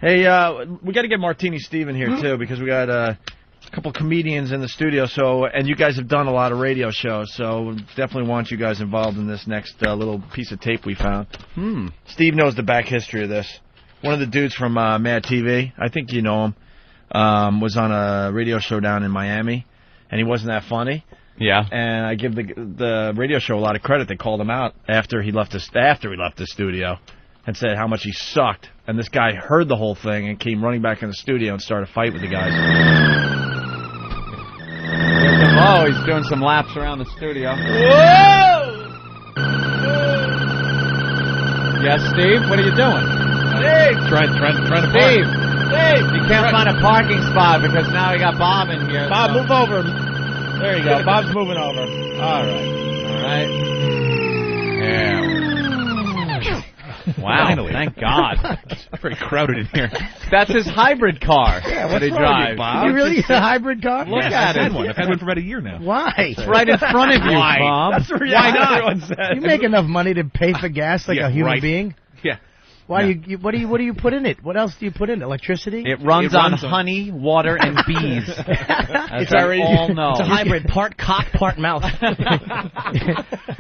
Hey, we got to get Martini Steve in here, too, because we got a couple comedians in the studio, and you guys have done a lot of radio shows, so definitely want you guys involved in this next little piece of tape we found. Steve knows the back history of this. One of the dudes from Mad TV, I think you know him, was on a radio show down in Miami, and he wasn't that funny. Yeah. And I give the radio show a lot of credit. They called him out after he left the studio and said how much he sucked. And this guy heard the whole thing and came running back in the studio and started a fight with the guys. Oh, he's doing some laps around the studio. Whoa! Yes, Steve, what are you doing? Steve! Trying to park. Steve! You can't find a parking spot because now we got Bob in here. Bob, move over. There you go. Bob's moving over. All right. Yeah. Wow, Finally. Thank God. It's very crowded in here. That's his hybrid car that he drives. Bob? You really got a hybrid car? Look at I've it. had one. I've had one for about a year now. Why? It's right in front of you, Bob. That's what Why not? everyone says. You make enough money to pay for gas like a human right. being? Yeah. Why what do you put in it? What else do you put in? Electricity? It runs on honey, water, and bees. It's we all know. It's a hybrid, part cock, part mouth. You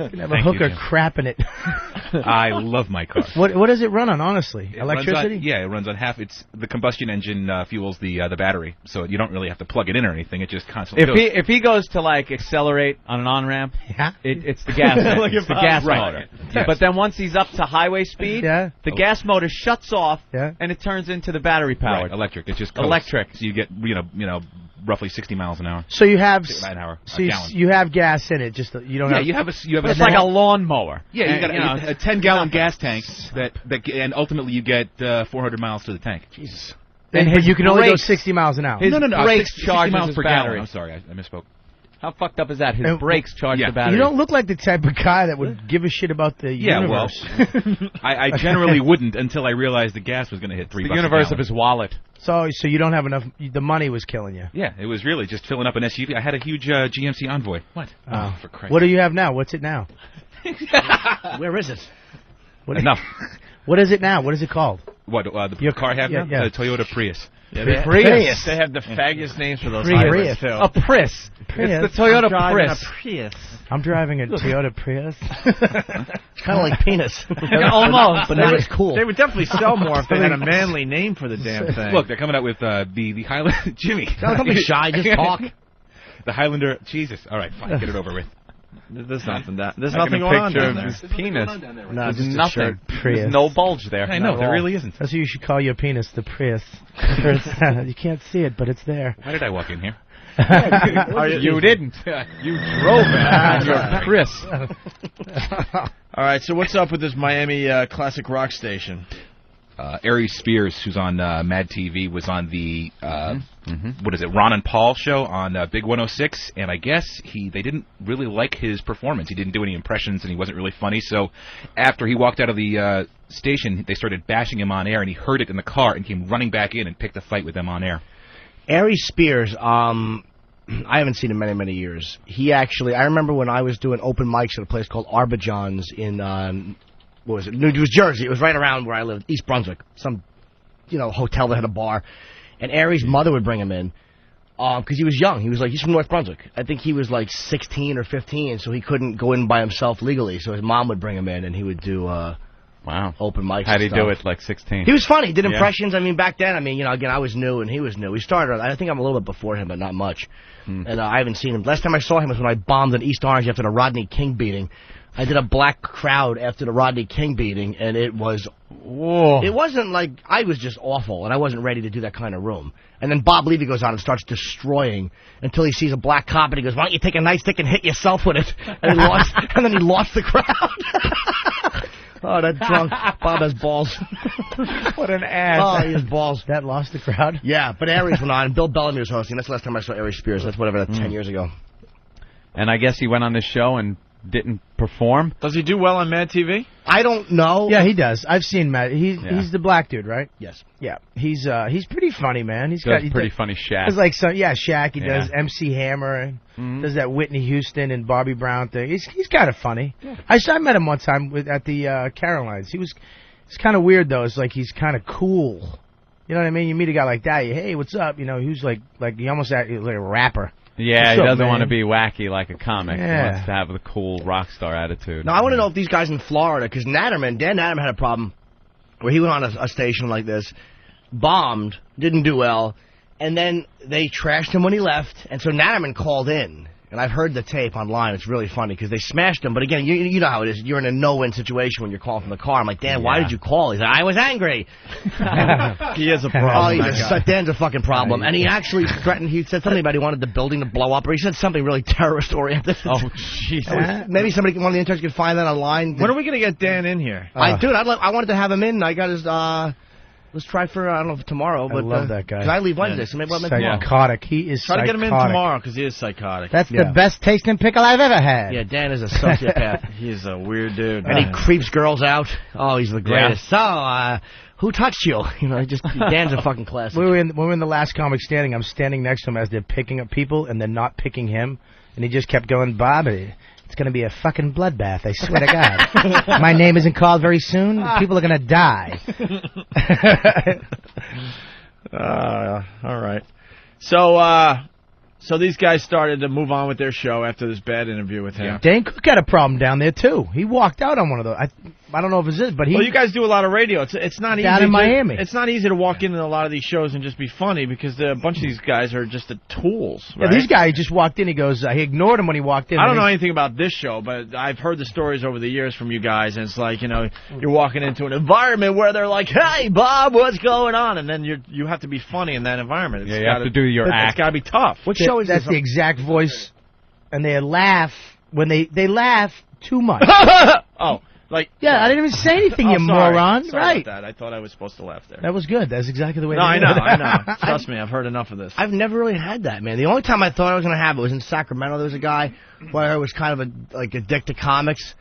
can have a hooker crap in it. I love my car. What does it run on, honestly? It Electricity? It runs on half. It's the combustion engine fuels the battery, so you don't really have to plug it in or anything. It just constantly goes. If he goes to like accelerate on an on-ramp, it's the gas it's the gas motor. Yes. But then once he's up to highway speed, the gas motor shuts off and it turns into the battery powered. Right, electric. It's just coast. Electric. So you get roughly 60 miles an hour. So you have an hour, so a gallon. you have gas in it. Just you don't have. You have a. It's like a lawnmower. Yeah, you got a 10-gallon gas tank and ultimately you get 400 miles to the tank. Jesus. But you can only go 60 miles an hour. His brakes 60 charge miles his per battery. gallon. I'm sorry, I misspoke. How fucked up is that? His brakes charge the battery. You don't look like the type of guy that would give a shit about the universe. Well, I generally wouldn't until I realized the gas was going to hit $3 the universe of his wallet. So you don't have enough. The money was killing you. Yeah, it was really just filling up an SUV. I had a huge GMC Envoy. What? Oh, for Christ. What do you have now? What's it now? Where is it? Enough. What is it now? What is it called? What, your car have now? Yeah. The Toyota Prius. Yeah, Prius. They have the faggiest names for those Prius. hybrids, too. A Prius. Prius. It's the Toyota Prius. Prius. I'm driving a Toyota Prius. It's kind of like penis. Almost. But not as cool. They would definitely sell more if they had a manly name for the damn thing. Look, they're coming out with the Highlander. Jimmy. Don't be shy. Just talk. The Highlander. Jesus. All right, fine. Get it over with. There's nothing going on picture down of there. his penis. No, There's nothing. Prius. There's no bulge there. I know, there really isn't. That's what you should call your penis, the Prius. You can't see it, but it's there. Why did I walk in here? You didn't. You drove it. Your Prius. All right, so what's up with this Miami classic rock station? Aries Spears, who's on Mad TV, was on the what is it, Ron and Paul show on Big 106, and I guess they didn't really like his performance. He didn't do any impressions, and he wasn't really funny. So after he walked out of the station, they started bashing him on air, and he heard it in the car and came running back in and picked a fight with them on air. Aries Spears, I haven't seen him in many years. I remember when I was doing open mics at a place called Arbijon's in what was it? New Jersey. It was right around where I lived, East Brunswick. Some, hotel that had a bar. And Aries' mother would bring him in because he was young. He's from North Brunswick. I think he was like 16 or 15, so he couldn't go in by himself legally. So his mom would bring him in, and he would do open mics. How'd he do it, like 16? He was funny. He did impressions. I mean, back then, again, I was new, and he was new. He started, I think I'm a little bit before him, but not much. And I haven't seen him. Last time I saw him was when I bombed in East Orange after the Rodney King beating. I did a black crowd after the Rodney King beating, and it was... Whoa. It wasn't like... I was just awful, and I wasn't ready to do that kind of room. And then Bob Levy goes on and starts destroying until he sees a black cop, and he goes, why don't you take a nightstick and hit yourself with it? And he lost, and then he lost the crowd. Oh, that drunk Bob has balls. What an ass. Oh, he has balls. That lost the crowd? Yeah, but Aries went on, and Bill Bellamy was hosting. That's the last time I saw Aries Spears. That's 10 years ago. And I guess he went on this show and didn't perform. Does he do well on Mad TV? I don't know. Yeah, he does. I've seen Matt. He's the black dude, right? Yes. Yeah. He's pretty funny, man. He's does pretty funny Shaq. It's like Shaq. He does MC Hammer. Does that Whitney Houston and Bobby Brown thing. He's kind of funny. Yeah. I met him one time at the Carolines. It's kind of weird though. It's like he's kind of cool. You know what I mean? You meet a guy like that, hey, what's up? You know, who's like he almost like a rapper. Yeah, What's he up, doesn't man? want to be wacky like a comic. He Yeah. wants to have the cool rock star attitude. Now, I want to know if these guys in Florida, because Dan Natterman had a problem where he went on a station like this, bombed, didn't do well, and then they trashed him when he left, and so Natterman called in. And I've heard the tape online. It's really funny because they smashed him. But again, you know how it is. You're in a no-win situation when you're calling from the car. I'm like, Dan, why did you call? He's like, I was angry. He has a problem. Dan's a fucking problem. And he actually threatened. He said something about he wanted the building to blow up, or he said something really terrorist-oriented. Oh, Jesus. Maybe one of the interns could find that online. When are we going to get Dan in here? I wanted to have him in. I got his. Let's try for, I don't know if tomorrow, but... I love that guy. Because I leave Wednesday, so maybe I'll make tomorrow. Psychotic. He is Try psychotic. to get him in tomorrow, because he is psychotic. That's the best tasting pickle I've ever had. Yeah, Dan is a sociopath. He's a weird dude. And he creeps girls out. Oh, he's the greatest. So, who touched you? You know, Dan's a fucking classic. When we were in the last comic standing, I'm standing next to him as they're picking up people, and they're not picking him. And he just kept going, Bob, it's going to be a fucking bloodbath, I swear to God. My name isn't called very soon. People are going to die. All right. So these guys started to move on with their show after this bad interview with him. Yeah. Dane Cook had a problem down there, too. He walked out on one of those. I don't know if it's this, but he... Well, you guys do a lot of radio. It's not easy. Down in Miami. It's not easy to walk into a lot of these shows and just be funny because a bunch of these guys are just the tools, right? Yeah, these guys just walked in. He goes, he ignored him when he walked in. I don't know anything about this show, but I've heard the stories over the years from you guys, and it's like, you know, you're walking into an environment where they're like, hey, Bob, what's going on? And then you have to be funny in that environment. You have to do your act. It's got to be tough. What show is That's the exact voice, and they laugh when they laugh too much. Oh. Like, yeah, I didn't even say anything, you moron. Sorry right. about that. I thought I was supposed to laugh there. That was good. That's exactly the way No, they I know. Trust me, I've heard enough of this. I've never really had that, man. The only time I thought I was going to have it was in Sacramento. There was a guy who I heard was kind of a dick to comics,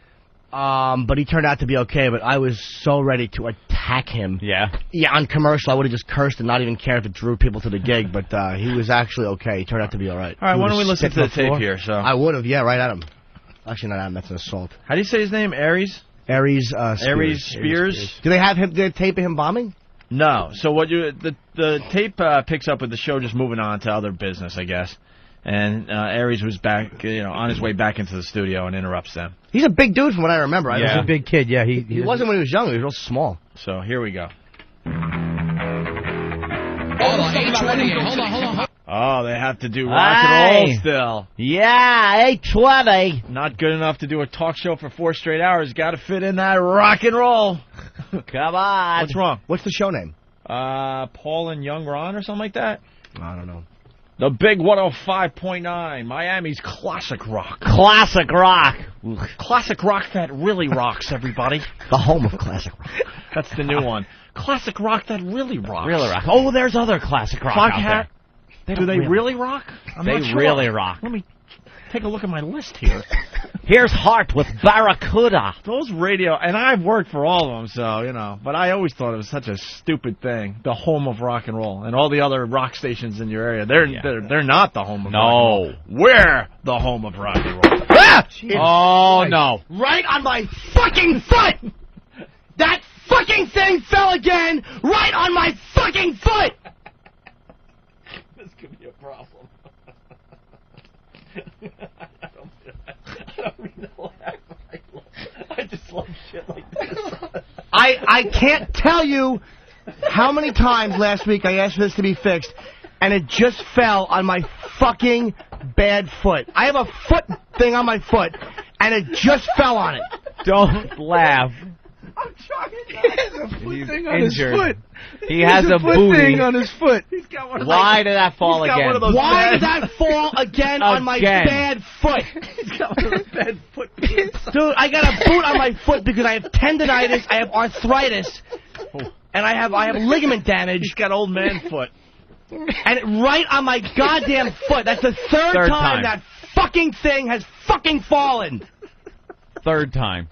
but he turned out to be okay, but I was so ready to attack him. Yeah. Yeah, on commercial, I would have just cursed and not even cared if it drew people to the gig, but he was actually okay. He turned out to be all right. All right, why don't we listen to the tape here? So I would have, yeah, right at him. Actually, not at him. That's an assault. How do you say his name? Aries? Aries Spears. Do they have him? Did they tape of him bombing? No. So what the tape picks up with the show just moving on to other business, I guess. And Aries was back, on his way back into the studio and interrupts them. He's a big dude from what I remember. He's a big kid. Yeah, he wasn't when he was young. He was real small. So here we go. Hold on. Oh, they have to do rock and roll still. Yeah, 820. Not good enough to do a talk show for 4 straight hours. Got to fit in that rock and roll. Come on. What's wrong? What's the show name? Paul and Young Ron or something like that? I don't know. The Big 105.9, Miami's classic rock. Classic rock. Classic rock that really rocks, everybody. The home of classic rock. That's the new one. Classic rock that really rocks. Really rock. Oh, there's other classic rock out there. Do they really rock? They really rock. Let me take a look at my list here. Here's Heart with Barracuda. Those radio, and I've worked for all of them, so, but I always thought it was such a stupid thing. The home of rock and roll. And all the other rock stations in your area, they're not the home of rock and roll. We're the home of rock and roll. Oh, no. Right on my fucking foot! That fucking thing fell again right on my fucking foot! This could be a problem. I just love shit like this. I can't tell you how many times last week I asked for this to be fixed, and it just fell on my fucking bad foot. I have a foot thing on my foot, and it just fell on it. Don't laugh. I'm trying to He's injured. He has a booty thing on his foot. Why did that fall again? Why did that fall again on my bad foot? He's got one of those bad foot. Dude, I got a boot on my foot because I have tendonitis, I have arthritis, and I have ligament damage. He's got old man foot. And right on my goddamn foot. That's the third time that fucking thing has fucking fallen. Third time.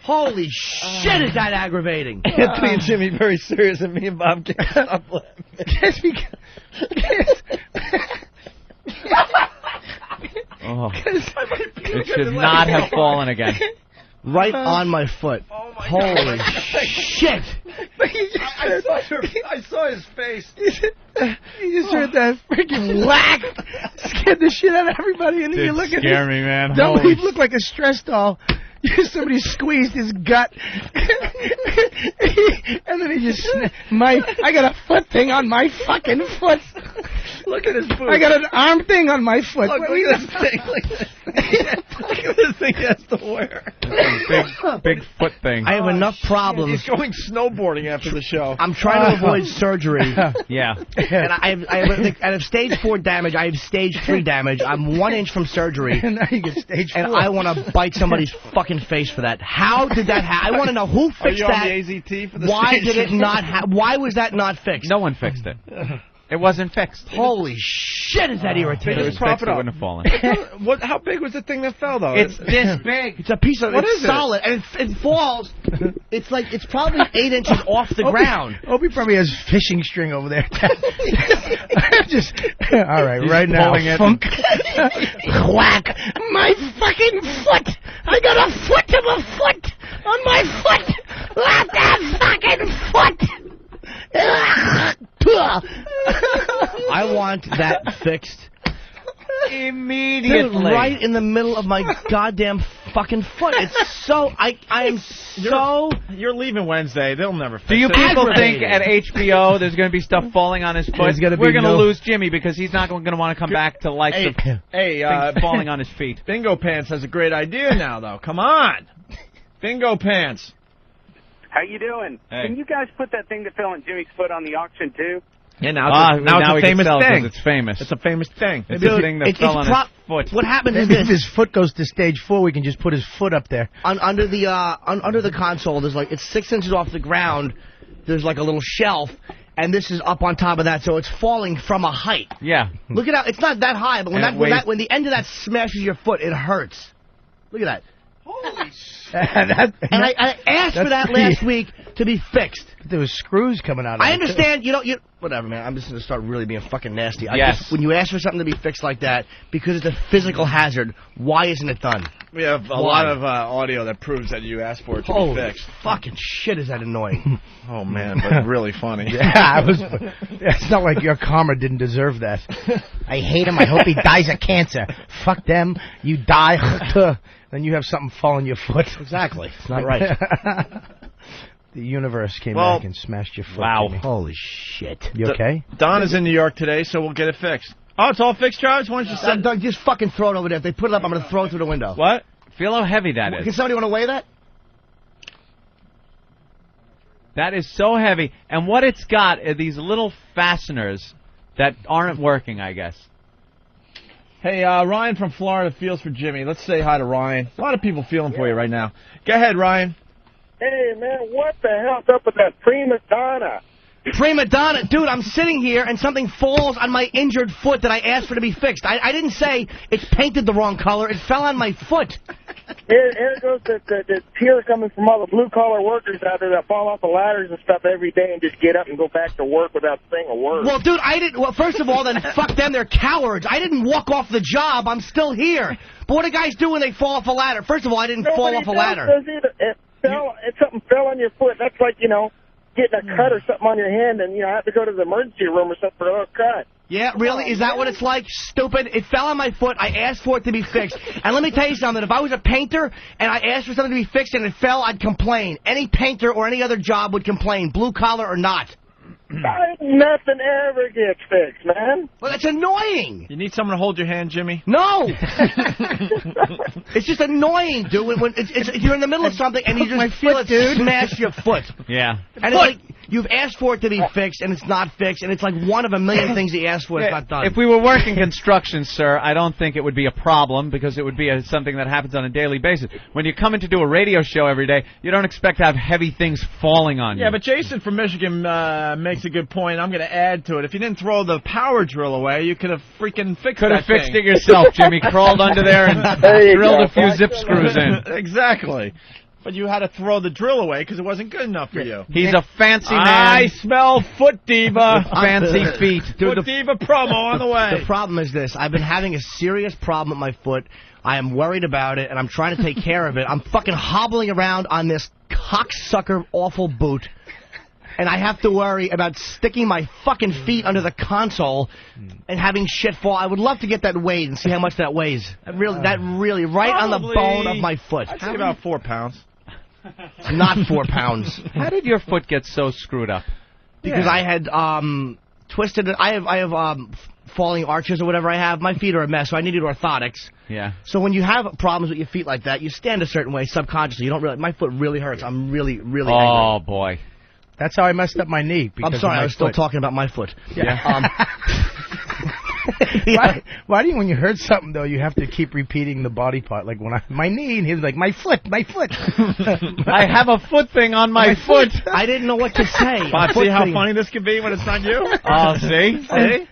Holy shit, is that aggravating? Anthony and Jimmy very serious, and me and Bob can't stop laughing. Just because... Oh. It should not have fallen again. Right on my foot. Oh my Holy God. shit. I saw I saw his face. He just heard that freaking whack. Scared the shit out of everybody. And then you look at scare me, man. Don't Holy he look like a stress doll? Somebody squeezed his gut. And then he just... I got a foot thing on my fucking foot. Look at his boot. I got an arm thing on my foot. Look at this thing. Look at this thing he has to wear. Big foot thing. I have enough problems. He's going snowboarding after the show. I'm trying to avoid surgery. Yeah. And I have stage 4 damage. I have stage 3 damage. I'm 1 inch from surgery. And now you get stage 4. And I want to bite somebody's fucking face for that. How did that happen? I want to know who fixed that. that. Are you on the AZT for the Why stage? did it not why was that not fixed? No one fixed it. It wasn't fixed. Holy shit, is that irritating? If it was fixed, it wouldn't have fallen. How big was the thing that fell, though? It's this big. It's a piece of... What it's is it? solid, and it falls. It's probably 8 inches off the ground. Opie probably has fishing string over there. Just... All right, right now. Funk. Whack. My fucking foot. I got a foot of a foot on my foot. Not that fucking foot. I want that fixed Immediately. right in the middle of my goddamn fucking foot. It's so... I am so... You're leaving Wednesday. They'll never fix Do you it. people think at HBO there's going to be stuff falling on his foot? There's gonna be We're going to no- lose Jimmy because he's not going to want to come back to life. Hey, Things falling on his feet. Bingo Pants has a great idea now, though. Come on. Bingo Pants. How you doing? Hey. Can you guys put that thing that fell on Jimmy's foot on the auction, too? Yeah, now it's a we famous can sell it 'cause thing. It's famous. It's a famous thing. It's a thing that fell on his foot. What happens is Maybe if this. his foot goes to stage 4, we can just put his foot up there. Under the console, there's like... It's 6 inches off the ground. There's like a little shelf. And this is up on top of that, so it's falling from a height. Yeah. Look at how... It's not that high, but when And it weighs- when the end of that smashes your foot, it hurts. Look at that. Holy shit. And I asked for that last week to be fixed. There was screws coming out of it. I understand, you whatever, man. I'm just going to start really being fucking nasty. Yes. When you ask for something to be fixed like that, because it's a physical hazard, why isn't it done? We have a lot of audio that proves that you asked for it to be fixed. Fucking shit, is that annoying? Oh, man, but really funny. Yeah, it's not like your karma didn't deserve that. I hate him. I hope he dies of cancer. Fuck them. You die. Then you have something fall on your foot. Exactly. It's not right. The universe came back and smashed your foot. Wow. Jimmy. Holy shit. You okay? Don is in New York today, so we'll get it fixed. Oh, it's all fixed, Travis? Why don't you send... Doug, just fucking throw it over there. If they put it up, I'm going to throw it through the window. What? Feel how heavy that Can is. somebody want to weigh that? That is so heavy. And what it's got are these little fasteners that aren't working, I guess. Hey, Ryan from Florida feels for Jimmy. Let's say hi to Ryan. A lot of people feeling for you right now. Go ahead, Ryan. Hey, man, what the hell's up with that prima donna? Prima donna. Dude, I'm sitting here and something falls on my injured foot that I asked for to be fixed. I didn't say it's painted the wrong color. It fell on my foot. Here goes the tears coming from all the blue-collar workers out there that fall off the ladders and stuff every day and just get up and go back to work without saying a word. Well, dude, Well, first of all, then fuck them. They're cowards. I didn't walk off the job. I'm still here. But what do guys do when they fall off a ladder? First of all, I didn't fall off a ladder. If something fell on your foot, that's like, getting a cut or something on your hand and, have to go to the emergency room or something for a little cut. Yeah, really? Is that what it's like? Stupid. It fell on my foot. I asked for it to be fixed. And let me tell you something. If I was a painter and I asked for something to be fixed and it fell, I'd complain. Any painter or any other job would complain, blue collar or not. Nothing ever gets fixed, man. Well, that's annoying. You need someone to hold your hand, Jimmy? No. It's just annoying, dude. When you're in the middle of something and you just feel it smash your foot. Yeah. And it's like you've asked for it to be fixed and it's not fixed, and it's like one of a million things you asked for that's not done. If we were working construction, sir, I don't think it would be a problem because it would be something that happens on a daily basis. When you come in to do a radio show every day, you don't expect to have heavy things falling on you. Yeah, but Jason from Michigan makes a good point. I'm going to add to it. If you didn't throw the power drill away, you could have freaking fixed Could that have fixed thing. it yourself, Jimmy. Crawled under there and drilled a few zip screws in. Exactly. But you had to throw the drill away because it wasn't good enough for you. He's a fancy man. I smell Foot Diva. Fancy feet. Foot Diva promo on the way. The problem is this. I've been having a serious problem with my foot. I am worried about it, and I'm trying to take care of it. I'm fucking hobbling around on this cocksucker awful boot. and I have to worry about sticking my fucking feet under the console and having shit fall. I would love to get that weighed and see how much that weighs. That really, right on the bone of my foot. I'd say about 4 pounds. Not 4 pounds. How did your foot get so screwed up? Because I had twisted it. I have falling arches or whatever I have. My feet are a mess, so I needed orthotics. Yeah. So when you have problems with your feet like that, you stand a certain way subconsciously. You don't really. My foot really hurts. I'm really angry. Oh boy. That's how I messed up my knee. I'm sorry, I was still talking about my foot. Yeah. Why do you, when you hurt something though, you have to keep repeating the body part? Like when my knee, and he's like, my foot. I have a foot thing on my foot. I didn't know what to say. Bob, see how funny this could be when it's not you? Oh, see?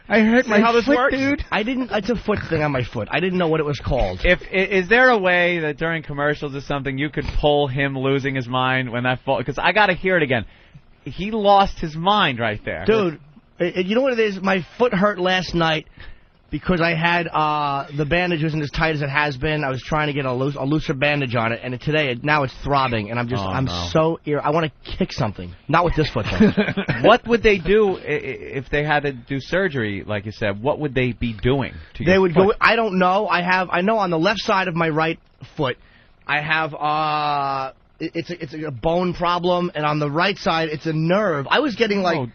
I hurt my how this foot, works? dude. It's a foot thing on my foot. I didn't know what it was called. Is there a way that during commercials or something you could pull him losing his mind when that fall? Because I got to hear it again. He lost his mind right there. Dude, you know what it is? My foot hurt last night because I had the bandage wasn't as tight as it has been. I was trying to get a looser bandage on it, and now it's throbbing, and I'm so I want to kick something. Not with this foot though. What would they do if they had to do surgery, like you said? What would they be doing to They your would foot? go. I don't know. I know on the left side of my right foot, I have it's a bone problem, and on the right side it's a nerve. I was getting like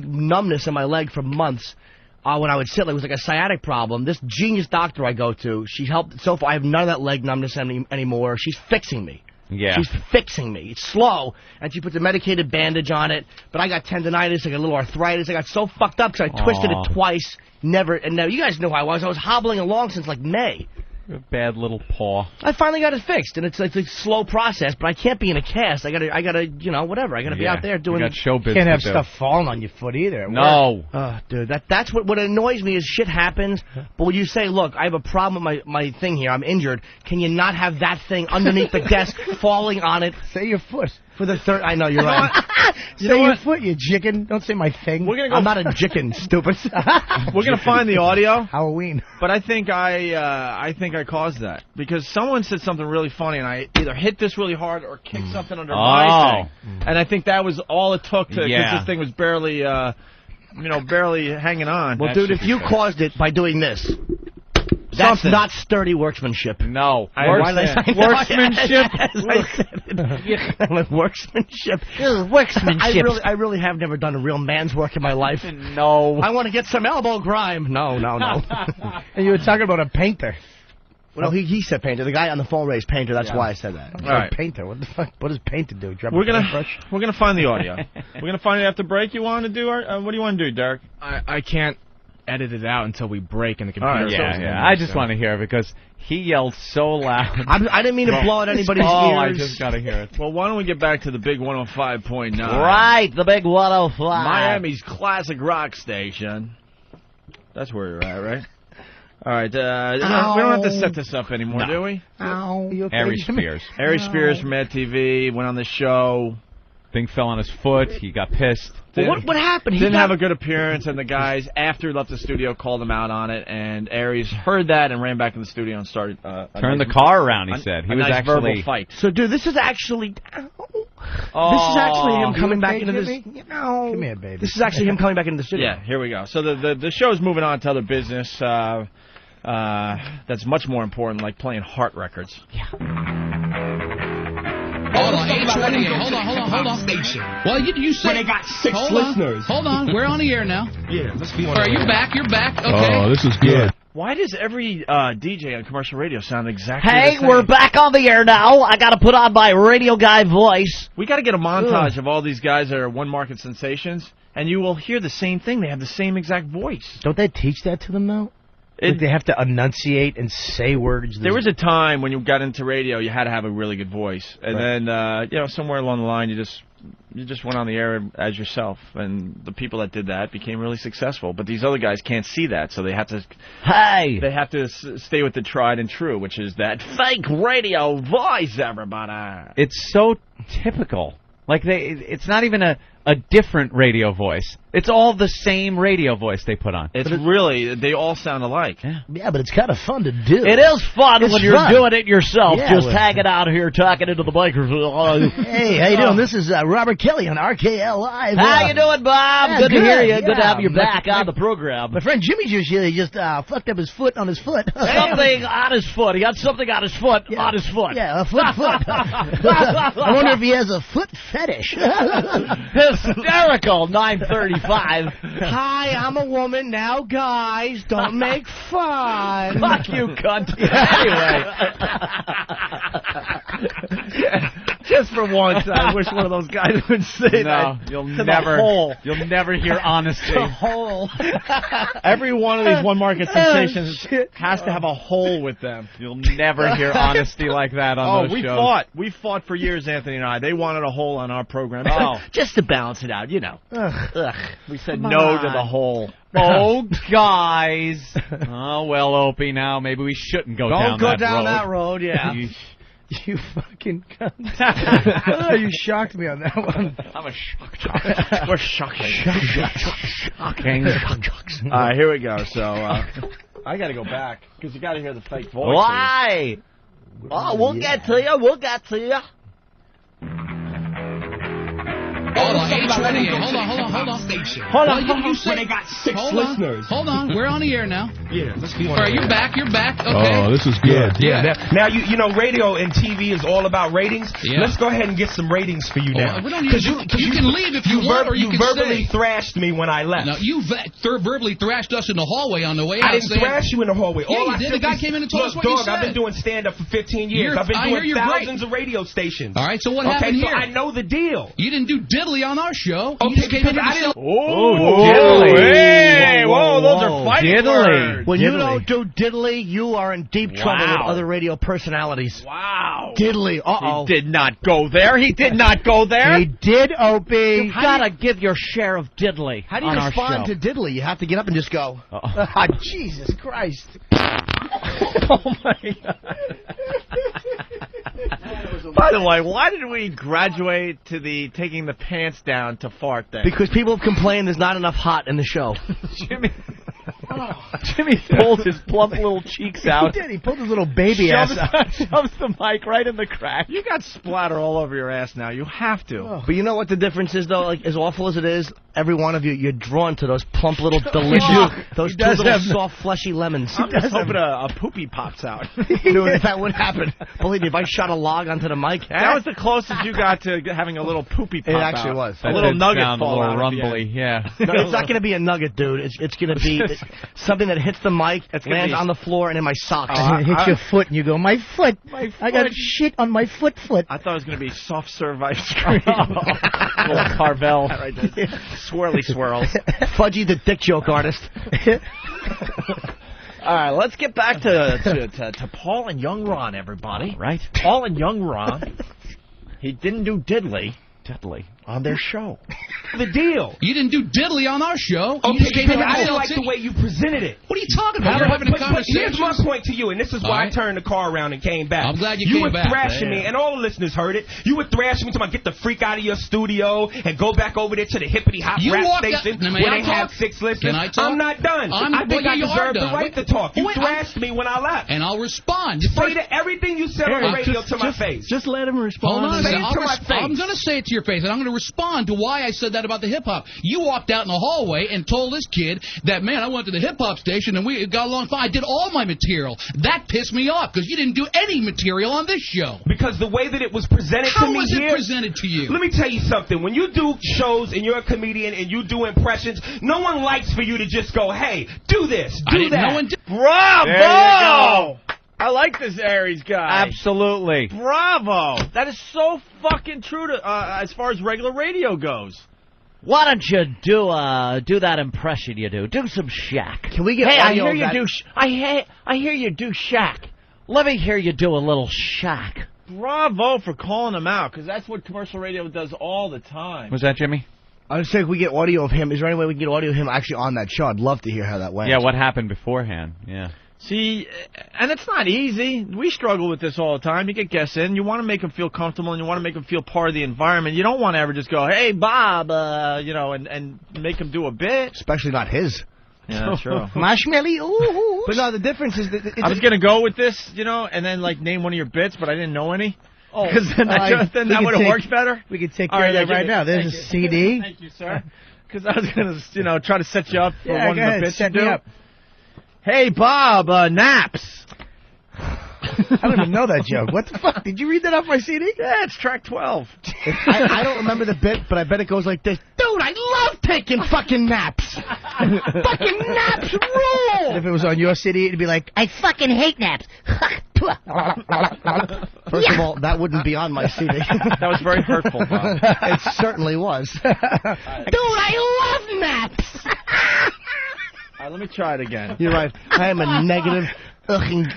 numbness in my leg for months when I would sit. It was like a sciatic problem. This genius doctor I go to, she helped. So far, I have none of that leg numbness anymore. She's fixing me. Yeah. She's fixing me. It's slow, and she puts a medicated bandage on it. But I got tendonitis, I got a little arthritis. I got so fucked up because I twisted it twice. And now you guys know how I was. I was hobbling along since like May. A bad little paw. I finally got it fixed, and it's a slow process. But I can't be in a cast. I gotta, whatever. I gotta be out there doing. You got show business. Can't have stuff falling on your foot either. No. Dude, that's what annoys me is shit happens. But when you say, look, I have a problem with my thing here. I'm injured. Can you not have that thing underneath the desk falling on it? Say your foot. For the third, I know you're right. Say your foot, you chicken. Don't say my thing. I'm not a chicken, stupid. We're gonna find the audio. Halloween. But I think I caused that because someone said something really funny, and I either hit this really hard or kicked something under my thing. And I think that was all it took to because this thing was barely hanging on. Well, dude, if you caused it by doing this. That's not sturdy workmanship. No. Workmanship. Workmanship. Workmanship. I really have never done a real man's work in my life. No. I want to get some elbow grime. No. And you were talking about a painter. Well, he said painter. The guy on the phone raised painter. That's why I said that. All right. Painter. What the fuck? What does painter do? We're gonna find the audio. We're gonna find it after break. You want to do what do you want to do, Derek? I can't edit it out until we break in the computer. I just want to hear it because he yelled so loud. I didn't mean to blow out anybody's ears. I just got to hear it. Well, why don't we get back to the big 105.9? Right, the big 105. Miami's classic rock station. That's where you're at, right? All right. We don't have to set this up anymore, do we? Aries Spears. Aries Spears from Mad TV went on the show. Thing fell on his foot. He got pissed. Well, what happened? Didn't have a good appearance, and the guys, after he left the studio, called him out on it. And Aries heard that and ran back in the studio and started turned the car around. He said he was nice actually verbal fight. So, dude, this is actually him coming back into this. Come here, baby. This is actually him coming back into the studio. Yeah, here we go. So the show's moving on to other business that's much more important, like playing Heart records. Yeah. Hold on. Well, you said they got 6 listeners. Hold on, we're on the air now. Yeah, let's be. All right, you're back. Okay. Oh, this is good. Why does every DJ on commercial radio sound exactly Hey, the same? we're back on the air now. I got to put on my radio guy voice. We got to get a montage of all these guys that are one-market sensations, and you will hear the same thing. They have the same exact voice. Don't they teach that to them, though? Like they have to enunciate and say words. There was a time when you got into radio, you had to have a really good voice, and then somewhere along the line, you just went on the air as yourself, and the people that did that became really successful. But these other guys can't see that, so they have to. Hey, they have to stay with the tried and true, which is that fake radio voice. Everybody, it's so typical. Like it's not even a different radio voice. It's all the same radio voice they put on. It's really, they all sound alike. Yeah, but it's kind of fun to do. It is fun when you're doing it yourself, Yeah, just hanging out here talking into the microphone. Hey, how you doing? This is Robert Kelly on RKL Live. How you doing, Bob? Yeah, good to hear you. yeah. Good to have you back on the program. My friend Jimmy just fucked up his foot on his foot. Something on his foot. He got something on his foot. Yeah. On his foot. Yeah, a foot. I wonder if he has a foot fetish. Hysterical. 9:35. Hi, I'm a woman now, guys. Don't make fun. Fuck you, cunt. Anyway. Just for once, I wish one of those guys would say that. You'll to never. The hole. You'll never hear honesty. The hole. Every one of these one market sensations has to have a hole with them. You'll never hear honesty like that on those shows. We fought for years, Anthony and I. They wanted a hole on our program. Just to balance it out, you know. We said no to the hole. Oh, guys. Oh, well, Opie, now maybe we shouldn't go down that road. Don't go down that road, yeah. You fucking cunt. You shocked me on that one. I'm a shock. We're shocking. Shocking. All right, here we go. So I got to go back because you got to hear the fake voices. Why? Oh, we'll get to you. We'll get to you. Hold on, H28. Hold on. You said they got 6 hold listeners. Hold on, we're on the air now. Yeah, let's keep on. All right, you're back. Okay. Oh, this is good. Yeah. Now you know radio and TV is all about ratings. Yeah. Let's go ahead and get some ratings for you now. We don't need you can leave if you want, or you can verbally stay. thrashed me when I left. No, you verbally thrashed us in the hallway on the way out. I didn't thrash you in the hallway. Yeah, all you I did. said The guy was, came in and told us what you dog, said. I've been doing stand-up for 15 years. I've been doing thousands of radio stations. All right, so what happened here? So I know the deal. You didn't do diddly on our show. Okay, You just came in because I and didn't. Diddly. Hey, whoa, those are fighting words. When you don't do diddly, you are in deep trouble with other radio personalities. Wow. Diddly. Uh-oh. He did not go there. He did not go there. He did, Opie. You've got to give your share of diddly. How do you respond to diddly? You have to get up and just go. Jesus Christ. Oh, my God. By the way, why did we graduate to the taking the pants down to fart thing? Because people have complained there's not enough hot in the show. Jimmy pulled his plump little cheeks out. He did. He pulled his little baby ass out. Shoves the mic right in the crack. You got splatter all over your ass now. You have to. Oh. But you know what the difference is, though? Like, as awful as it is, every one of you, you're drawn to those plump little delicious, those two little soft, fleshy lemons. I'm just hoping a poopy pops out. Dude, if that would happen, believe me, if I shot a log onto the mic, that was the closest you got to having a little poopy pop out. It actually was. A little nugget fall a little out. rumbly, yeah. No, it's not going to be a nugget, dude. It's going to be something that hits the mic, lands on the floor, and in my socks. And it hits your foot, and you go, my foot. I got shit on my foot. I thought it was going to be soft serve ice cream. Little Carvel. Right there. Swirly swirls. Fudgy the dick joke artist. All right, let's get back to Paul and Young Ron, everybody. Right. Paul and Young Ron. He didn't do diddly on their show. The deal. You didn't do diddly on our show. Okay, You just came in because I didn't and like the way you presented it. What are you talking about? You're having a But here's conversation. my point to you, and this is why I turned the car around and came back. I'm glad you were came back. thrashing me, and all the listeners heard it. You were thrashing me, talking about get the freak out of your studio and go back over there to the hippity hop You rap walked out- station Now, may where I they talk? have 6 listeners. Can I talk? I'm not done. I think I you are deserve the done. right to talk. You Wait, thrashed me when I left. And I'll respond. Say to everything you said on the radio to my face. Just let him respond. Hold on. Say it to my face. I'm going to say it to your face, and I'm going to respond to why I said that about the hip-hop. You walked out in the hallway and told this kid that, man, I went to the hip-hop station, and we got along fine. I did all my material. That pissed me off, because you didn't do any material on this show. Because the way that it was presented to me How was it here, presented to you? let me tell you something. When you do shows and you're a comedian and you do impressions, no one likes for you to just go, hey, do this, do that. No one did. Bravo! There you go. I like this Aries guy. Absolutely. Bravo! That is so fucking true to as far as regular radio goes. Why don't you do that impression you do? Do some Shaq. Can we get Hey, I audio hear of you that? do. I hear you do Shaq. Let me hear you do a little Shaq. Bravo for calling him out, because that's what commercial radio does all the time. Was that Jimmy? I was saying, if we get audio of him, is there any way we can get audio of him actually on that show? I'd love to hear how that went. Yeah, what happened beforehand? Yeah. See, and it's not easy. We struggle with this all the time. You get guests in, you want to make them feel comfortable, and you want to make them feel part of the environment. You don't want to ever just go, hey, Bob, and make them do a bit. Especially not his. Yeah, true. Marshmallow, ooh. But no, the difference is that I was going to go with this, and then, name one of your bits, but I didn't know any. Oh, because then that would have worked better. We could take care of that right now. There's a CD. Thank you, sir. Because I was going to, try to set you up for one of the bits set you me do. up. Hey, Bob, naps. I don't even know that joke. What the fuck? Did you read that off my CD? Yeah, it's track 12. I don't remember the bit, but I bet it goes like this. Dude, I love taking fucking naps. Fucking naps rule. And if it was on your CD, it'd be like, I fucking hate naps. First of all, that wouldn't be on my CD. That was very hurtful, Bob. It certainly was. Dude, I love naps. All right, let me try it again. You're right. I am a negative,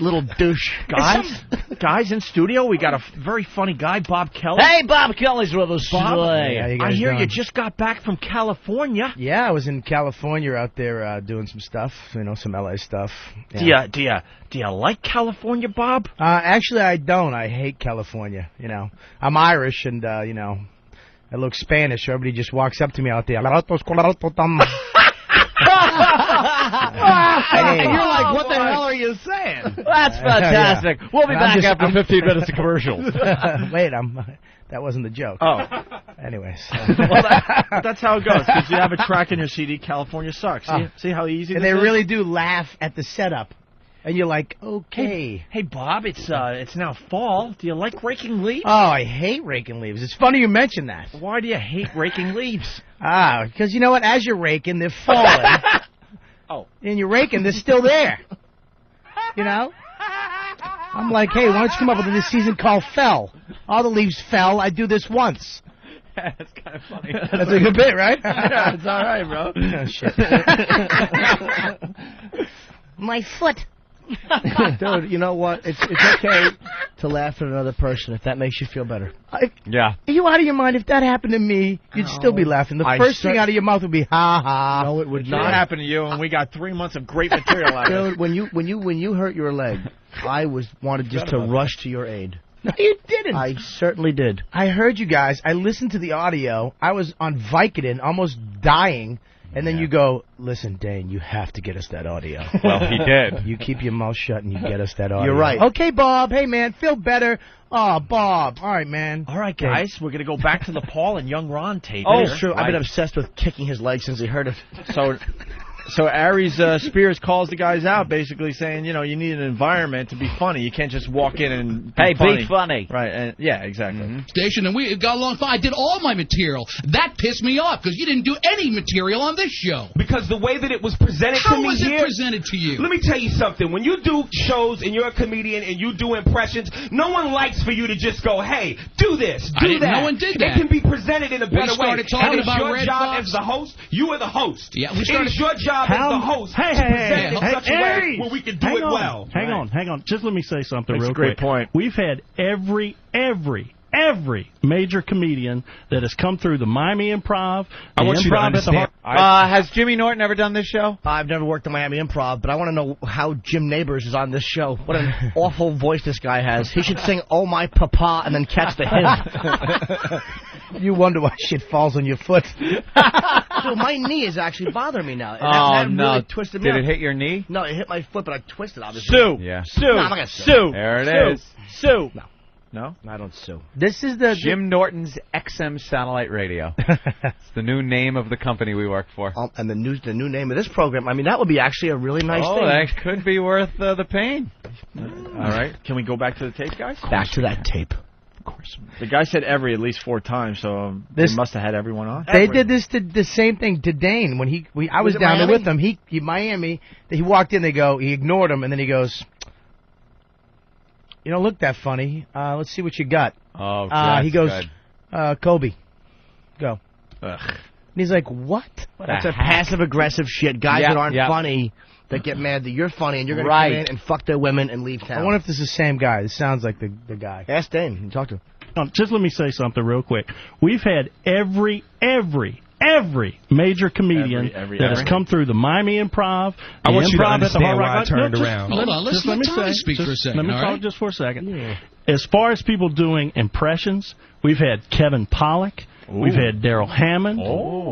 little douche. Guys in studio, we got a very funny guy, Bob Kelly. Hey, Bob Kelly's with us today. I hear you just got back from California. Yeah, I was in California out there doing some stuff, some LA stuff. Yeah. Do you like California, Bob? Actually, I don't. I hate California. I'm Irish, and I look Spanish. So everybody just walks up to me out there. And you're like, what the hell are you saying? That's fantastic. Yeah. We'll be back after 15 minutes of commercials. Wait, that wasn't the joke. Oh. Anyways. Well, that's how it goes, because you have a track in your CD, California Sucks. See how easy and this they is? really do laugh at the setup. And you're like, okay. Hey, Bob, it's now fall. Do you like raking leaves? Oh, I hate raking leaves. It's funny you mention that. Why do you hate raking leaves? Because you know what? As you're raking, they're falling. Oh. And you're raking, they're still there. I'm like, hey, why don't you come up with this season called Fell? All the leaves fell. I do this once. That's kind of funny. That's a good bit, right? Yeah, it's all right, bro. Oh, shit. My foot. Dude, you know what? It's okay to laugh at another person if that makes you feel better. Yeah. Are you out of your mind? If that happened to me, you'd still be laughing. The first thing out of your mouth would be, ha ha. No, it would Not not happen to you, and we got 3 months of great material out of it. Dude, when you hurt your leg, I wanted just to rush to your aid. No, you didn't. I certainly did. I heard you guys. I listened to the audio. I was on Vicodin, almost dying. And then you go, listen, Dane, you have to get us that audio. Well, he did. You keep your mouth shut and you get us that audio. You're right. Okay, Bob. Hey, man, feel better. Oh, Bob. All right, man. All right, guys, we're going to go back to the Paul and Young Ron tape. Oh, here. sure. I've been obsessed with kicking his leg since he heard it. So Aries Spears calls the guys out, basically saying, you need an environment to be funny. You can't just walk in and be funny. Be funny. Right, and yeah, exactly. Station, and we got along fine. I did all my material. That pissed me off because you didn't do any material on this show. Because the way that it was presented to me How was it here, presented to you? Let me tell you something. When you do shows and you're a comedian and you do impressions, no one likes for you to just go, hey, do this, do that. No one did that. It can be presented in a better way. started talking about your Red job Fox. as the host. You are the host. Yeah, we It started. is your job as the host to present it in such a way Aries, where we can do it well. Hang on. Just let me say something That's real a great quick. point. We've had every major comedian that has come through the Miami Improv. I want you to understand. Has Jimmy Norton ever done this show? I've never worked at Miami Improv, but I want to know how Jim Neighbors is on this show. What an awful voice this guy has. He should sing "Oh My Papa" and then catch the hint. You wonder why shit falls on your foot. Dude, my knee is actually bothering me now. That no. really twisted me Did up. it hit your knee? No, it hit my foot, but I twisted, obviously. Sue. Yeah. Sue. No, I'm not gonna sue. There it is. Sue. No, I don't sue. This is the Jim Norton's XM Satellite Radio. It's the new name of the company we work for. And the new name of this program, I mean, that would be actually a really nice thing. That could be worth the pain. All right. Can we go back to the tape, guys? Back to that tape. Of course. The guy said every at least 4 times, so they must have had everyone on. They did this to the same thing to Dane when I was down there with him. He Miami. He walked in. He ignored him, and then he goes, "You don't look that funny. Let's see what you got." Oh, he goes, good. "Kobe, go." Ugh. And he's like, "What?" That's a passive-aggressive shit. Guys that aren't funny that get mad that you're funny and you're going to come in and fuck their women and leave town. I wonder if this is the same guy. This sounds like the guy. Ask Dane. You talk to him. Just let me say something real quick. We've had every every major comedian that has come through the Miami Improv, the I want you to Improv at the Hard understand why I Rock. turned around. Hold on, let's let Tommy speak for a second. Let me all talk right? just for a second. As far as people doing impressions, we've had Kevin Pollak. We've had Daryl Hammond.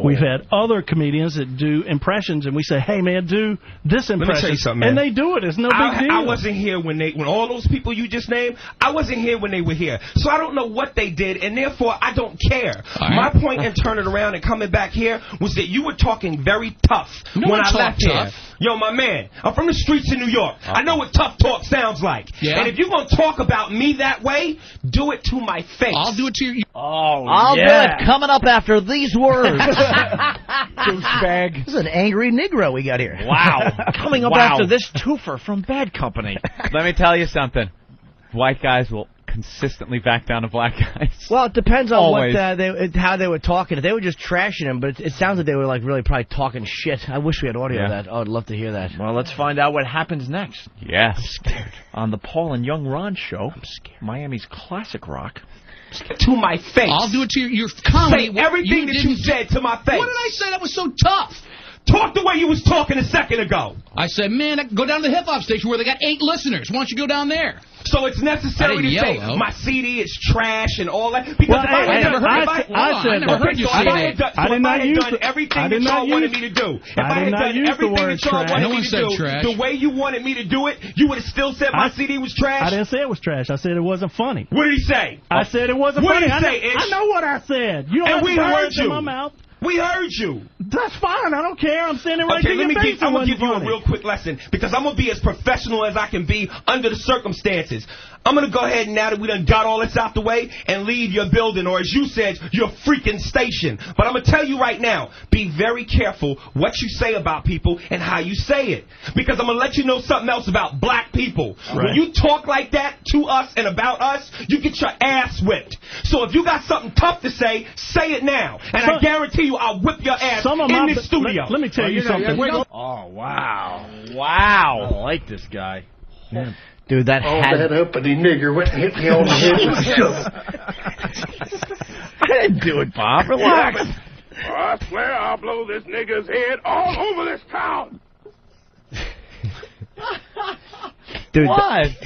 We've had other comedians that do impressions, and we say, "Hey, man, do this impression." Let me tell you something, man. And they do it. It's no big deal. I wasn't here when all those people you just named, I wasn't here when they were here. So I don't know what they did, and therefore I don't care. My point in turning around and coming back here was that you were talking very tough when I left here. Yo, my man, I'm from the streets of New York. I know what tough talk sounds like. Yeah. And if you're going to talk about me that way, do it to my face. I'll do it to you. I'll do it coming up after these words. Douchebag. This is an angry Negro we got here. Wow. Coming up after this twofer from Bad Company. Let me tell you something. White guys will consistently back down to black guys. Well, it depends on Always. how they were talking. If they were just trashing him, but it sounds like they were like really probably talking shit. I wish we had audio of that. Oh, I'd love to hear that. Well, let's find out what happens next. Yes. I'm scared. On the Paul and Young Ron Show. I'm scared. Miami's classic rock. To my face. I'll do it to your comedy. Say everything that you said to my face. What did I say that was so tough? Talk the way you was talking a second ago. I said, man, go down to the hip-hop station where they got 8 listeners. Why don't you go down there? So it's necessary to say my CD is trash and all that? Because if I had done everything that y'all wanted me to do, if I had done everything that y'all wanted me to do, the way you wanted me to do it, you would have still said my CD was trash? I didn't say it was trash. I said it wasn't funny. What did he say? I said it wasn't funny. funny. What did he say, Ish? I know what I said. You don't and have we to heard words you. in my mouth. We heard you. That's fine. I don't care. I'm standing right to your face. I'm going to give you a real quick lesson because I'm going to be as professional as I can be under the circumstances. I'm going to go ahead now that we done got all this out the way and leave your building, or as you said, your freaking station. But I'm going to tell you right now, be very careful what you say about people and how you say it. Because I'm going to let you know something else about black people. Right. When you talk like that to us and about us, you get your ass whipped. So if you got something tough to say it now. And I guarantee you I'll whip your ass in this studio. Let me tell you something. Oh, wow. Wow. I like this guy. Yeah. Dude, that that uppity nigger went and hit me on the head with a shovel. I didn't do it, Bob. Relax. I swear I'll blow this nigger's head all over this town. Dude,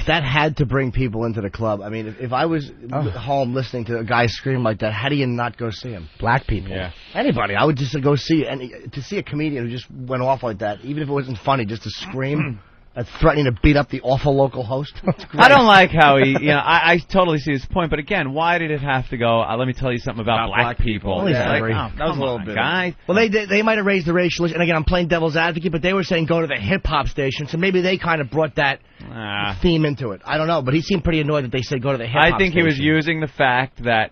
that had to bring people into the club. I mean, if I was home listening to a guy scream like that, how do you not go see him? Black people. Yeah. Anybody. I would just go see it. And to see a comedian who just went off like that, even if it wasn't funny, just to scream, threatening to beat up the awful local host. I don't like how he, I totally see his point, but again, why did it have to go, let me tell you something about black people. That was a little bit. Guy. Well, they might have raised the racial issue, and again, I'm playing devil's advocate, but they were saying go to the hip-hop station, so maybe they kind of brought that theme into it. I don't know, but he seemed pretty annoyed that they said go to the hip-hop station. I think he was using the fact that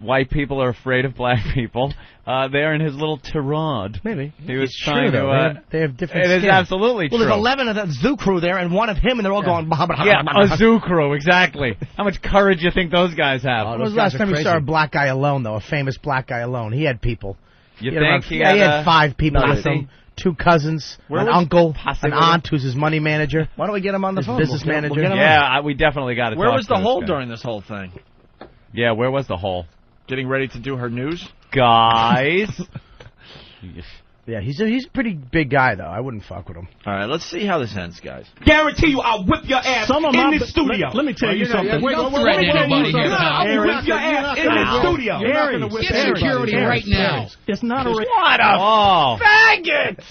white people are afraid of black people. They're in his little tirade. Maybe. He was trying to... they have different It is absolutely true. Well, there's 11 of that zoo crew there and one of him, and they're all going... a zoo crew, exactly. How much courage do you think those guys have? When was the last time you saw a black guy alone, though? A famous black guy alone. He had people. You think he had 5 people with him. 2 cousins, an uncle, an aunt who's his money manager. Why don't we get him on the phone? Business manager. We definitely got to talk to Where was the hole guy during this whole thing? Yeah, where was the hole? Getting ready to do her news? Guys. Yeah, he's a pretty big guy, though. I wouldn't fuck with him. All right, let's see how this ends, guys. Guarantee you I'll whip your ass in this studio. Let me tell you something. Don't threaten anybody here. I'll whip your ass in this studio. Get security right now. It's not a... What a faggot!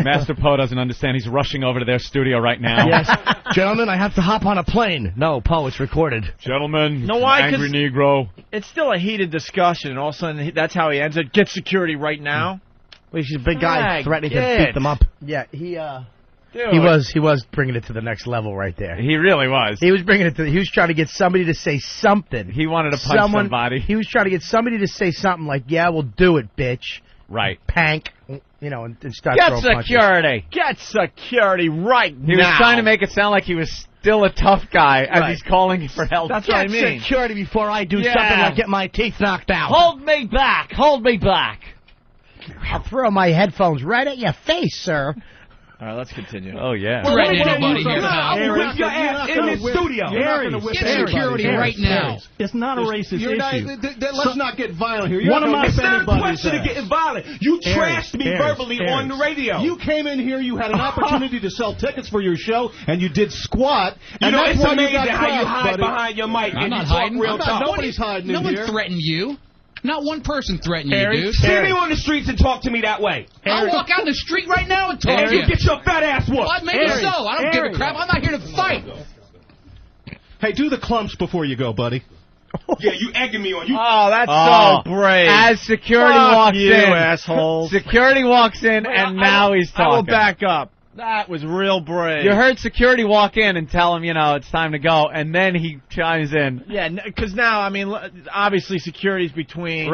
Master Poe doesn't understand. He's rushing over to their studio right now. Yes. Gentlemen, I have to hop on a plane. No, Poe, it's recorded. Gentlemen, Angry Negro. It's still a heated discussion, and all of a sudden that's how he ends it. Get security right now. Well, he's a big guy threatening to beat them up. Yeah, he was bringing it to the next level right there. He really was. He was bringing it to. He was trying to get somebody to say something. He wanted to punch somebody. He was trying to get somebody to say something like, "Yeah, we'll do it, bitch." Right. Pank. And start Get throwing security. Punches. Get security right now. He was trying to make it sound like he was still a tough guy as he's calling for help. That's what I mean. Get security before I do something like get my teeth knocked out. Hold me back. Hold me back. I'll throw my headphones right at your face, sir. All right, let's continue. Oh, yeah. Well, threaten anybody here, pal. I'll whip your ass in this studio. Get security right now. It's not a racist issue. Let's not get violent here. It's not a question of getting violent. You trashed me verbally on the radio. You came in here, you had an opportunity to sell tickets for your show, and you did squat. You know, it's amazing how you hide hide behind your mic I'm and you not talk hiding. real tough. Nobody's hiding in No here. one threatened you. Not one person threatened you, dude. See me on the streets and talk to me that way. I'll walk out in the street right now and talk to you. Get your fat ass whooped. Well, maybe so. I don't give a crap. I'm not here to fight. Hey, do the clumps before you go, buddy. Yeah, you egging me on. Oh, that's so brave. As security walks you, in, asshole. Security walks in, and now he's talking. I will back up. That was real brave. You heard security walk in and tell him, it's time to go, and then he chimes in. Yeah, because now, I mean, obviously security's between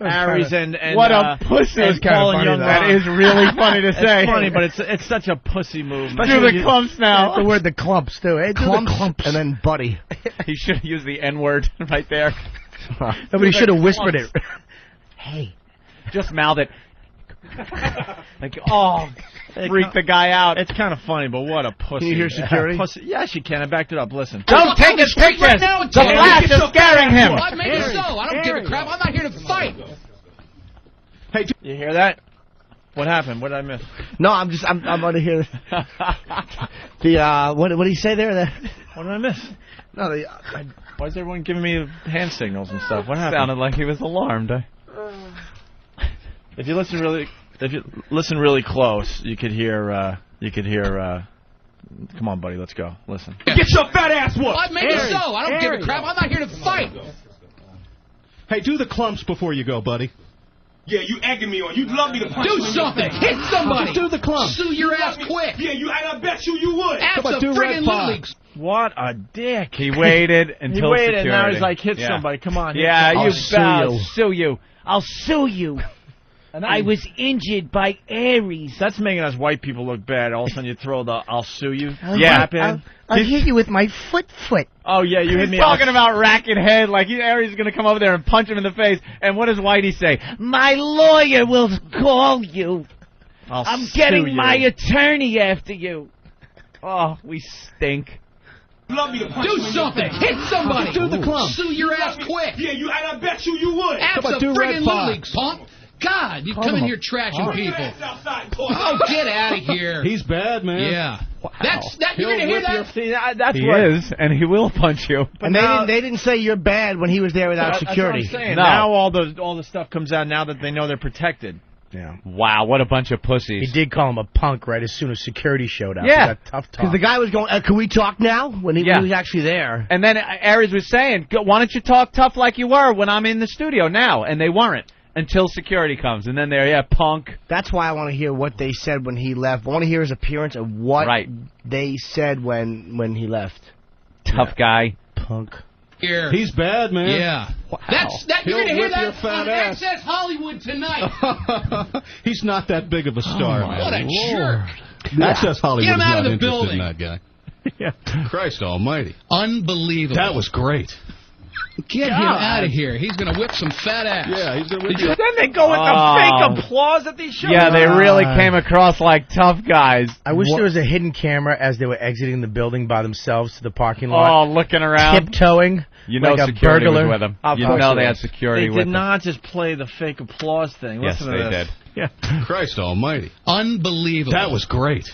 Aries and what a pussy! And Paul and Young. That is really funny to say. It's funny, but it's such a pussy move. Do the clumps now. The word the clumps too. Hey, Clumps, and then buddy. He should have used the N-word right there. Nobody should have whispered it. Hey, just mouth it. Like, freak the guy out. It's kind of funny, but what a pussy. Can you hear security? Yes, you can. I backed it up. Listen. Don't take his pictures. Right now, the flash is scaring him. Well, maybe so. I don't give a crap. I'm not here to fight. Hey, you hear that? What happened? What did I miss? No, I'm going to hear the what did he say there? What did I miss? No, why is everyone giving me hand signals and stuff? What happened? Sounded like he was alarmed. If you listen really close, you could hear. Come on, buddy, let's go. Listen. Get your fat ass whooped. Well, maybe so. I don't give a crap. I'm not here to fight. Hey, do the clumps before you go, buddy. Yeah, you egging me on. You'd love me to punch Do you in something. your face. Hit somebody. Do the clumps. Sue your ass quick. Yeah, and I bet you would. Abso-friggin-lutely. What a dick. He waited until security. And now he's like, hit somebody. Come on. Yeah, I'll sue you. I'll sue you. I was injured by Aries. That's making us white people look bad. All of a sudden you throw the "I'll sue you." I'll hit you with my foot. Oh yeah, you hit me. He's talking about racket head like Aries is going to come over there and punch him in the face. And what does Whitey say? My lawyer will call you. I'm getting you. my attorney after you. Oh, we stink. Love me to punch Do you in something. your face. Hit somebody. Do the clumps. Sue your ass quick. Yeah, and I bet you would. Abso-friggin-lutely, punk. God, you come in here trashing people. Oh, get out of here. He's bad, man. Yeah. Wow. You're going to hear that? See, that's He what is, and he will punch you. And they didn't say you're bad when he was there without security. That's what I'm saying. No. Now all the stuff comes out now that they know they're protected. Yeah. Wow, what a bunch of pussies. He did call him a punk right as soon as security showed up. Yeah. He got tough talk. Because the guy was going, can we talk now? When he was actually there. And then Aries was saying, why don't you talk tough like you were when I'm in the studio now? And they weren't until security comes. And then they're, punk. That's why I want to hear what they said when he left. I want to hear his appearance of what they said when he left. Tough guy. Punk. Here. He's bad, man. Yeah. Wow. You're going to hear that fat on ass. Access Hollywood tonight. He's not that big of a star, man. What a jerk. Access Hollywood Get him is out not of the interested building. in that guy. Christ almighty. Unbelievable. That was great. Get him out of here. He's going to whip some fat ass. Yeah, he's going to whip Then they go with the fake applause at these shows. Yeah, they really came across like tough guys. I wish there was a hidden camera as they were exiting the building by themselves to the parking lot. Oh, looking around. Tiptoeing. You know like security a burglar. was with them. You know they had security with them. They did not just play the fake applause thing. Yes, Listen to they this. did. Yeah. Christ almighty. Unbelievable. That was great.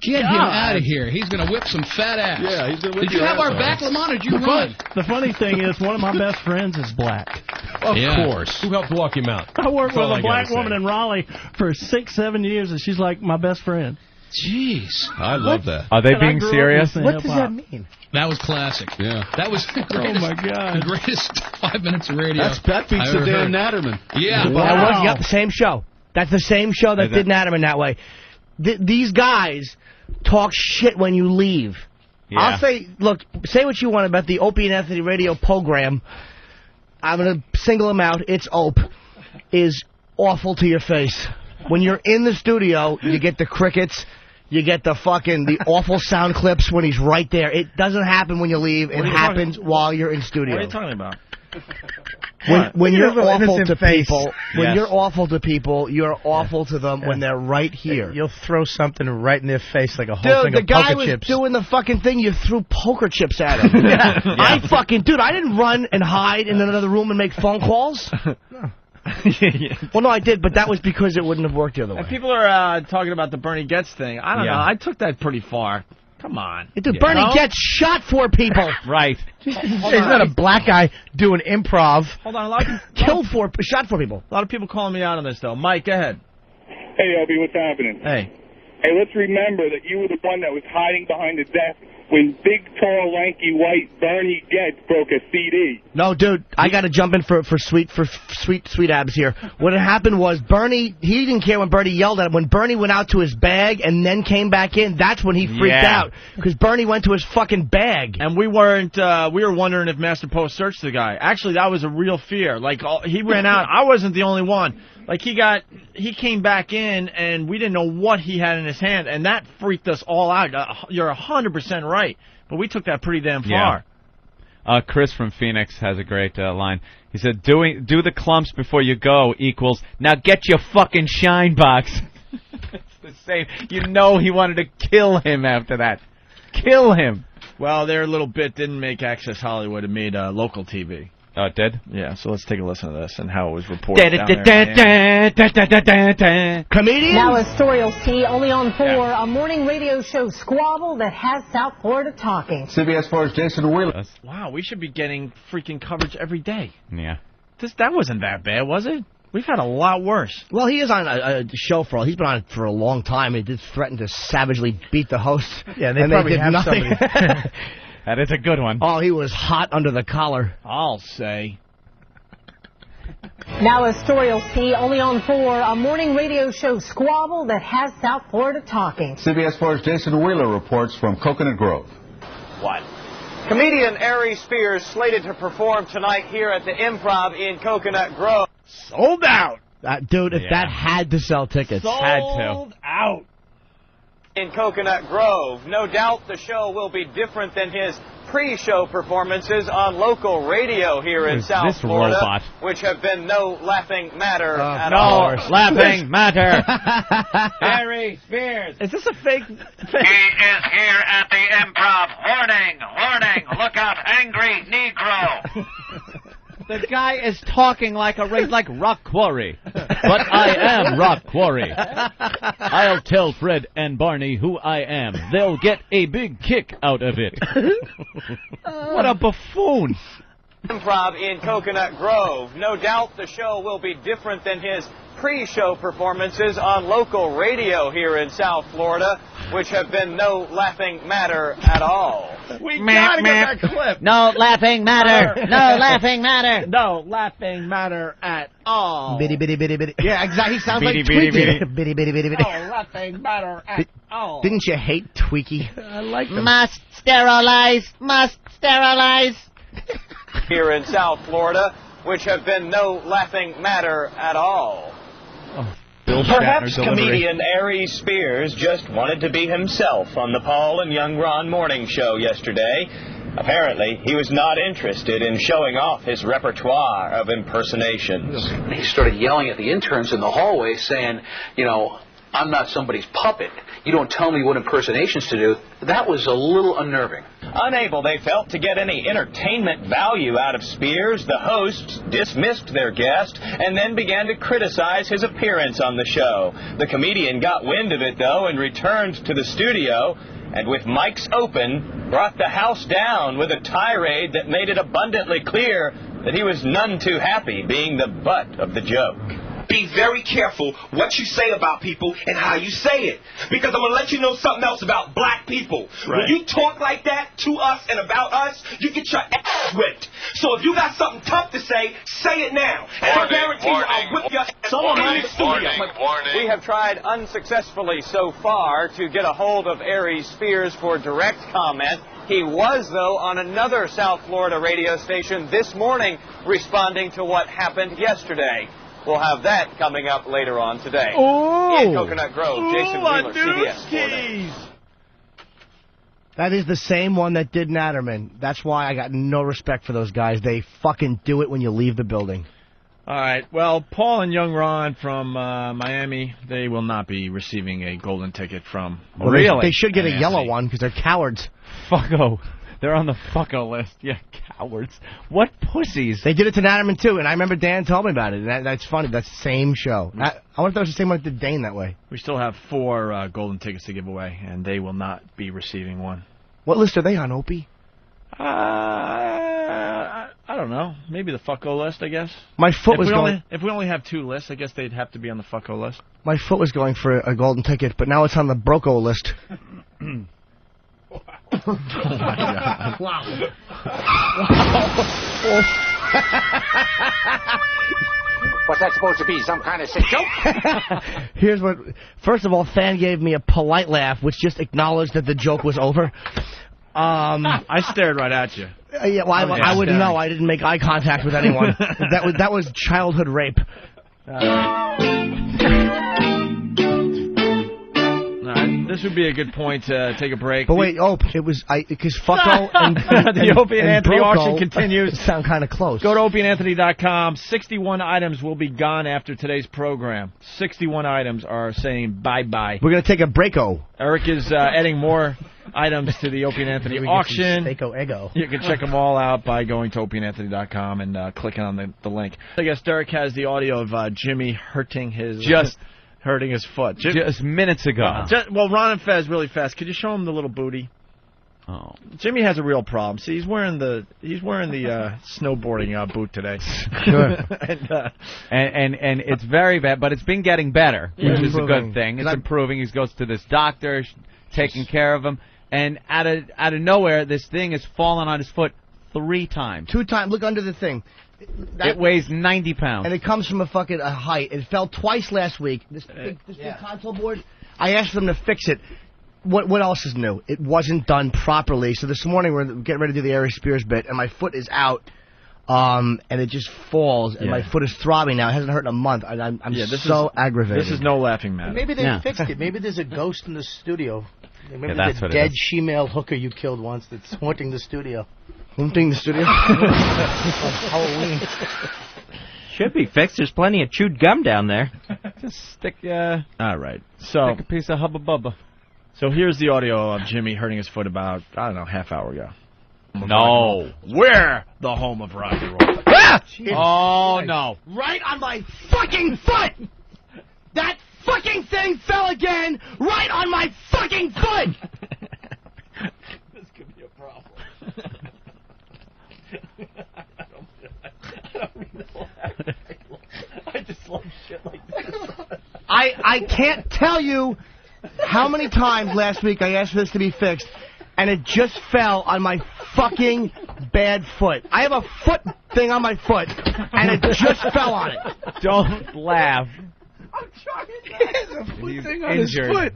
Get him out of here. He's going to whip some fat ass. Yeah, he's going to whip Did you your have ass our off. back, Lamont, or did you run? The funny thing is, one of my best friends is black. Of Yeah. course. Who helped walk him out? I worked with all I a black gotta woman say. in Raleigh for 6-7 years, and she's like my best friend. Jeez. I love that. Are they And I being grew up serious? listening to What does hip-hop. that mean? That was classic. Yeah. That was the greatest, Oh, my God. the greatest 5 minutes of radio. That beats I the ever Dan heard. Natterman. Yeah. That was, yep, same show. That's the same show that did Natterman that way. These guys talk shit when you leave. Yeah. I'll say, look, say what you want about the Opie and Anthony radio program. I'm going to single him out. It's Ope. Is awful to your face. When you're in the studio, you get the crickets. You get the awful sound clips when he's right there. It doesn't happen when you leave. It happens while you're in studio. What are you talking about? When you're awful to face. people, when Yes. you're awful to people, you're awful to them when they're right here. You'll throw something right in their face like a whole Dude, thing the of guy poker was chips. doing the fucking thing. You threw poker chips at him. I didn't run and hide in another room and make phone calls. Well, no, I did, but that was because it wouldn't have worked the other way. And people are talking about the Bernie Getz thing. I don't know. I took that pretty far. Come on. Dude, Bernie Getz shot 4 people. Right. He's not a black guy doing improv. Hold on. A lot of shot 4 people. A lot of people calling me out on this, though. Mike, go ahead. Hey, Opie, what's happening? Hey. Hey, let's remember that you were the one that was hiding behind the desk when big, tall, lanky, white Bernie Getz broke a CD. No, dude, I got to jump in for sweet abs here. What had happened was Bernie, he didn't care when Bernie yelled at him. When Bernie went out to his bag and then came back in, that's when he freaked out. Because Bernie went to his fucking bag. And we weren't, we were wondering if Master Post searched the guy. Actually, that was a real fear. Like, he ran out. I wasn't the only one. Like, he came back in, and we didn't know what he had in his hand, and that freaked us all out. You're 100% right. But we took that pretty damn far. Chris from Phoenix has a great line. He said, do the clumps before you go equals, now get your fucking shine box. It's the same. You know he wanted to kill him after that. Kill him. Well, their little bit didn't make Access Hollywood. It made local TV. Oh, it did? Yeah, so let's take a listen to this and how it was reported down there. Comedian? Now a story you'll see only on 4, a morning radio show squabble that has South Florida talking. CBS 4's Jason Wheeler. Wow, we should be getting freaking coverage every day. Yeah. That wasn't that bad, was it? We've had a lot worse. Well, he is on a show he's been on it for a long time. He did threaten to savagely beat the host. Yeah, they and probably did have nothing. somebody. That is a good one. Oh, he was hot under the collar. I'll say. Now a story you'll see only on 4, a morning radio show squabble that has South Florida talking. CBS 4's Jason Wheeler reports from Coconut Grove. What? Comedian Aries slated to perform tonight here at the Improv in Coconut Grove. Sold out. Dude, if that had to sell tickets. Sold out. In Coconut Grove. No doubt the show will be different than his pre-show performances on local radio here in South Florida, robot? which have been no laughing matter at no all. laughing matter. Aries Spears. Is this a fake? He is here at the Improv. Warning, warning, look out, angry Negro. The guy is talking like Rock Quarry. But I am Rock Quarry. I'll tell Fred and Barney who I am. They'll get a big kick out of it. What a buffoon. Improv in Coconut Grove. No doubt the show will be different than his pre-show performances on local radio here in South Florida, which have been no laughing matter at all. We gotta get that clip. No laughing matter. No laughing matter. No laughing matter at all. Bitty, bitty, bitty, bitty. Yeah, exactly. He sounds Bitty, like bitty, Tweaky. bitty. Bitty, bitty, bitty, bitty. No laughing matter at all. Didn't you hate Tweaky? I like them. Must sterilize. Must sterilize. Here in South Florida, which have been no laughing matter at all. Perhaps comedian Aries Spears just wanted to be himself on the Paul and Young Ron morning show yesterday. Apparently, he was not interested in showing off his repertoire of impersonations. He started yelling at the interns in the hallway saying, you know, I'm not somebody's puppet. You don't tell me what impersonations to do. That was a little unnerving. Unable, they felt, to get any entertainment value out of Spears, the hosts dismissed their guest and then began to criticize his appearance on the show. The comedian got wind of it, though, and returned to the studio, and with mics open, brought the house down with a tirade that made it abundantly clear that he was none too happy being the butt of the joke. Be very careful what you say about people and how you say it. Because I'm going to let you know something else about black people. Right. When you talk like that to us and about us, you get your ass whipped. So if you got something tough to say it now. And I guarantee you I'll whip your ass. We have tried unsuccessfully so far to get a hold of Aries Spears for direct comment. He was, though, on another South Florida radio station this morning responding to what happened yesterday. We'll have that coming up later on today. Ooh. In Coconut Grove, Jason Wheeler, CBS. That is the same one that did Natterman. That's why I got no respect for those guys. They fucking do it when you leave the building. All right. Well, Paul and Young Ron from Miami, they will not be receiving a golden ticket from. Well, really? They should get a yellow one because they're cowards. Fucko. They're on the fucko list. Yeah, cowards. What pussies? They did it to Natterman, too, and I remember Dan told me about it. That's funny. That's the same show. I wonder if that was the same one that did Dane that way. We still have 4 golden tickets to give away, and they will not be receiving one. What list are they on, Opie? I don't know. Maybe the fucko list, I guess. My foot was going... If we only have 2 lists, I guess they'd have to be on the fucko list. My foot was going for a golden ticket, but now it's on the broco list. Oh, my God. Wow. What's that supposed to be? Some kind of sick joke? Here's what... First of all, Fan gave me a polite laugh, which just acknowledged that the joke was over. I stared right at you. Yeah, well, I wouldn't know. I didn't make eye contact with anyone. that was childhood rape. This would be a good point to take a break. But wait, it was because Fucko and the Opie and Anthony Broco auction continues. Sound kind of close. Go to opieandanthony.com. 61 items will be gone after today's program. 61 items are saying bye-bye. We're going to take a breako. Eric is adding more items to the Opie and Anthony auction. Ego. You can check them all out by going to opieandanthony.com and clicking on the link. I guess Derek has the audio of Jimmy hurting his foot. Just minutes ago. Well, Ron and Fez, really fast. Could you show him the little booty? Oh. Jimmy has a real problem. See, he's wearing the snowboarding boot today. Sure. and it's very bad, but it's been getting better, which is a good thing. It's improving. He goes to this doctor, taking care of him, and out of nowhere, this thing has fallen on his foot 3 times. 2 times. Look under the thing. It weighs 90 pounds. And it comes from a height. It fell twice last week. This big console board, I asked them to fix it. What else is new? It wasn't done properly. So this morning we're getting ready to do the Aries Spears bit, and my foot is out, and it just falls, and my foot is throbbing now. It hasn't hurt in a month. I'm so aggravated. This is no laughing matter. Maybe they fixed it. Maybe there's a ghost in the studio. Maybe that's the dead she-male hooker you killed once that's haunting the studio. Haunting the studio? Halloween. Should be fixed. There's plenty of chewed gum down there. Just stick. All right. So stick a piece of Hubba Bubba. So here's the audio of Jimmy hurting his foot about half hour ago. No. We're the home of rock and roll. Oh no! Right on my fucking foot. That fucking thing fell again. Right on my fucking foot. This could be a problem. I just love shit like this. I can't tell you how many times last week I asked for this to be fixed, and it just fell on my fucking bad foot. I have a foot thing on my foot, and it just fell on it. Don't laugh. I'm trying. He has a foot thing on his foot.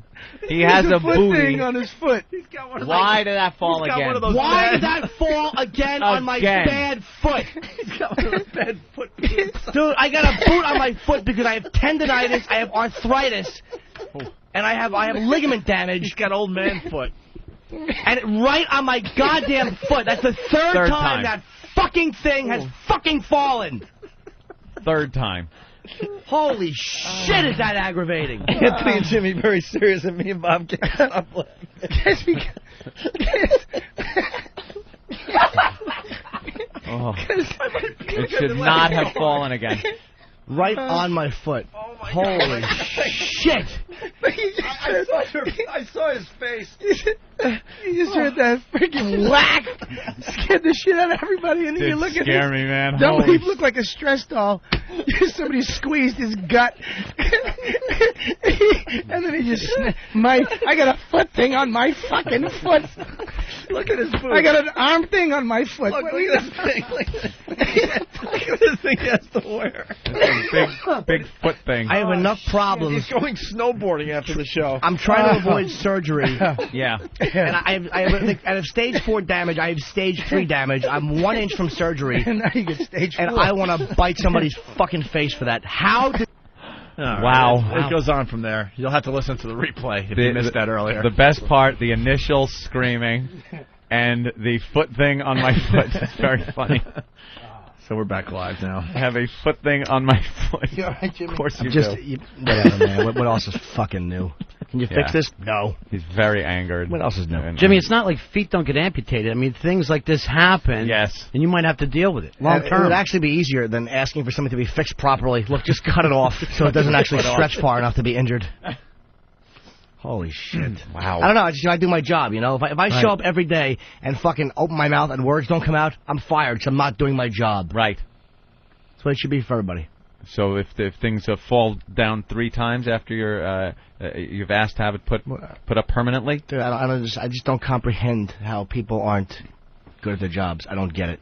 He has a foot thing on his foot. He's got one of Why did that fall again? Why did that fall again on my bad foot? He's got one of those bad foot boots. Dude, I got a boot on my foot because I have tendonitis, I have arthritis, and I have ligament damage. He's got old man foot. And right on my goddamn foot. That's the third time that fucking thing has fucking fallen. 3rd time. Holy shit, is that aggravating. Anthony and Jimmy very serious, and me and Bob can't stop laughing. It should not have fallen again. Right on my foot. Oh my Holy God. shit. I saw his face. You just heard that freaking whack. Scared the shit out of everybody. And then you look at scare me, man. That would look like a stress doll. Somebody squeezed his gut. And then he just I got a foot thing on my fucking foot. Look at his foot. I got an arm thing on my foot. Look at this thing. Look at this thing he has to wear. Big foot thing. I have enough problems. He's going snowboarding after the show. I'm trying to avoid surgery. Yeah. And I have stage 4 damage. I have stage 3 damage. I'm 1 inch from surgery. And now you get stage 4. And I want to bite somebody's fucking face for that. How did... Wow. It goes on from there. You'll have to listen to the replay if you missed that earlier. The best part, the initial screaming and the foot thing on my foot. It's very funny. So we're back live now. I have a foot thing on my foot. You all right, Jimmy? Of course you do. Whatever, man. What else is fucking new? Can you fix this? No. He's very angered. What else is new? Jimmy, it's not like feet don't get amputated. I mean, things like this happen. Yes. And you might have to deal with it long It term. would actually be easier than asking for something to be fixed properly. Look, just cut it off so it doesn't actually stretch far enough to be injured. Holy shit. Wow. I don't know. I do my job, you know. If I show up every day and fucking open my mouth and words don't come out, I'm fired because I'm not doing my job. Right. That's what it should be for everybody. So if things fall down 3 times after you've asked to have it put up permanently? Dude, I just don't comprehend how people aren't good at their jobs. I don't get it.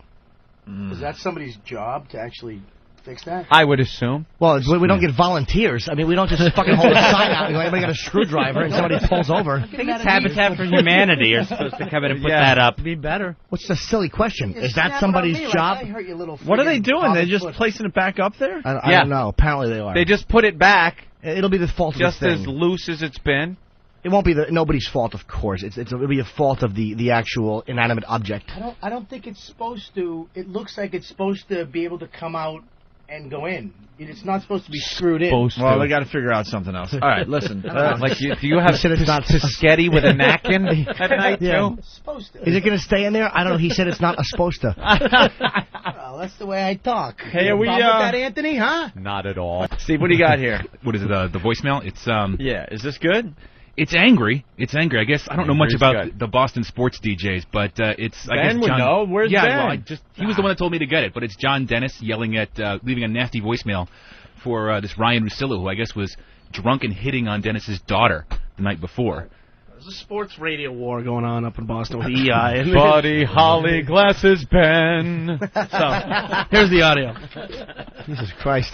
Is that somebody's job to actually fix that? I would assume. Well, we don't get volunteers. I mean, we don't just fucking hold a sign out and go, anybody got a screwdriver and somebody pulls over. I think it's Habitat for Humanity. You're supposed to come in and put that up. Be better. What's the silly question? Is that somebody's job? What are they doing? They're just placing it back up there? I don't know. Apparently they are. They just put it back. It'll be the fault of the just thing. as loose as it's been. It won't be nobody's fault, of course. It'll be a fault of the actual inanimate object. I don't think it's supposed to. It looks like it's supposed to be able to come out and go in. It's not supposed to be screwed in. Well, they got to figure out something else. All right, listen. Do you have spaghetti with a napkin at night too? It's supposed to. Is it going to stay in there? I don't know. He said it's not supposed to. Well, that's the way I talk. Hey, are we with that, Anthony? Huh? Not at all. Steve, what do you got here? What is it? The voicemail? It's Yeah, is this good? It's angry. It's angry. I guess I don't know much Here's about good. the Boston sports DJs, but it's. I Ben guess would John, know. Where's yeah, Ben? well, he was the one that told me to get it. But it's John Dennis yelling at, leaving a nasty voicemail for this Ryan Russillo, who I guess was drunk and hitting on Dennis's daughter the night before. There's a sports radio war going on up in Boston with EI. Buddy Holly glasses Ben. So here's the audio. Jesus Christ.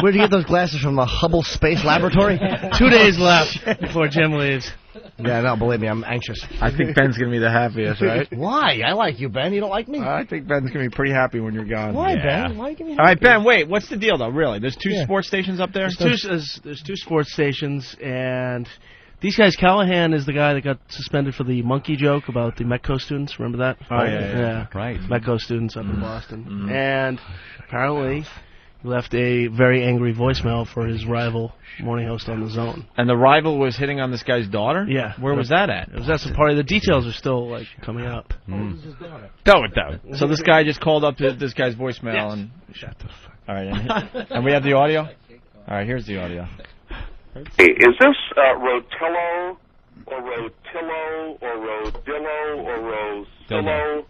Where'd you get those glasses from? The Hubble Space Laboratory? 2 days left before Jim leaves. Yeah, no, believe me, I'm anxious. I think Ben's going to be the happiest, right? Why? I like you, Ben. You don't like me? I think Ben's going to be pretty happy when you're gone. Why, Ben? Why are you going to be happy? All right, Ben, wait. What's the deal, though, really? There's 2 sports stations up there? There's 2 sports stations, and these guys, Callahan is the guy that got suspended for the monkey joke about the Metco students. Remember that? Oh, yeah. Right. Metco students up in Boston. And apparently he left a very angry voicemail for his rival morning host on The Zone. And the rival was hitting on this guy's daughter? Yeah. Where was that at? It was at some party. The details are still coming up. Don't. So this guy just called up to this guy's voicemail and... Shut the fuck. All right, and we have the audio? All right, here's the audio. Hey, is this Rotillo or Rotillo or Rodillo or Rosillo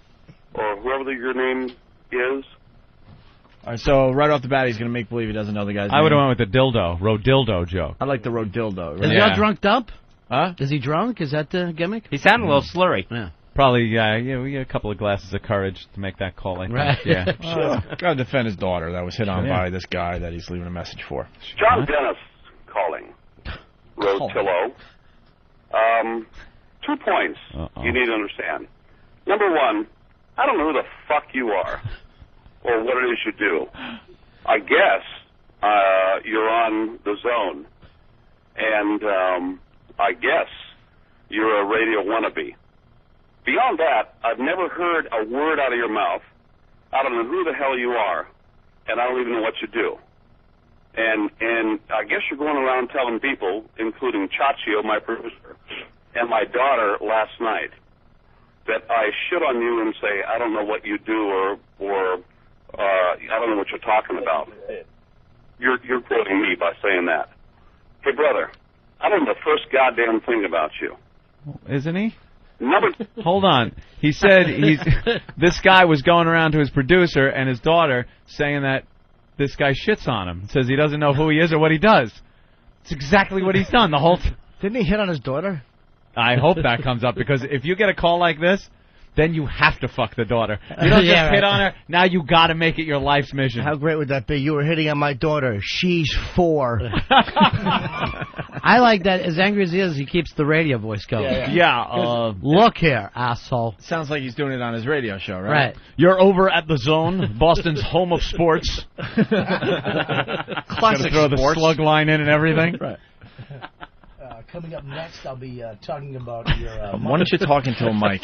or whoever your name is? All right, so right off the bat, he's going to make believe he doesn't know the guy's name. I would have went with the Rodildo joke. I like the Rodildo. Is he all drunked up? Huh? Is he drunk? Is that the gimmick? He sounded a little slurry. Yeah. Probably, we get a couple of glasses of courage to make that call, I think. Right. Yeah. Sure. Got to defend his daughter that was hit on by this guy that he's leaving a message for. John Dennis calling. Rotillo. 2 points you need to understand. Number 1, I don't know who the fuck you are or what it is you do. I guess you're on The Zone, and I guess you're a radio wannabe. Beyond that, I've never heard a word out of your mouth. I don't know who the hell you are, and I don't even know what you do. And I guess you're going around telling people, including Chachio, my producer, and my daughter last night, that I shit on you and say, I don't know what you do or I don't know what you're talking about. You're quoting me by saying that. Hey, brother, I don't know the first goddamn thing about you. Isn't he? Number Hold on. He said this guy was going around to his producer and his daughter saying that this guy shits on him. Says he doesn't know who he is or what he does. It's exactly what he's done the whole time. Didn't he hit on his daughter? I hope that comes up, because if you get a call like this, then you have to fuck the daughter. You don't just hit on her. Now you got to make it your life's mission. How great would that be? You were hitting on my daughter. She's 4. I I like that. As angry as he is, he keeps the radio voice going. Look here, asshole. Sounds like he's doing it on his radio show, right? Right. You're over at the Zone, Boston's home of sports. Classic throw the sports. slug line in and everything. Right. Coming up next, I'll be talking about your... Why don't you talk into a mic?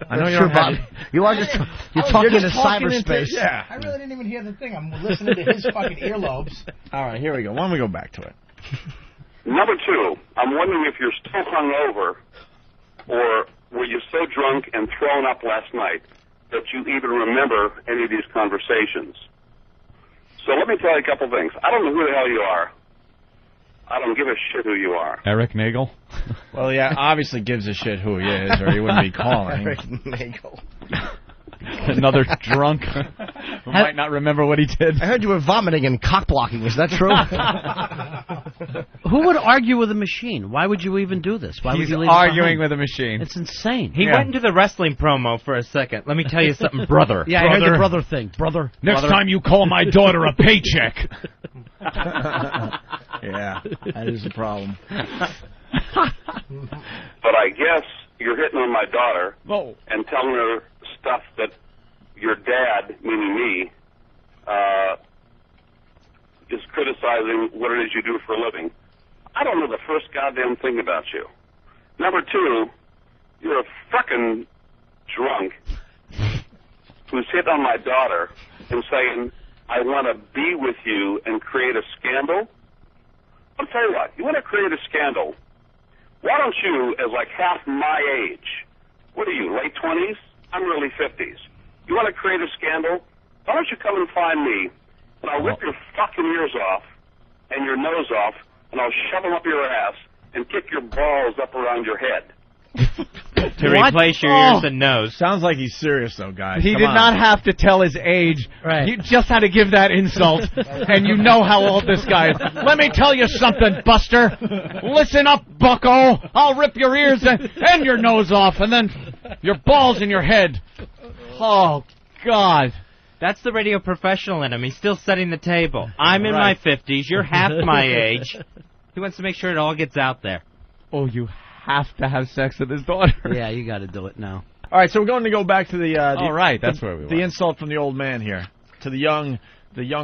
I know you Sure, don't Bob. have... You are just you're talking into cyberspace. Yeah. I really didn't even hear the thing. I'm listening to his fucking earlobes. All right, here we go. Why don't we go back to it? Number two, I'm wondering if you're still hungover, or were you so drunk and thrown up last night that you even remember any of these conversations? So let me tell you a couple things. I don't know who the hell you are. I don't give a shit who you are. Eric Nagel? Well, yeah, obviously gives a shit who he is, or he wouldn't be calling. Eric Nagel. Another drunk who might not remember what he did. I heard you were vomiting and cock blocking. Is that true? Who would argue with a machine? Why would you even do this? Why would He's you leave arguing it with a machine. It's insane. He went into the wrestling promo for a second. Let me tell you something, brother. Yeah, I heard the brother thing. Brother. Next time you call my daughter a paycheck. Yeah, that is the problem. But I guess you're hitting on my daughter and telling her stuff that your dad, meaning me, is criticizing what it is you do for a living. I don't know the first goddamn thing about you. Number two, you're a fucking drunk who's hit on my daughter and saying, I want to be with you and create a scandal. I'll tell you what, you want to create a scandal, why don't you, as like half my age, what are you, late 20s? I'm early 50s. You want to create a scandal? Why don't you come and find me, and I'll rip your fucking ears off and your nose off, and I'll shove them up your ass and kick your balls up around your head. To replace your ears and nose. Sounds like he's serious, though, guys. He Come did on. not have to tell his age. Right. You just had to give that insult, and you know how old this guy is. Let me tell you something, Buster. Listen up, bucko. I'll rip your ears and your nose off, and then your balls in your head. Oh, God. That's the radio professional in him. He's still setting the table. I'm in my 50s. You're half my age. He wants to make sure it all gets out there. Oh, you have to have sex with his daughter. Yeah, you got to do it now. All right, so we're going to go back to the All right, that's where we were. The insult from the old man here to the young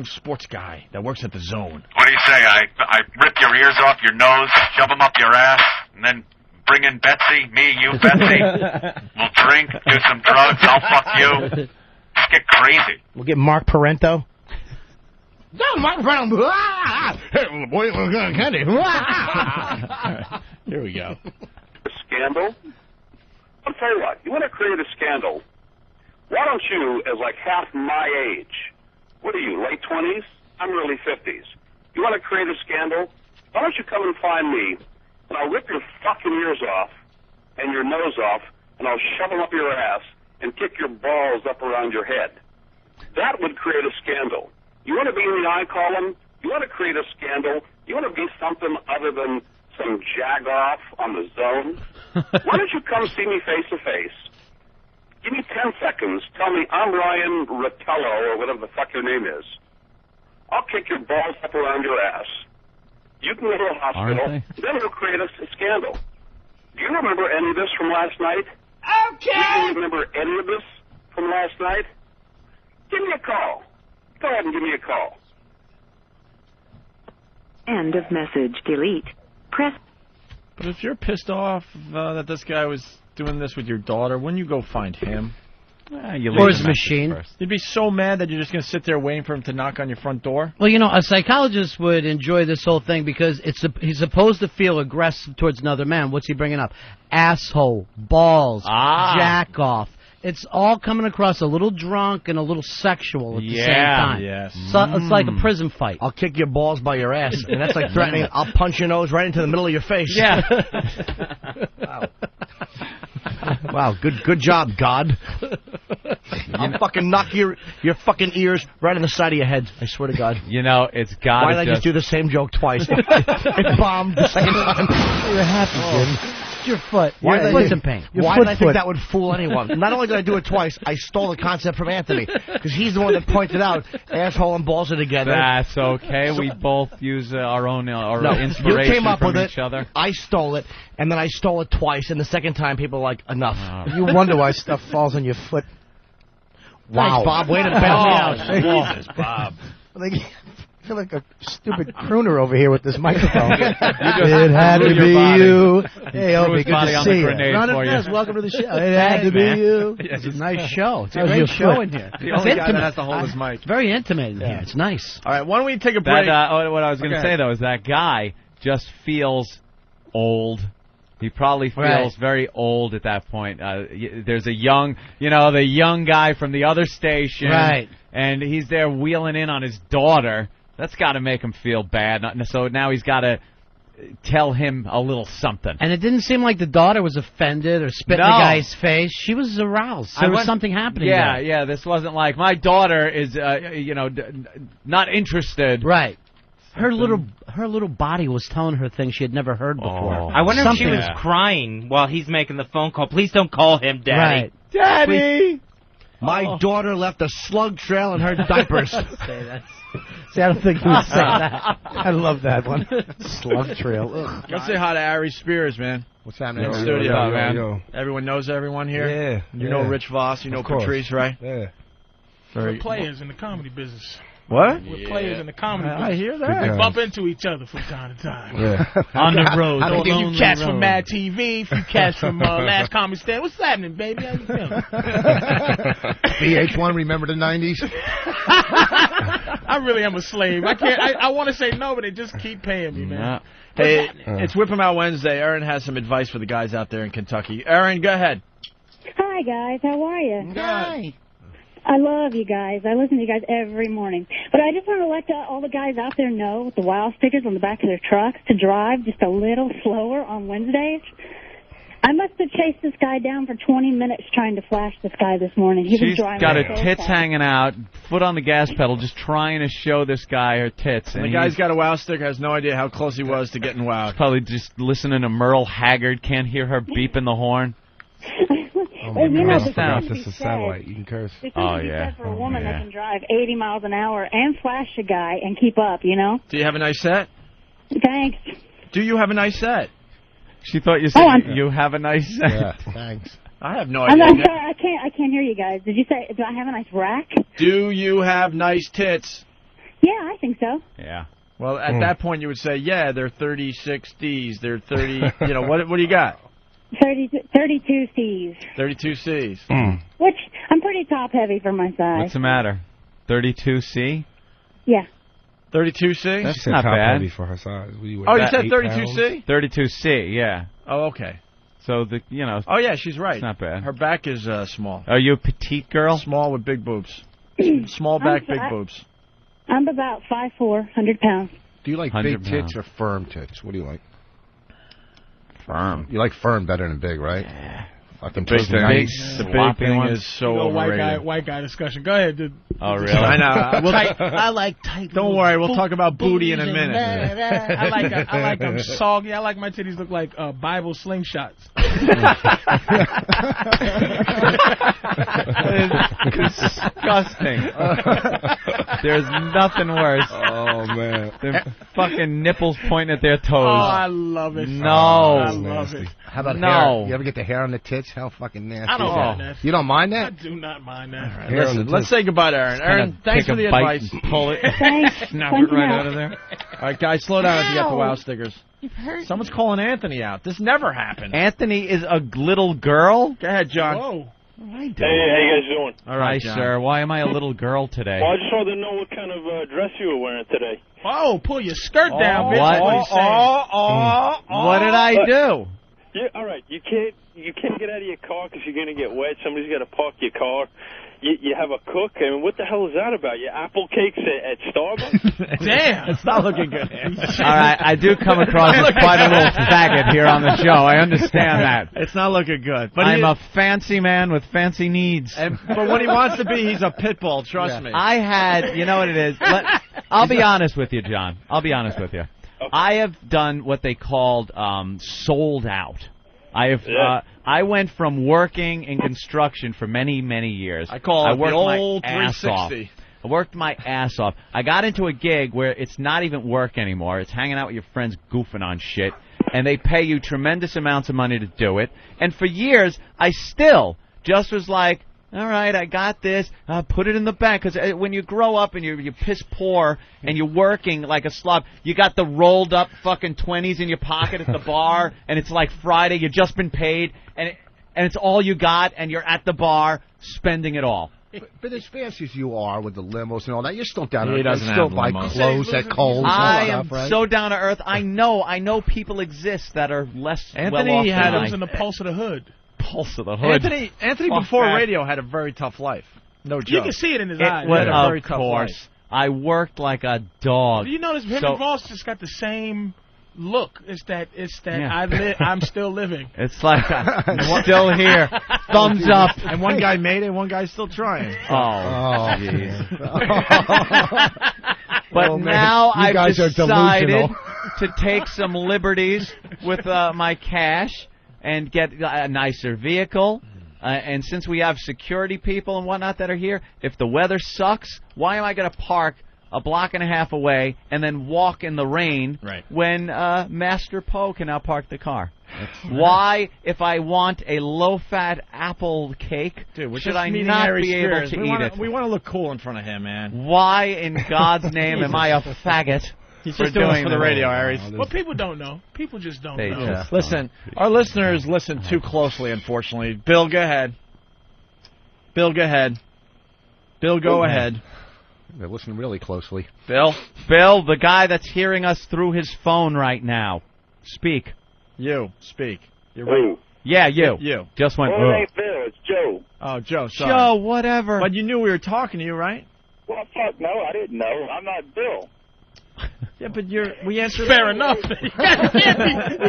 sports guy that works at the Zone. What do you say? I rip your ears off your nose, shove them up your ass, and then bring in Betsy, me, you, Betsy. We'll drink, do some drugs, I'll fuck you. Just get crazy. We'll get Mark Parento. Here we go. A scandal? I'll tell you what, you want to create a scandal, why don't you, as like half my age, what are you, late 20s? I'm early 50s. You want to create a scandal? Why don't you come and find me, and I'll rip your fucking ears off and your nose off, and I'll shove them up your ass and kick your balls up around your head. That would create a scandal. You want to be in the I column? You want to create a scandal? You want to be something other than some jag-off on the Zone? Why don't you come see me face to face? Give me 10 seconds. Tell me I'm Ryan Rottello or whatever the fuck your name is. I'll kick your balls up around your ass. You can go to a hospital. Then we'll create a scandal. Do you remember any of this from last night? Okay. Do you remember any of this from last night? Give me a call. Go ahead and give me a call. End of message. Delete. Press. But if you're pissed off that this guy was doing this with your daughter, wouldn't you go find him? Or his machine. You'd be so mad that you're just going to sit there waiting for him to knock on your front door? Well, you know, a psychologist would enjoy this whole thing because he's supposed to feel aggressive towards another man. What's he bringing up? Asshole, balls, jack off. It's all coming across a little drunk and a little sexual at the same time. Yes. So it's like a prison fight. I'll kick your balls by your ass. And that's like threatening, I'll punch your nose right into the middle of your face. Yeah. Wow, good job, God. I'll fucking knock your fucking ears right in the side of your head. I swear to God. You know, it's got to Why did I just do the same joke twice? It bombed the second time. You're happy, Jim. your foot. Why Your did I foot's think- in pain. Why did I think that would fool anyone? Not only did I do it twice, I stole the concept from Anthony because he's the one that pointed out asshole and balls are together. That's okay. We both use our own No, inspiration you came up from with each it. other. I stole it, and then I stole it twice, and the second time people were like, enough. You wonder why stuff falls on your foot. Wow. Thanks, Bob. Way to bail me out. Jesus, Bob. I feel like a stupid crooner over here with this microphone. just It had to threw be your body. you. Hey, Threw Opie, his good body to on see the you. grenade Ron for and you. Fez, welcome to the show. It had to be you. It's a nice show. It's a How's great your show foot? in here. The It's only guy that intimate. has to hold his mic. Very intimate in here. It's nice. All right, why don't we take a break? What I was going to Okay. say, though, is that guy just feels old. He probably feels Right. very old at that point. There's a young, the young guy from the other station. Right. And he's there wheeling in on his daughter. That's got to make him feel bad. So now he's got to tell him a little something. And it didn't seem like the daughter was offended or spit in the No. guy's face. She was aroused. There was something happening there. Yeah. This wasn't like my daughter is, not interested. Right. Her little body was telling her things she had never heard before. I wonder if she Something. was crying while he's making the phone call. Please don't call him, Daddy. Right. Daddy! My daughter left a slug trail in her diapers. See, I don't think he would say that. I love that one. Slug trail. Ugh. Let's say hi to Aries Spears, man. What's happening? In the Yo, studio, yo, yo, man. yo. Everyone knows everyone here. Yeah, You know yeah. Rich Voss. You know Of course. Patrice, right? Yeah. We're players in the comedy business. What? We're players in the comedy business. I hear that. We bump into each other from time to time. Yeah. On the road. How A do few you cats road? from Mad TV, a few cats from Last Comedy Stand. What's happening, baby? How you feeling? VH1, remember the 90s? I really am a slave. I can't. I want to say no, but they just keep paying me, man. Hey, it's Whip 'em Out Wednesday. Aaron has some advice for the guys out there in Kentucky. Aaron, go ahead. Hi, guys. How are you? Hi. I love you guys. I listen to you guys every morning. But I just want to let all the guys out there know with the WOW stickers on the back of their trucks to drive just a little slower on Wednesdays. I must have chased this guy down for 20 minutes trying to flash this guy this morning. He was She's driving got her so tits fast. hanging out, foot on the gas pedal, just trying to show this guy her tits. And the guy's got a wow sticker, has no idea how close he was to getting wowed. Probably just listening to Merle Haggard, can't hear her beeping the horn. Well, you know, This the is a satellite. You can curse. Oh, yeah. for a woman that can drive 80 miles an hour and flash a guy and keep up, you know? Do you have a nice set? Thanks. Do you have a nice set? She thought you said Oh, I'm- you have a nice set. Yeah, thanks. I have no I'm idea. sorry, I can't hear you guys. Did you say, do I have a nice rack? Do you have nice tits? Yeah, I think so. Yeah. Well, at that point, you would say, yeah, they're 36Ds. They're 30, what do you got? 32 C's, 32Cs. which I'm pretty top heavy for my size. What's the matter? 32C? Yeah. 32C? That's She said not top bad. heavy for her size. What do you weigh, Oh, you about said 8 32C? 32C, yeah. Oh, okay. So, Oh, yeah, she's right. It's not bad. Her back is small. Are you a petite girl? Small with big boobs. Small back, big boobs. I'm about 5'4", 100 pounds. Do you like 100 big tits or firm tits? What do you like? Firm. You like firm better than big, right? Fucking Big pussy thing. nice. The big thing is so overrated. White guy discussion. Go ahead, dude. Oh, really? I know. We'll I like tight. Don't worry, we'll talk about booty in a minute. I like them soggy. I like my titties look like Bible slingshots. Disgusting. There's nothing worse. Oh, man. Than fucking nipples pointing at their toes. Oh, I love it. No. I love it. How about No. hair? You ever get the hair on the tits? How fucking nasty I don't is mind that? that. You don't mind I that? do not mind that. Hair on the Let's tits. say goodbye to Aaron. Aaron, thanks for the advice. Pull it. Thanks. Snap Thank it right you. out of there. All right, guys, slow down if you got the Ow. wow stickers. Someone's calling Anthony out. This never happened. Anthony is a little girl? Go ahead, John. Whoa. Oh, I do. Hey, how you guys doing? All right, Hi, John. sir. Why am I a little girl today? Well, I just wanted to know what kind of dress you were wearing today. Oh, pull your skirt down, bitch. what? What he's saying. What did I do? Yeah, all right. You can't get out of your car because you're going to get wet. Somebody's got to park your car. You have a cook. I mean, what the hell is that about? Your apple cakes at Starbucks? Damn. It's not looking good. All right, I do come across as quite a little faggot here on the show. I understand that. It's not looking good. But I'm a fancy man with fancy needs. but when he wants to be, he's a pit bull. Trust me. I had, you know what it is? I'll be honest with you, John. I'll be honest with you. I have done what they called sold out. I went from working in construction for many, many years. I call it worked the old my ass 360. off. I worked my ass off. I got into a gig where it's not even work anymore. It's hanging out with your friends goofing on shit, and they pay you tremendous amounts of money to do it. And for years, I still just was like, all right, I got this. Put it in the bank. Because when you grow up and you're piss poor and you're working like a slob, you got the rolled up fucking 20s in your pocket at the bar, and it's like Friday. You've just been paid, and it's all you got, and you're at the bar spending it all. But as fancy as you are with the limos and all that, you're still down to He earth. doesn't You still have buy limos. clothes at Kohl's. I am right? so down to earth. I know people exist that are less Anthony well off had than was I. in the pulse of the hood. Pulse of the hood. Anthony Fuck before that. radio had a very tough life. No joke. You can see it in his eyes. He had a very Of tough course. life. I worked like a dog. Do you notice him So- and Voss just got the same look? It's that Yeah. I'm still living. It's like I'm still here. Thumbs up. And one guy made it, one guy's still trying. Oh, jeez. But Well, man, now you I've guys are decided delusional. to take some liberties with my cash and get a nicer vehicle. And since we have security people and whatnot that are here, if the weather sucks, why am I going to park a block and a half away and then walk in the rain when Master Poe can now park the car? Why, if I want a low-fat apple cake, should I not be able to eat it? We want to look cool in front of him, man. Why in God's name am I a faggot He's for just doing it for the this? radio, Aries. Well, people don't know. People just don't They know. just Listen, our listeners listen too closely, unfortunately. Bill, go ahead. Bill, go ahead. Bill, go ahead. They're listening really closely. Bill, the guy that's hearing us through his phone right now. Speak. You, speak. You're Who? Yeah, you. You. Just went. Well, it ain't Bill. It's Joe. Oh, Joe, sorry. Joe, whatever. But you knew we were talking to you, right? Well, fuck no, I didn't know. I'm not Bill. Yeah, but we answered. Fair enough. You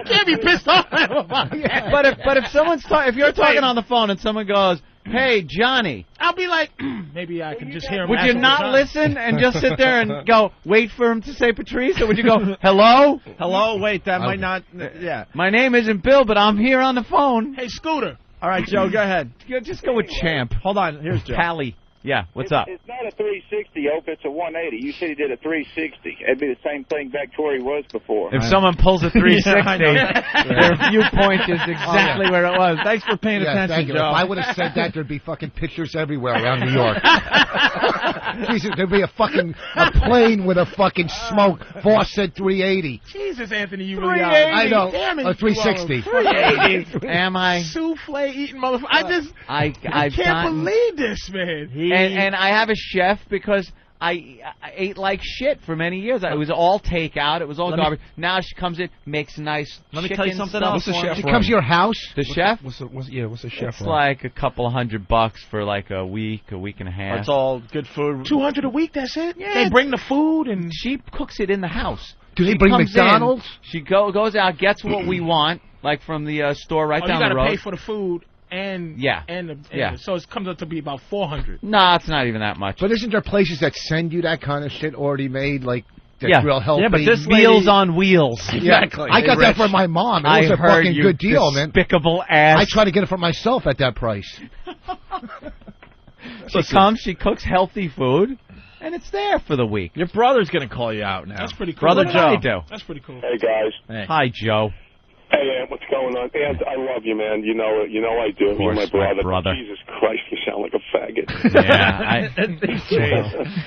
can't be pissed off at him about that. But if someone's if you're talking on the phone and someone goes, "Hey, Johnny," I'll be like, maybe I can just hear him. would you ask him not the time. listen and just sit there and go wait for him to say Patrice, or would you go, "Hello, hello"? Wait, that might not. Yeah. My name isn't Bill, but I'm here on the phone. Hey, Scooter. All right, Joe, go ahead. Just go with Champ. Hold on. Here's Joe. Pally. Yeah, what's up? It's not a 360, Ope. It's a 180. You said he did a 360. It'd be the same thing back to where he was before. If someone pulls a 360, Yeah, I know. their viewpoint is exactly where it was. Thanks for paying attention, thank you. Joe. If I would have said that, there'd be fucking pictures everywhere around New York. Jesus, there'd be a plane with a fucking smoke. Voss said 380. Jesus, Anthony, you really are. 380. I know. Damn it, A 360. 380. Am I? Souffle eating motherfucker. I I've can't gotten- believe this, man. And I have a chef because I ate like shit for many years. It was all takeout. It was all garbage. Now she comes in, makes nice Let me chicken tell you something stuff else. for me. She comes to your house? The chef? What's the chef It's run? like a couple $100 for like a week and a half. That's all good food. 200 a week, that's it? Yeah. They bring the food and... She cooks it in the house. Do they She bring comes McDonald's? in, she goes out, gets what we want, like from the store right Oh, down you got the to road. pay for the food and... Yeah. Yeah. So it comes up to be about 400. No, it's not even that much. But isn't there places that send you that kind of shit already made, like that's Yeah. real healthy? Yeah, but this Meals on Wheels. Exactly. I got that for my mom. It was I a heard fucking you good deal, man. despicable ass. I try to get it for myself at that price. She comes, she cooks healthy food, and it's there for the week. Your brother's going to call you out now. That's pretty cool. Brother What Joe. did I do? That's pretty cool. Hey, guys. Hey. Hi, Joe. Hey, Ant, what's going on? Ant, I love you, man. You know it. You know I do. You're course, my my brother. brother. Jesus Christ, you sound like a faggot.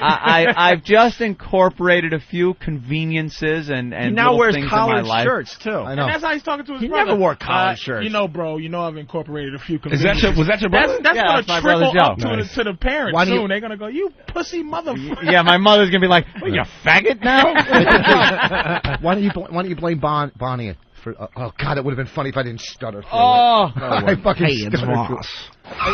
Yeah, I've just incorporated a few conveniences and He now little wears things in collared my life. shirts, too. I know. And that's how he's talking to his He brother. never wore collared shirts. You know, bro, I've incorporated a few Was conveniences. that your brother? That's Yeah, going that's to my brother trickle up Joe. to the parents Why do you- soon. They're going to go, you pussy motherfucker. Yeah, my mother's gonna be like, "What, you faggot now?" Why don't you blame Bonnie for? Oh God, it would have been funny if I didn't stutter. Through Oh. it. I fucking Hey, it's stuttered through it. Ross.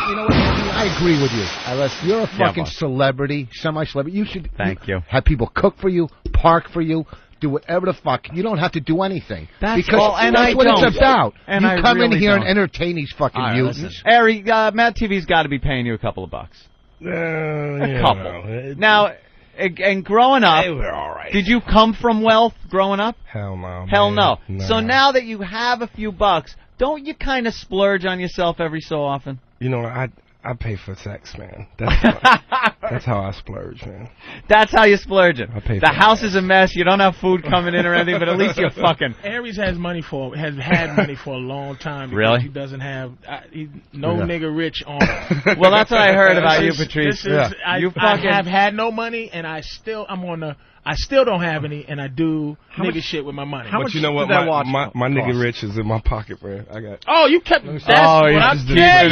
You know what? I agree with you. You're a fucking boss. celebrity, semi-celebrity. You should Thank you. have people cook for you, park for you, do whatever the fuck. You don't have to do anything. That's because all- and that's I what don't. it's about. And you I come in really here don't. and entertain these fucking All right, mutants. Ari, Matt TV's got to be paying you a couple of bucks. A couple. Now, and growing up, They were all right. did you come from wealth growing up? Hell no. Hell man. no. So now that you have a few bucks, don't you kind of splurge on yourself every so often? You know, I pay for sex, man. That's how I splurge, man. That's how you splurge it. I pay The for house is a mess. You don't have food coming in or anything, but at least you're fucking. Aries has had money for a long time. Because Really? He doesn't have nigga rich on it. Well, that's what I heard about you, Patrice. I have had no money, and I still don't have any, and I do nigga shit with my money. But you know what? My nigga rich is in my pocket, man. I got. Oh, you kept. That's what I'm saying.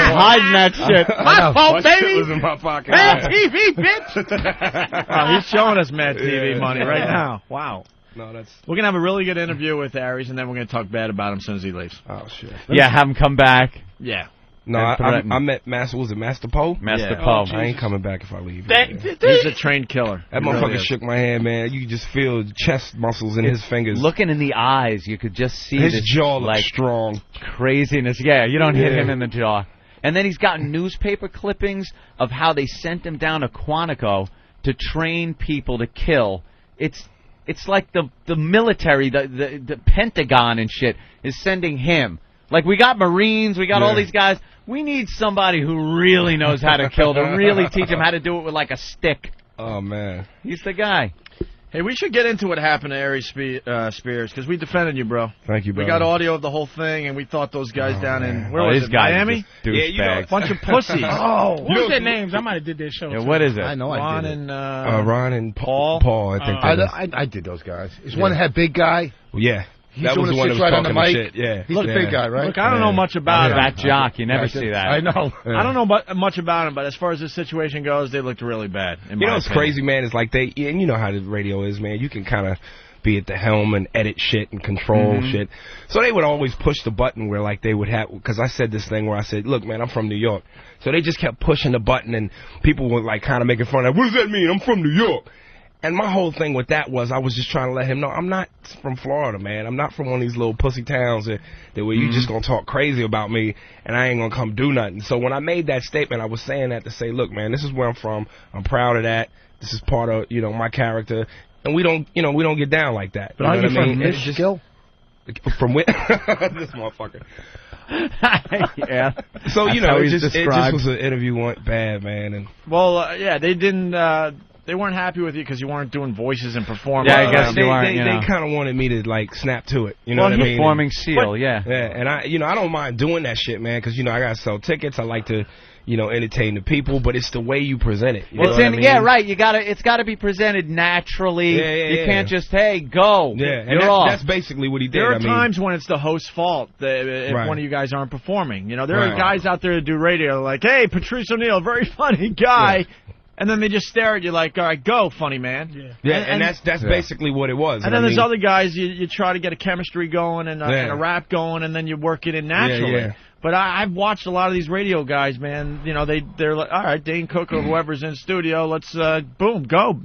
He's hiding that shit. My fault, baby. Was in my pocket. Mad TV, bitch. Oh, he's showing us Mad TV money right now. Wow. No, that's. We're gonna have a really good interview with Aries, and then we're gonna talk bad about him as soon as he leaves. Oh shit. Yeah, have him come back. Yeah. No, I met Master. Was it Master Poe? Master Poe. I ain't coming back if I leave. He's a trained killer. That motherfucker shook my hand, man. You could just feel the chest muscles in his fingers. Looking in the eyes, you could just see his this, jaw looks like strong. Craziness. Yeah, you don't hit him in the jaw. And then he's got newspaper clippings of how they sent him down to Quantico to train people to kill. It's like the military, the Pentagon and shit is sending him. Like, we got Marines, we got all these guys. We need somebody who really knows how to kill, to really teach him how to do it with, like, a stick. Oh, man. He's the guy. Hey, we should get into what happened to Aries Spears, because we defended you, bro. Thank you, bro. We got audio of the whole thing, and we thought those guys down in, where was it, guys Miami? Yeah, you know, a bunch of pussies. What was their names? I might have did their show. Yeah, what is it? I know Ron I did it. and Ron and Paul. Paul, I think. I did those guys. Is one had big guy? Yeah. He's that doing was the one that was right on the talking mic. shit. Yeah. He's a big guy, right? Look, I don't know much about him. Fat jock, you never see that. I know. I don't know much about him, but as far as this situation goes, they looked really bad. You know what's crazy, man, is like and you know how the radio is, man. You can kind of be at the helm and edit shit and control shit. So they would always push the button where, like, they would have, because I said this thing where I said, look, man, I'm from New York. So they just kept pushing the button, and people were, like, kind of making fun of, what does that mean? I'm from New York. And my whole thing with that was I was just trying to let him know I'm not from Florida, man. I'm not from one of these little pussy towns that where you just going to talk crazy about me and I ain't going to come do nothing. So when I made that statement, I was saying that to say, look, man, this is where I'm from. I'm proud of that. This is part of, you know, my character. And we don't get down like that. But are you from Michigan? From where? This motherfucker. Yeah. So, you know, it just was an interview went bad, man. And well, yeah, they didn't. They weren't happy with you because you weren't doing voices and performing. Yeah, I guess you weren't. They kind of wanted me to, like, snap to it. You know what I mean? Performing seal, yeah. Yeah, and I don't mind doing that shit, man, because, you know, I got to sell tickets. I like to, you know, entertain the people, but it's the way you present it. You know what I mean? Yeah, right. It's got to be presented naturally. You can't just, hey, go. Yeah, and that's basically what he did. There are times when it's the host's fault if one of you guys aren't performing. You know, there are guys out there that do radio like, hey, Patrice O'Neill, very funny guy. Yeah. And then they just stare at you like, all right, go, funny man. Yeah, and that's basically what it was. And then there's other guys, you try to get a chemistry going and a rap going, and then you work it in naturally. Yeah. But I've watched a lot of these radio guys, man. You know, they're like, all right, Dane Cook or whoever's in studio, let's, boom, go,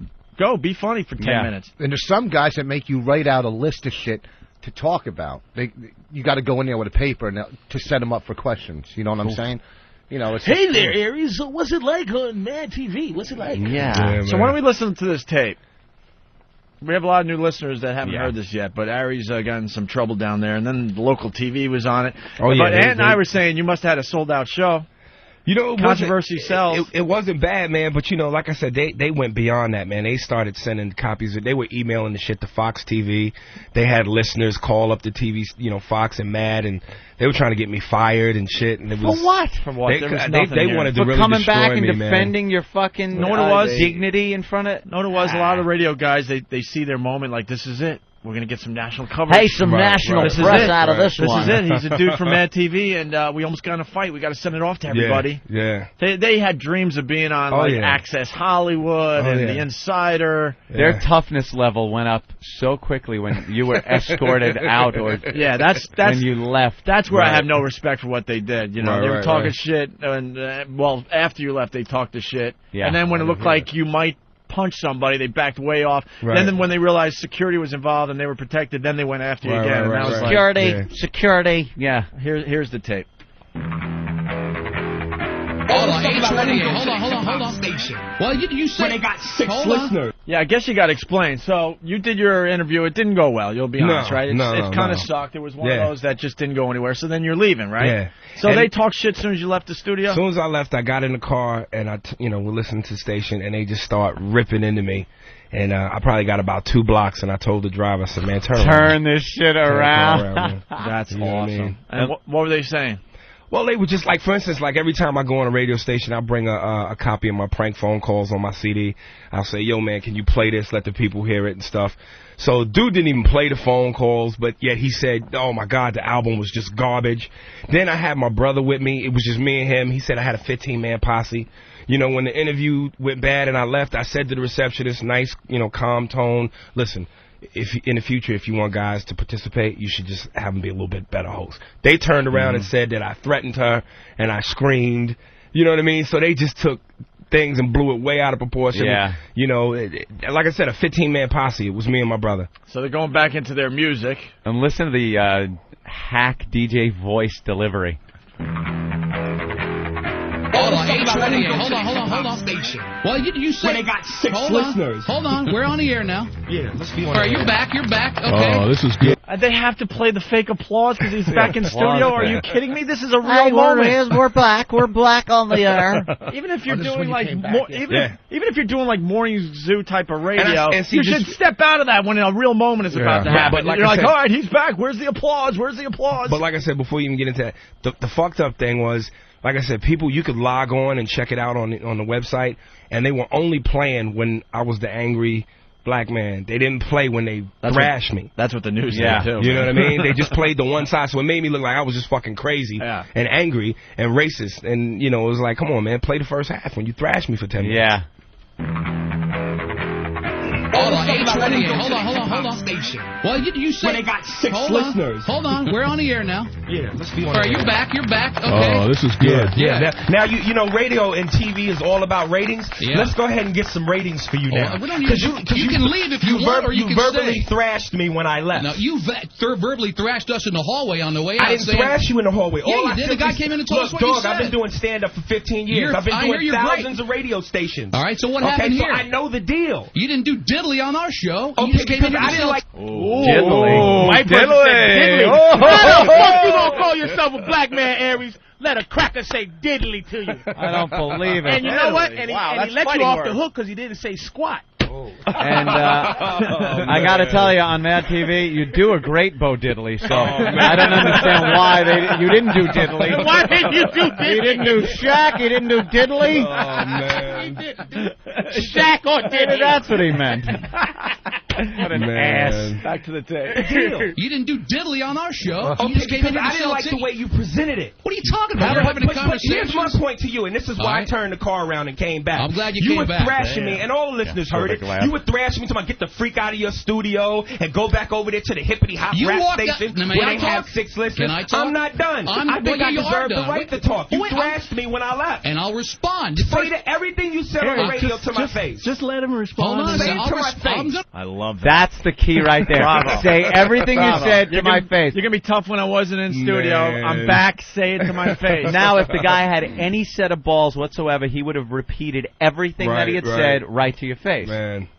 be funny for 10 minutes. And there's some guys that make you write out a list of shit to talk about. You got to go in there with a paper to set them up for questions. You know what I'm saying? You know, it's hey there, Aries. So what's it like on Mad TV? What's it like? Yeah. So why don't we listen to this tape? We have a lot of new listeners that haven't heard this yet, but Aries got in some trouble down there, and then the local TV was on it. Oh, yeah. But Ant and I were saying you must have had a sold-out show. You know, controversy sells. It wasn't bad, man, but, you know, like I said, they went beyond that, man. They started sending copies. They were emailing the shit to Fox TV. They had listeners call up the TV, you know, Fox and Mad, and they were trying to get me fired and shit. And it was, for what? For what? They wanted to really coming destroy back and me, defending man. your fucking dignity in front of... No, it was a lot of radio guys, they see their moment like, this is it. We're going to get some national coverage. Hey, some national press out of this one. This is it. He's a dude from Mad TV, and we almost got in a fight. We got to send it off to everybody. Yeah. They had dreams of being on Access Hollywood and The Insider. Their toughness level went up so quickly when you were escorted out, or that's when you left. That's where I have no respect for what they did. You know, they were talking shit, and after you left, they talked the shit, and then when it looked like you might punch somebody, they backed way off. Then when they realized security was involved and they were protected, then they went after you again. And that was security. Yeah. Here's the tape. Hold on. Hold on. Well, you said when they got 6 listeners. Yeah, I guess you got to explain. So you did your interview. It didn't go well. You'll be honest, right? It kind of sucked. It was one of those that just didn't go anywhere. So then you're leaving, right? Yeah. So they talked shit as soon as you left the studio? As soon as I left, I got in the car, and we're listening to the station, and they just start ripping into me. And I probably got about 2 blocks, and I told the driver, I said, man, turn this shit around. That's You know awesome. what I mean? And what were they saying? Well, they were just like, for instance, like every time I go on a radio station, I bring a copy of my prank phone calls on my CD. I'll say, yo, man, can you play this? Let the people hear it and stuff. So dude didn't even play the phone calls, but yet he said, oh, my God, the album was just garbage. Then I had my brother with me. It was just me and him. He said I had a 15-man posse. You know, when the interview went bad and I left, I said to the receptionist, nice, calm tone, listen, if in the future, if you want guys to participate, you should just have them be a little bit better hosts. They turned around and said that I threatened her and I screamed. You know what I mean? So they just took things and blew it way out of proportion. Yeah. Like I said, a 15-man posse. It was me and my brother. So they're going back into their music. And listen to the hack DJ voice delivery. Hold on. Well, you said... When they got 6 listeners. Hold on. We're on the air now. Yeah, let's be on All right, you're back. Okay. Oh, this is good. They have to play the fake applause because he's back in studio? Are you kidding me? This is a real moment. We're black. We're black on the air. Even if you're doing like even if you're doing like morning zoo type of radio, you should step out of that when a real moment is about to happen. But like you're I like, said, all right, he's back. Where's the applause? Where's the applause? But like I said, before you even get into that, the fucked up thing was, like I said, people, you could log on and check it out on the website, and they were only playing when I was the angry black man. They didn't play when they thrashed me. That's what the news did, too. You know what I mean? They just played the one side, so it made me look like I was just fucking crazy and angry and racist. And, it was like, come on, man, play the first half when you thrashed me for 10 minutes. Yeah. Hold on. Well, you said... When they got 6 listeners. Hold on. We're on the air now. Yeah, let's be on All right, the air. you're back. Okay. Oh, this is good. Yeah. Now radio and TV is all about ratings. Yeah. Let's go ahead and get some ratings for you now. We don't need you can leave if you want, or you can verbally stay. thrashed me when I left. No, you verbally thrashed us in the hallway on the way out. I didn't thrash you in the hallway. Yeah, all you did. The guy came in and told us what dog, you said. I've been doing stand-up for 15 years. I've been doing thousands of radio stations. All right, so what happened here? I know the deal. You didn't do diddly on our show. Okay, You just came in I didn't like... Diddly. My person said diddly. How the fuck you gonna call yourself a black man, Aries? Let a cracker say diddly to you. I don't believe it. And you know what? And he let you off the word. hook because he didn't say squat. And I got to tell you, on Mad TV, you do a great Bo Diddley, so I don't understand why you didn't do Diddley. Why didn't you do Diddley? You didn't do Shaq, you didn't do Diddley? Oh, man. He didn't do Shaq or Diddley. That's what he meant. What an ass. Back to the tape. You didn't do diddly on our show. Okay, You just came in because I didn't like the way you presented it. What are you talking about? We're having a conversation. Here's my point to you, and this is why I turned the car around and came back. I'm glad you came back. You were thrashing me, and all the listeners heard it. You were thrashing me, talking about get the freak out of your studio and go back over there to the hippity hop rap station where they have 6 listeners. I'm not done. I think I deserve the right to talk. You thrashed me when I left. And I'll respond. Say to everything you said on the radio to my face. Just let him respond. Hold on, say it to my face. I love that. That's the key right there. Say everything you said to my face. You're going to be tough when I wasn't in studio. I'm back. Say it to my face. Now, if the guy had any set of balls whatsoever, he would have repeated everything that he had said right to your face. Man.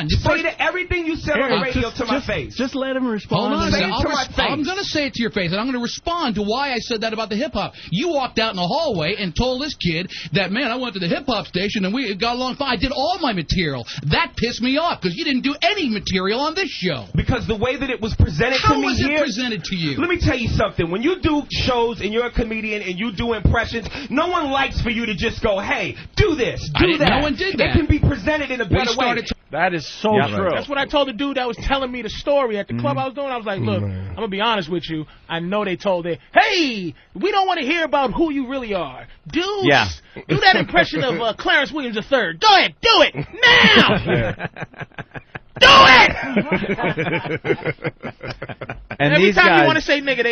Say to everything you said on the radio to my face. Just let him respond. Hold on, Say it to my face. I'm going to say it to your face, and I'm going to respond to why I said that about the hip-hop. You walked out in the hallway and told this kid that, man, I went to the hip-hop station, and we got along fine. I did all my material. That pissed me off, because you didn't do any material on this show. Because the way that it was presented to me How was it here, presented to you? Let me tell you something. When you do shows and you're a comedian and you do impressions, no one likes for you to just go, hey, do this, do that. No one did that. It can be presented in a better way. That is so true. That's what I told the dude that was telling me the story at the club I was doing. I was like, look, I'm going to be honest with you. I know they told it, hey, we don't want to hear about who you really are. Do that impression of Clarence Williams III. Go ahead, do it now. Do it! And every these time guys, you want to say nigga,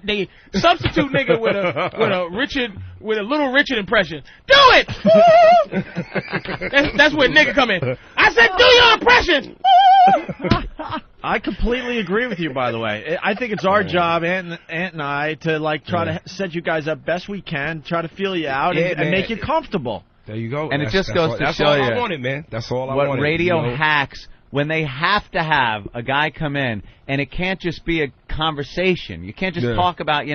they substitute nigga with a little Richard impression. Do it! that's where nigga come in. I said, do your impression. I completely agree with you, by the way. I think it's our job, Ant and I, to try to set you guys up best we can, try to feel you out and make you comfortable. There you go. And it just goes to that's show all you I wanted, man. That's all I what wanted. radio hacks, when they have to have a guy come in, and it can't just be a conversation. You can't just talk about,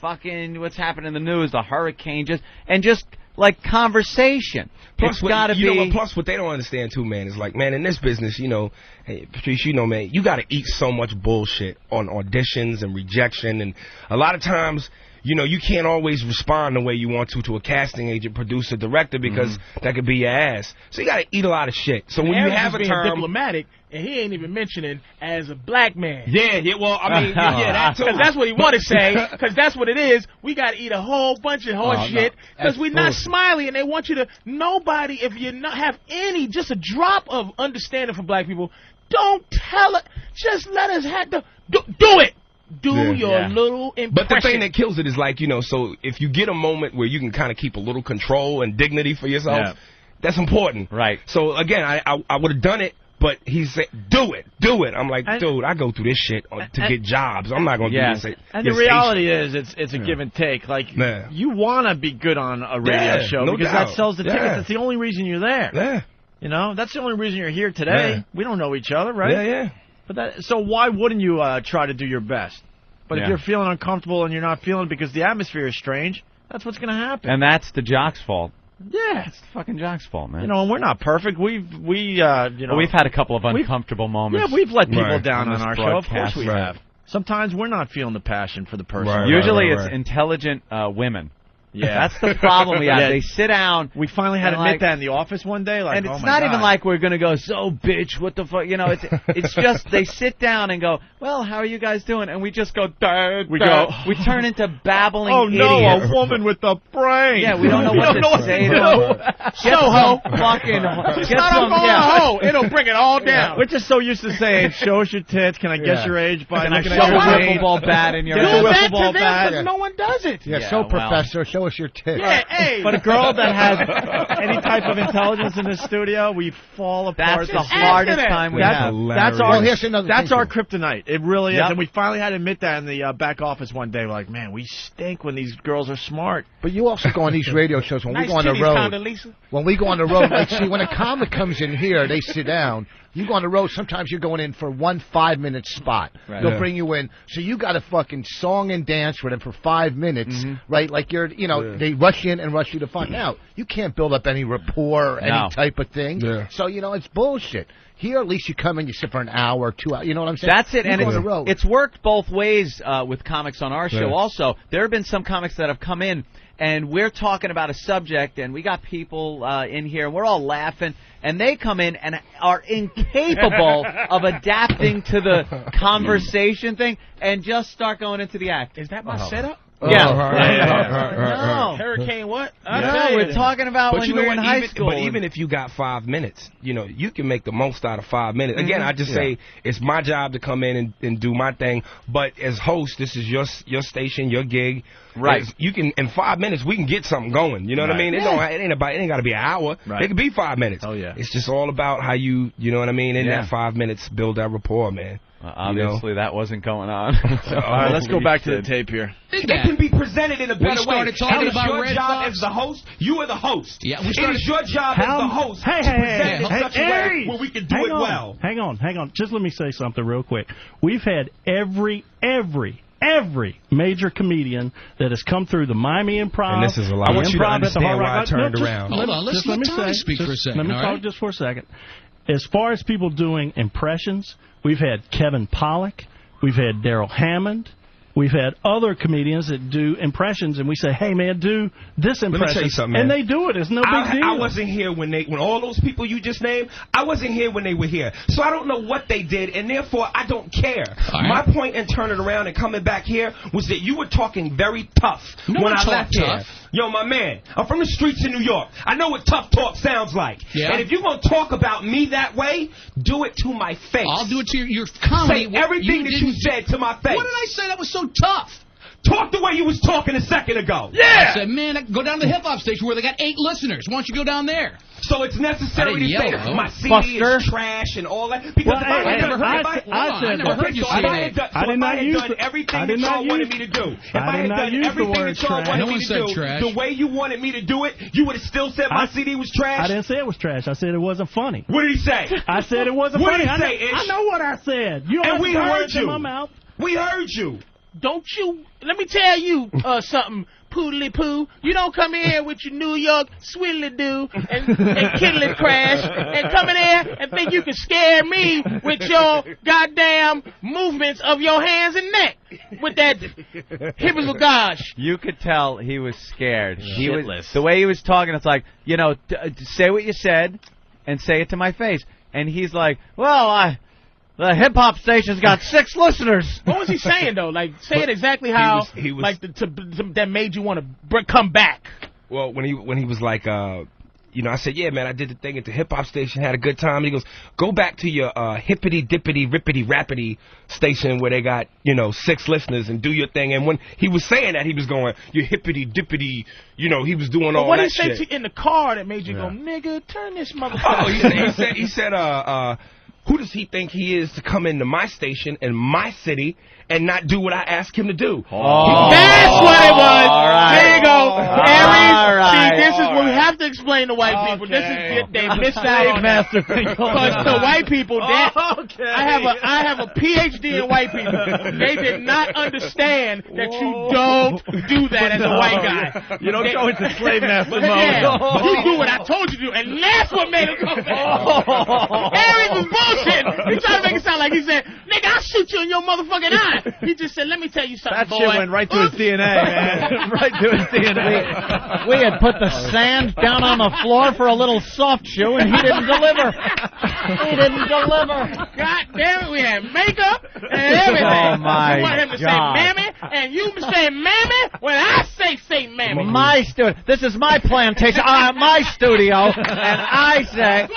fucking what's happening in the news, the hurricane, just like conversation. Plus, It's got to be. Plus, what they don't understand too, man, is like, man, in this business, hey, Patrice, man, you got to eat so much bullshit on auditions and rejection, and a lot of times, you can't always respond the way you want to a casting agent, producer, director, because that could be your ass. So you got to eat a lot of shit. So when you have a being term, diplomatic, and he ain't even mentioning as a black man. Yeah, well, I mean, that too. Because that's what he want to say, because that's what it is. We got to eat a whole bunch of horse shit, because we're not smiley, and they want you to, nobody, if you not have just a drop of understanding for black people, don't tell it, just let us have do it. Do your little impression. But the thing that kills it is like, so if you get a moment where you can kind of keep a little control and dignity for yourself, that's important. Right. So, again, I would have done it, but he said, do it. I'm like, dude, I go through this shit to get jobs. I'm not going to do this. And the reality is, it's a give and take. Like, you want to be good on a radio show because that sells the tickets. That's the only reason you're there. Yeah. That's the only reason you're here today. Yeah. We don't know each other, right? Yeah. But so why wouldn't you try to do your best? But if you're feeling uncomfortable and you're not feeling it because the atmosphere is strange, that's what's going to happen. And that's the jock's fault. Yeah, it's the fucking jock's fault, man. And we're not perfect. We've had a couple of uncomfortable moments. Yeah, we've let people down on our show. Of course we have. Sometimes we're not feeling the passion for the person. Usually it's intelligent women. Yeah, that's the problem we have. They sit down. We finally had to admit that in the office one day. Like, and it's not even like we're going to go, so bitch, what the fuck? It's just they sit down and go, well, how are you guys doing? And we just go, we turn into babbling idiots. Oh, no, a woman with a brain. Yeah, we don't know what to say to her. Soho. Fucking, get some, hoe. It'll bring it all down. We're just so used to saying, show us your tits. Can I guess your age by looking at your wiffle ball bat in your age? Do that to them, but no one does it. Yeah, Professor, show us your tits. Yeah, hey. But a girl that has any type of intelligence in this studio, we fall apart. That's the hardest time we have. That's our kryptonite. It really is. Yep. And we finally had to admit that in the back office one day. We're like, man, we stink when these girls are smart. But you also go on these radio shows when we go on the road. When we go on the road, like, see, when a comic comes in here, they sit down. You go on the road, sometimes you're going in for 1 5-minute spot. Right. They'll bring you in. So you got to fucking song and dance with them for 5 minutes, right? Like they rush in and rush you to find out. You can't build up any rapport or any type of thing. Yeah. So, it's bullshit. Here, at least you come in, you sit for an hour or 2 hours. You know what I'm saying? That's it. And it's worked both ways with comics on our show also. There have been some comics that have come in, and we're talking about a subject, and we got people in here, and we're all laughing, and they come in and are incapable of adapting to the conversation thing and just start going into the act. Is that my setup? Yeah. No. Hurricane what? No, we're talking about when we were in high school. But even if you got 5 minutes, you can make the most out of 5 minutes. Again, I just say it's my job to come in and do my thing. But as host, this is your station, your gig. Right. You can in 5 minutes we can get something going. You know what I mean? It ain't got to be an hour. Right. It could be 5 minutes. Oh yeah. It's just all about how you know what I mean, in that 5 minutes build that rapport, man. Obviously, that wasn't going on. All right, let's go back to the tape here. It can be presented in a better way. started talking about your Red job Fox. as the host. You are the host. Yeah, it is your job as the host to present it in such a way where we can do it well. Hang on. Just let me say something real quick. We've had every major comedian that has come through the Miami Improv. And this is a lot. I want you to understand why I turned around. Hold on, let Tommy speak for a second. Let me talk just for a second. As far as people doing impressions, we've had Kevin Pollak, we've had Daryl Hammond, we've had other comedians that do impressions, and we say, hey, man, do this impression. Let me tell you something, man. And they do it. It's no big deal. I wasn't here when all those people you just named, I wasn't here when they were here. So I don't know what they did, and therefore I don't care. Right. My point in turning around and coming back here was that you were talking very tough when I left here. Yo, my man, I'm from the streets of New York. I know what tough talk sounds like. Yeah. And if you're going to talk about me that way, do it to my face. I'll do it to your comedy. Say everything that you said to my face. What did I say that was so tough? Talk the way you was talking a second ago. I said, man, go down to the hip-hop station where they got 8 listeners. Why don't you go down there? So it's necessary to say that my CD Buster. is trash and all that? Because if I had done everything that y'all wanted me to do, if I had done everything that y'all wanted me to do, the way you wanted me to do it, you would have still said my CD was trash? I didn't say it was trash. I said it wasn't funny. What did he say? I said it wasn't funny. What did he say, Ish? I know what I said. You don't have to put words in my mouth. We heard you. Don't you? Let me tell you something, Poodly Poo. You don't come in here with your New York swiddly do and kiddly crash and come in here and think you can scare me with your goddamn movements of your hands and neck with that hippies gosh. You could tell he was scared. He was, Shitless. the way he was talking, it's like, you know, say what you said and say it to my face. And he's like, well, the hip-hop station's got 6 listeners. What was he saying, though? Like, say it exactly how, he was like, that made you want to come back. Well, when he was like, you know, I said, yeah, man, I did the thing at the hip-hop station, had a good time. And he goes, go back to your hippity-dippity-rippity-rappity station where they got, you know, 6 listeners and do your thing. And when he was saying that, he was going, you hippity-dippity, you know, he was doing all that shit. What did he say in the car that made you go, nigga, turn this motherfucker? Oh, he said, who does he think he is to come into my station in my city and not do what I asked him to do? That's what it was. Right. There you go. Aries, Right. see, this is what we have to explain to white people. This is they missed out on that. Because to white people, I have a PhD in white people. They did not understand that you don't do that as a white guy. You don't go into slave master mode. Yeah, you do what I told you to do, and that's what made him go back. Aries was bullshit. He tried to make it sound like he said, nigga, I'll shoot you in your motherfucking eye. He just said, let me tell you something, That boy. shit went right to his DNA, man. Right to his DNA. We had put the sand down on the floor for a little soft shoe, and he didn't deliver. He didn't deliver. God damn it, we had makeup and everything. Oh, my you want him to say God. mammy, and you say mammy when I say mammy. My studio. This is my plantation. My studio, and I say,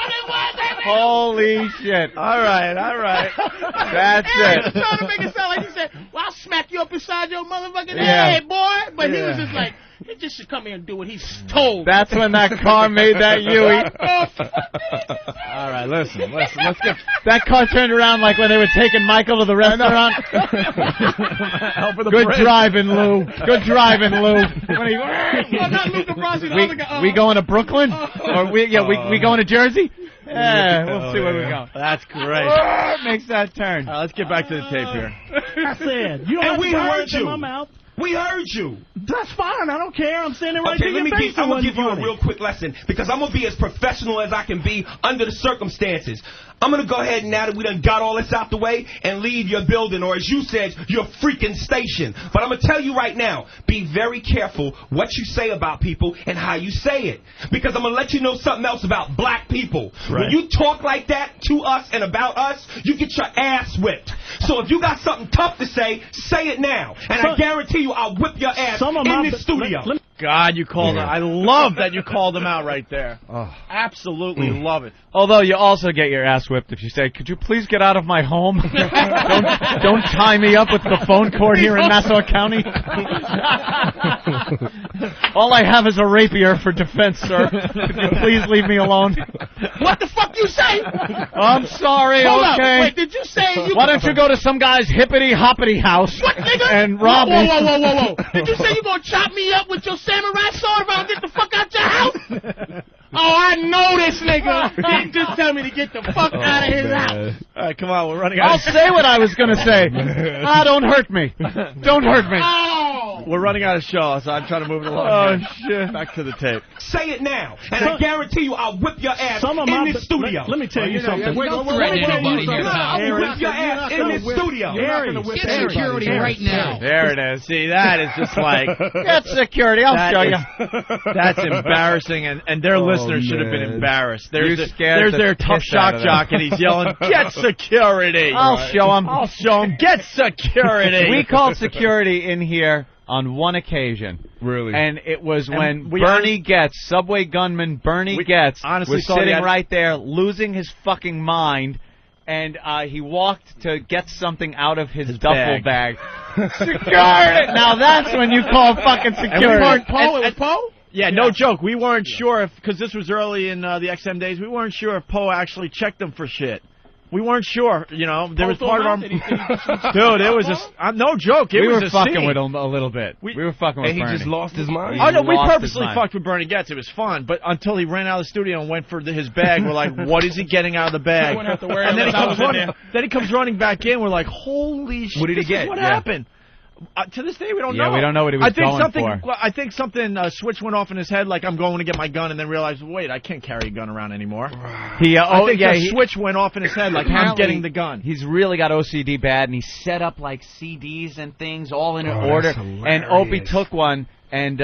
holy shit. All right. That's Aaron was it. trying to make it sound like he said, well, I'll smack you up inside your motherfucking Yeah. head, boy. But he was just like, he just should come here and do what he's told. That's when that car made that Yui. All right, listen. Let's get That car turned around like when they were taking Michael to the restaurant. help with the Good break. driving, Lou. Good driving, Lou. When he, Oh, not Luca Brasi, the other guy. we going to Brooklyn? Or we going to Jersey? Yeah, we'll see where we go. That's great. Oh, it makes that turn. All right, let's get back to the tape here. I said, you don't And have we to put heard words in you. my mouth. We heard you. That's fine. I don't care. I'm standing right Okay, to your face. I'm going to give you a real quick lesson because I'm going to be as professional as I can be under the circumstances. I'm going to go ahead now that we done got all this out the way and leave your building, or as you said, your freaking station. But I'm going to tell you right now, be very careful what you say about people and how you say it. Because I'm going to let you know something else about black people. Right. When you talk like that to us and about us, you get your ass whipped. So if you got something tough to say it now. And I guarantee you I'll whip your ass in this studio. God, you called him. I love that you called him out right there. Absolutely love it. Although you also get your ass whipped if you say, could you please get out of my home? don't tie me up with the phone cord here in Nassau County. All I have is a rapier for defense, sir. Could you please leave me alone? What the fuck you say? I'm sorry, Hold up. okay. Wait, did you say you... Why don't you go to some guy's hippity-hoppity house What, nigga? and rob me? Whoa. Did you say you gonna chop me up with your samurai sword if I don't get the fuck out your house? Oh, I know this nigga. He didn't just tell me to get the fuck out of his house. All right, come on, we're running out. I'll say what I was going to say. Don't hurt me. Don't hurt me. Oh. We're running out of show, so I'm trying to move it along. Oh, here. shit. Back to the tape. Say it now, and I guarantee you I'll whip your ass in this studio. Let me tell you something. Don't threaten anybody here, pal. I'll whip your ass in this studio. Get security right now. There it is. See, that is just like... Get security. I'll show you. That's embarrassing, and their listeners should have been embarrassed. There's the their tough piss out shock of jock, and he's yelling, "Get security!" I'll show him. I'll show him. Get security. We called security in here on one occasion. Really? And it was And when we Bernie Getz, subway gunman Bernie Getz, honestly was thought he sitting had- right there losing his fucking mind. and he walked to get something out of his duffel bag. Security! Now that's when you call fucking security. It was Poe? Yeah, no joke. We weren't sure if, because this was early in the XM days, we weren't sure if Poe actually checked them for shit. We weren't sure, you know. There was part of our... Dude, it was a... no joke. It we was were fucking with him a little bit. We were fucking with Bernie. And he just lost his mind? Oh, no, we purposely fucked with Bernie Getz. It was fun. But until he ran out of the studio and went for his bag, we're like, what is he getting out of the bag? And then he comes running back in. We're like, holy shit. What did he get? What happened? To this day, we don't know. Yeah, we don't know what he was going for. I think something switch went off in his head, like I'm going to get my gun, and then realized, wait, I can't carry a gun around anymore. I think the switch went off in his head, like I'm getting the gun. He's really got OCD bad, and he set up like CDs and things all in an order. And Opie took one and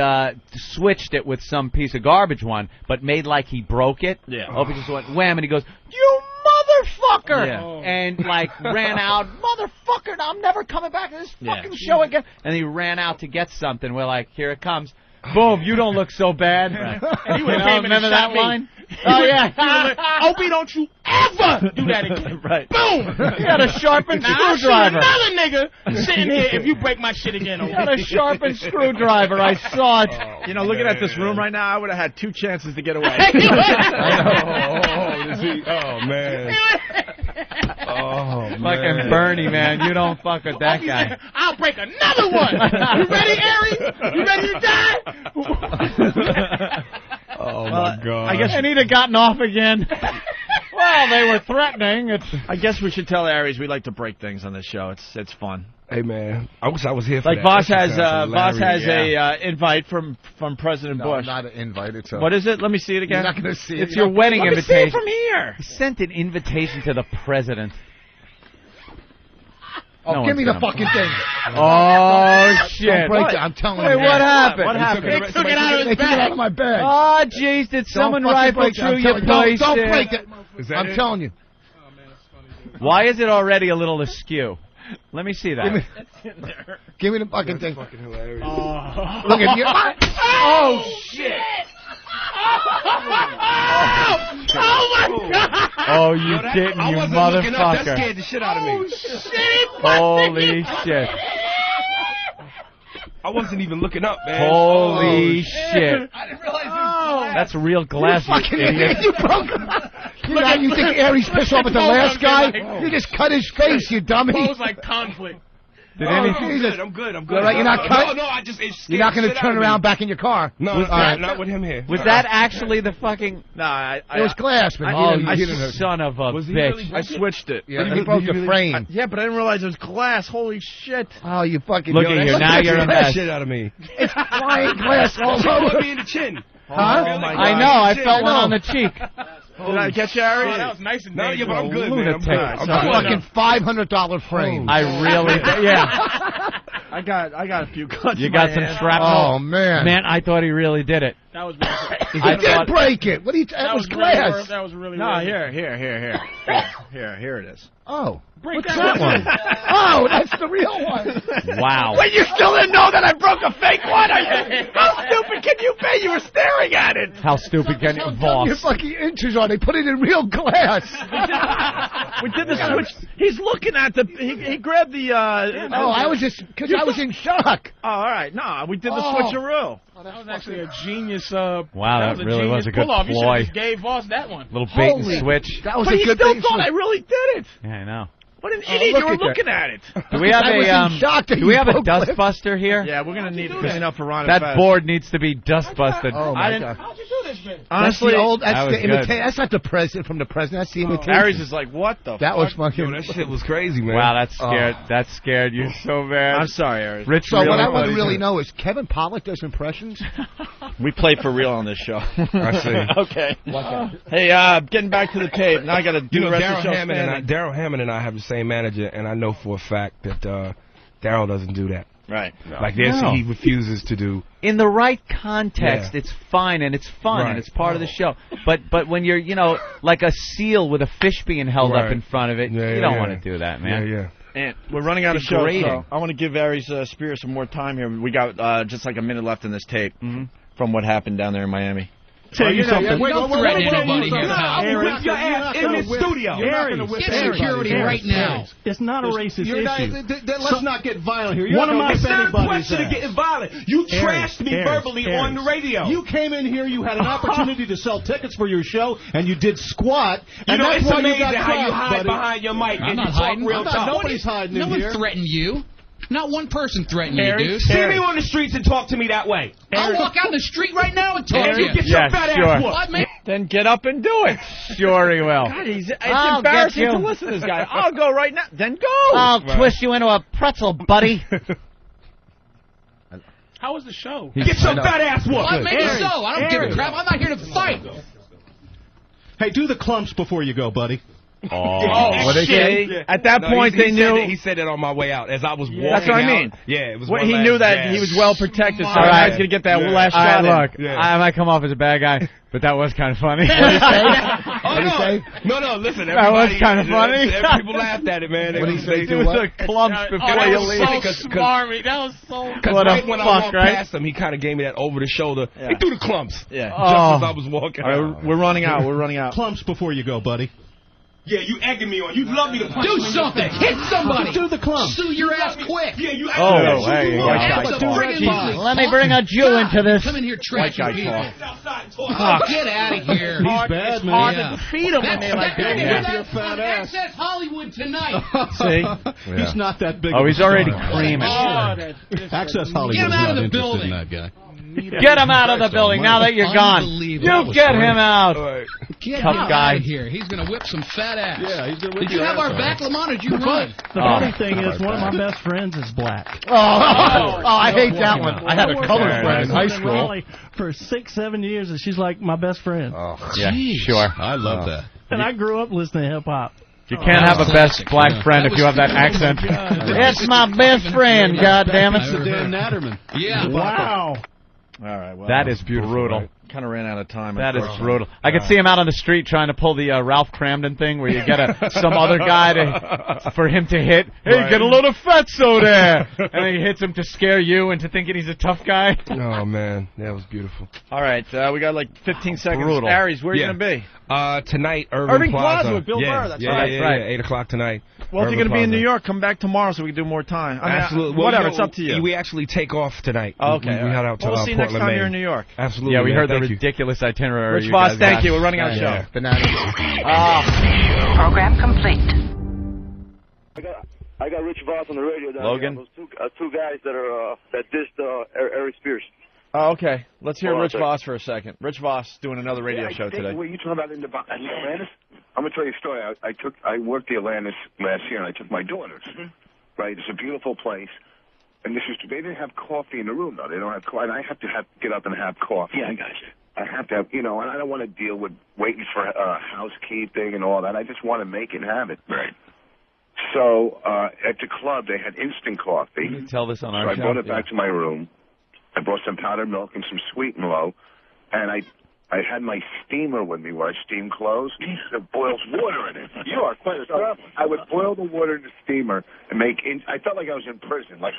switched it with some piece of garbage one, but made like he broke it. Yeah. Opie just went wham, and he goes, "You motherfucker!" And like ran out, motherfucker, I'm never coming back to this fucking show again. And he ran out to get something. We're like, here it comes. Boom, you don't look so bad. And he remember that line? Oh, yeah. Opie, don't you ever do that again. Right. Boom. He had a sharpened screwdriver. Another nigga sitting here if you break my shit again, Opie. He had a sharpened screwdriver. I saw it. You know, looking at this room right now, I would have had 2 chances to get away. Oh, man. Oh, man. Fucking Bernie, man. You don't fuck with that guy. Said, I'll break another one. You ready, Aries? You ready to die? Oh, my God. I guess and he'd have gotten off again. Well, they were threatening. I guess we should tell Aries we like to break things on this show. It's fun. Hey, man. I wish I was here for like that. Voss has a invite from President Bush. Not an invite. It's what is it? Let me see it again. You're not going to see it. It's your wedding invitation. Let me see it from here. He sent an invitation to the president. Oh, No give me one's the gonna- fucking thing. Oh, shit. Don't break it. I'm telling Wait, you. what happened? What happened? They took it out of They his took it out bag. of my bag. Oh, jeez, did someone Don't fucking rifle break it. through I'm your telling you. place? Don't break it. Is that I'm it? telling you. Why is it already a little askew? Let me see that. Give me the fucking thing. Fucking hilarious. Look at you. Oh, shit. Oh, my God. Oh, you didn't, I you wasn't looking up. That motherfucker. scared the shit out of me. Shit. Holy shit. I wasn't even looking up, man. Holy shit. I didn't realize it. That's real glass, you Fucking idiot. idiot. You broke him. You know, you think Aries pissed off at the last guy? You just cut his face, you dummy. It was like conflict. Did I'm anything? good. I'm good. I'm good. All right, you're not cut? No, I just. You're not going to turn around back in your car. No, not with him here. Was that actually the fucking... No, It was glass, but he didn't hurt you. son of a Was he bitch. really- I switched it. Yeah, he broke the frame. Yeah, but I didn't realize it was glass. Holy shit. Oh, you fucking... Look at you. Now you're a that mess. shit out of me. It's flying glass all Put over. me in the chin. Huh? Oh, my God. I know. I felt one on the cheek. Did I get you, Oh, Aries? that was nice and No, yeah, dangerous. but I'm good, man. I'm Lunatic. good. A I'm good. fucking $500 frame. I really... Yeah. I got a few cuts. You in got my some hand. shrapnel? Oh, man. Man, I thought he really did it. That was He I did thought- break it. What do you... That was really glass. worth- that was really No, worth it. here it is. Oh. Break What's that that one? Oh, that's the real one. Wow. Wait, you still didn't know that I broke a fake one? How stupid can you be? You were staring at it. How stupid can you... Your Voss. fucking inches on. They put it in real glass. We did the switch. He's looking at the... He grabbed the... Oh, I was just... Because I was in shock. Oh, all right. No, we did the Oh. switcheroo. That was actually a genius. Wow, that really was a good pull-off. You should ploy. have just gave Voss that one. Little bait Holy- and switch. That was But a he good still thing. thought I really did it. Yeah, I know. What an Oh, idiot. look You were at that. looking at it. Do we have I was in shock that do we you have a broke dust glass. buster here? Yeah, we're going to need to clean up for Ron and That Fez. board needs to be dust busted. Oh, my God. How'd you do this, man? Honestly, That's the old... That's that the was good. imitation. That's not the president from the president. That's the imitation. Aries is like, what the That fuck? was fucking... Yo, that shit was crazy, man. Wow, that scared you so bad. I'm sorry, Aries. Rich So what I want to buddies. really know is Kevin Pollak does impressions? We play for real on this show. I see. Okay. Hey, getting back to the tape. Now I got to do You know, the rest of the show. Daryl Hammond and I have the same manager, and I know for a fact that Daryl doesn't do that. Right. Like this, No. he refuses to do. In the right context, Yeah. it's fine and it's fun Right. and it's part of the show. But when you're, like a seal with a fish being held up Right. in front of it, Yeah, you don't yeah. want to do that, man. Yeah, yeah. And we're running out of show, Degrading. so I want to give Aries Spears some more time here. We got just like a minute left in this tape from what happened down there in Miami. tell you something. Don't threaten anybody here, pal. I'll whip your ass in this studio. Get security right now. It's not a racist issue. Let's not get violent here. It's not a question of getting violent. You trashed me verbally on the radio. You came in here, you had an opportunity to sell tickets for your show, and you did squat. You know, that's it's why amazing you got how you crushed, hide buddy. behind your mic and you talk hiding. real tough. Nobody's hiding in No here. one threatened you. Not one person threatened you, dude. See me on the streets and talk to me that way. I'll walk out in the street right now and talk to you. Get your fat ass whooped. What, man? Then get up and do it. Sure he will. God, it's I'll embarrassing get to you. listen to this guy. I'll go right now. Then go. I'll twist you into a pretzel, buddy. How was the show? Get your fat ass whooped. Well, maybe so. I don't give a crap. I'm not here to fight. Hey, do the clumps before you go, buddy. What they say? At that point, they knew. He said it on my way out as I was walking. That's what I mean. Out. Yeah, it was. He knew that he was well protected, so I was going to get that last All shot. right, look, I might come off as a bad guy, but that was kind of funny. No, listen. That was kind of funny. People laughed at it, man. What did he say? It was a clumps before you leave. That was so smarmy. That was so. Because right when I walked past him, he kind of gave me that over the shoulder. He threw the clumps. Yeah. Just as I was walking. All right, we're running out. We're running out. Clumps before you go, buddy. Yeah, you egging me on. You'd love me to punch Do something. Hit somebody. Do the clumps. Sue your ass quick. Yeah, you. Hey, Let me bring a Jew into this. Come in here trashing people. Get out of here. He's bad, man. Hard to defeat him when they like that. Your fat ass. Access Hollywood tonight. See? He's not that big. Oh, he's already creaming. Access Hollywood. Get him out of the not interested building. in that guy. Get him out of the building now that you're gone. You get him out. Get Tough him guy. out of here. He's going to whip some fat ass. Yeah, he's gonna whip Did you your have ass our off. back, Lamont, or did you run? The funny thing is, one of my best friends is black. I hate that one. I had a colored friend in high I've been in school. Raleigh for 6-7 years, and she's like my best friend. Yeah, sure. I love that. And I grew up listening to hip hop. You can't have a best black friend if you have that accent. It's my best friend, goddammit. It's Dan Natterman. Yeah. Wow. All right. Well, That is brutal. Kind of ran out of time. That is brutal. I could see him out on the street trying to pull the Ralph Cramden thing where you get some other guy for him to hit. Hey, get a load of fatso there. And then he hits him to scare you into thinking he's a tough guy. Oh man, that was beautiful. All right, we got like 15 seconds. Brutal. Aries, where are you going to be? Tonight, Irving Plaza. Plaza with Bill Burr. That's right. Yeah, 8 o'clock tonight. Well, if Irving you're going to be in Plaza. New York, come back tomorrow so we can do more time. I mean, Absolutely. Well, whatever, you know, it's up to you. We actually take off tonight. Oh, okay. We head out to we'll see you next Portland, time Maine. you're in New York. Absolutely. Yeah, we man. heard the Thank you. ridiculous itinerary. Rich you Voss, guys thank got. you. We're running out of show. Yeah, bananas. Program complete. I got Rich Voss on the radio. Logan? Those two guys that are that dissed Aries Spears. Oh, okay. Let's hear Hold on Rich a second. Voss for a second. Rich Voss doing another radio show today. Were you talking about in Atlantis? I'm gonna tell you a story. I worked the Atlantis last year, and I took my daughters. Right, it's a beautiful place. And they didn't have coffee in the room though. They don't have coffee. And I have to get up and have coffee. Yeah, I got you. I have to have, and I don't want to deal with waiting for housekeeping and all that. I just want to make it and have it. Right. So at the club, they had instant coffee. Can you tell this on So our I show? brought it back to my room. I brought some powdered milk and some Sweet and Low, and I had my steamer with me where I steam clothes. That boils water in it. You are quite a so I would boil the water in the steamer and I felt like I was in prison. Like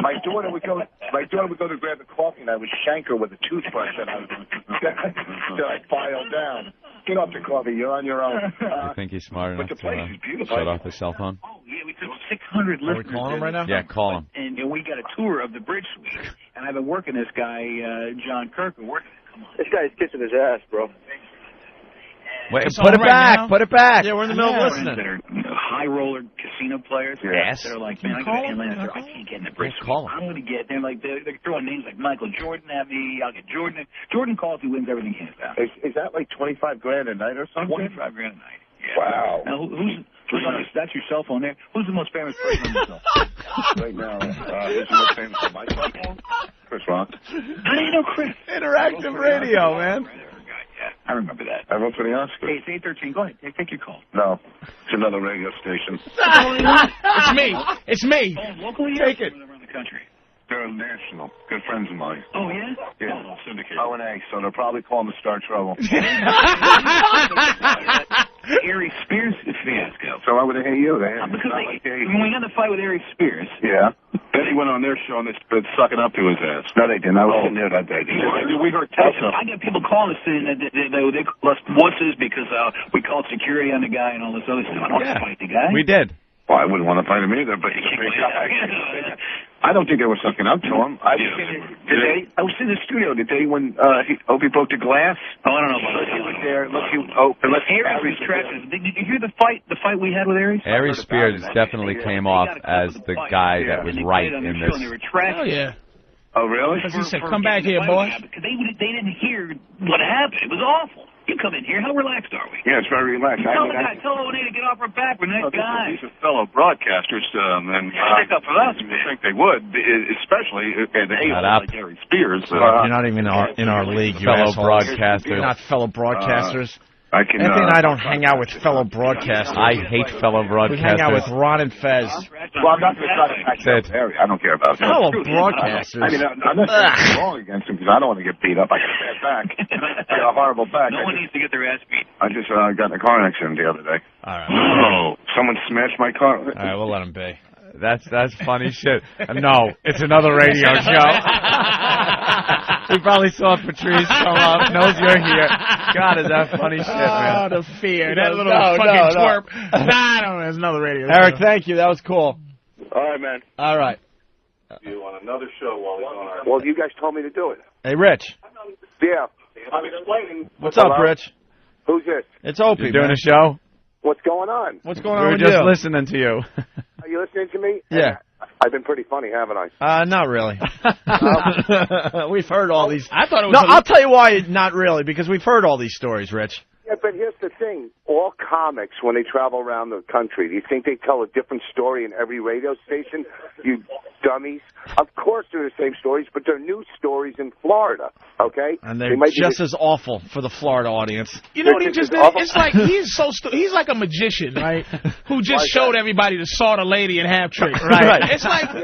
my daughter would go to grab the coffee, and I would shank her with a toothbrush, and I'd file down. Get off the coffee. You're on your own. I think he's smart enough the place to is beautiful. shut off his cell phone. Oh, yeah, we took 600 listeners. Are we calling him right now? Yeah, call him. And we got a tour of the Bridge Suite. And I've been working this guy, John Kirk, been working. Come on. This guy's kissing his ass, bro. Wait, It's put on it right back. now? Put it back. Yeah, we're in the middle of listening. That are high roller casino players. Yes. They're like, man, I got to Atlanta. I can't get in the Bridge Suite. Call him. I'm going to get. They're like, they're throwing names like Michael Jordan at me. I'll get Jordan. Jordan calls, he wins everything hands down. Is that like $25 grand a night or something? $25 grand a night. Yeah. Wow. Now, who's on that's your cell phone there? Who's the most famous person on your cell phone? Right now, who's the most famous on my cell phone? Chris Rock. How do you know Chris? Interactive radio, man. Yeah, I remember that. I vote for the Oscars. Hey, it's 8:13. Go ahead. Take your call. No, it's another radio station. It's me. It's me. Oh, locally? Take it. Around the country. They're national. Good friends of mine. Oh, yeah? Yeah. Oh, syndicate. O&A, so they'll probably call them to start trouble. Aries Spears fiasco. So why would they hate you then? Because when we got in the fight with Aries Spears. Yeah. Then he went on their show and they started sucking up to his ass. No, they didn't. I was sitting there that day. We heard Tesla. I got people calling us saying that they call us wusses because we called security on the guy and all this other stuff. I don't want to fight the guy. We did. Well, I wouldn't want to fight him either, but I don't think they were sucking up to him. I was in the studio the day when Opie broke the glass. Oh, I don't know about that. He was there. Aries was trashing. Did you hear the fight we had with Aries? Aries Spears definitely came off as the guy that was right in this. Oh, yeah. Oh, really? Because he said, come back here, boy. Because they didn't hear what happened. It was awful. You come in here. How relaxed are we? Yeah, it's very relaxed. Tell O'Neill to get off our back. We're nice guys. These are fellow broadcasters, and stick up for us, man. I think they would, especially like Aries Spears. You're not even in our league, you fellow assholes. broadcasters. You're not fellow broadcasters. Anthony and I don't hang out with fellow broadcasters. I hate fellow broadcasters. We hang out with Ron and Fez. Well, I'm not going to try to act Harry. I don't care about that. Fellow broadcasters. I mean, I'm not saying wrong against him because I don't want to get beat up. I got a bad back. I got a horrible back. No one needs to get their ass beat. I just got in a car accident the other day. All right. Oh, someone smashed my car. All right, we'll let him be. That's funny shit. No, it's another radio show. He probably saw Patrice come up, knows you're here. God, is that funny shit, man? Oh, the fear. That little fucking twerp. Nah, I don't know. It's another radio show. Eric, thank you. That was cool. All right, man. All right. You want another show while he's on our... Well, you guys told me to do it. Hey, Rich. Yeah. I'm explaining. What's up, Rich? Who's this? It's Opie. You doing a show? What's going on? What's going on we with were just you? listening to you. Are you listening to me? Yeah. I've been pretty funny, haven't I? Not really. We've heard all these. I thought it was. No, I'll tell you why not really, because we've heard all these stories, Rich. Yeah, but here's the thing. All comics, when they travel around the country, do you think they tell a different story in every radio station? You dummies. Of course they're the same stories, but they're new stories in Florida, okay? And they're just as awful for the Florida audience. You know what he just did? It's like he's he's like a magician, right? Who just showed everybody to saw the lady and half trick. Right. It's like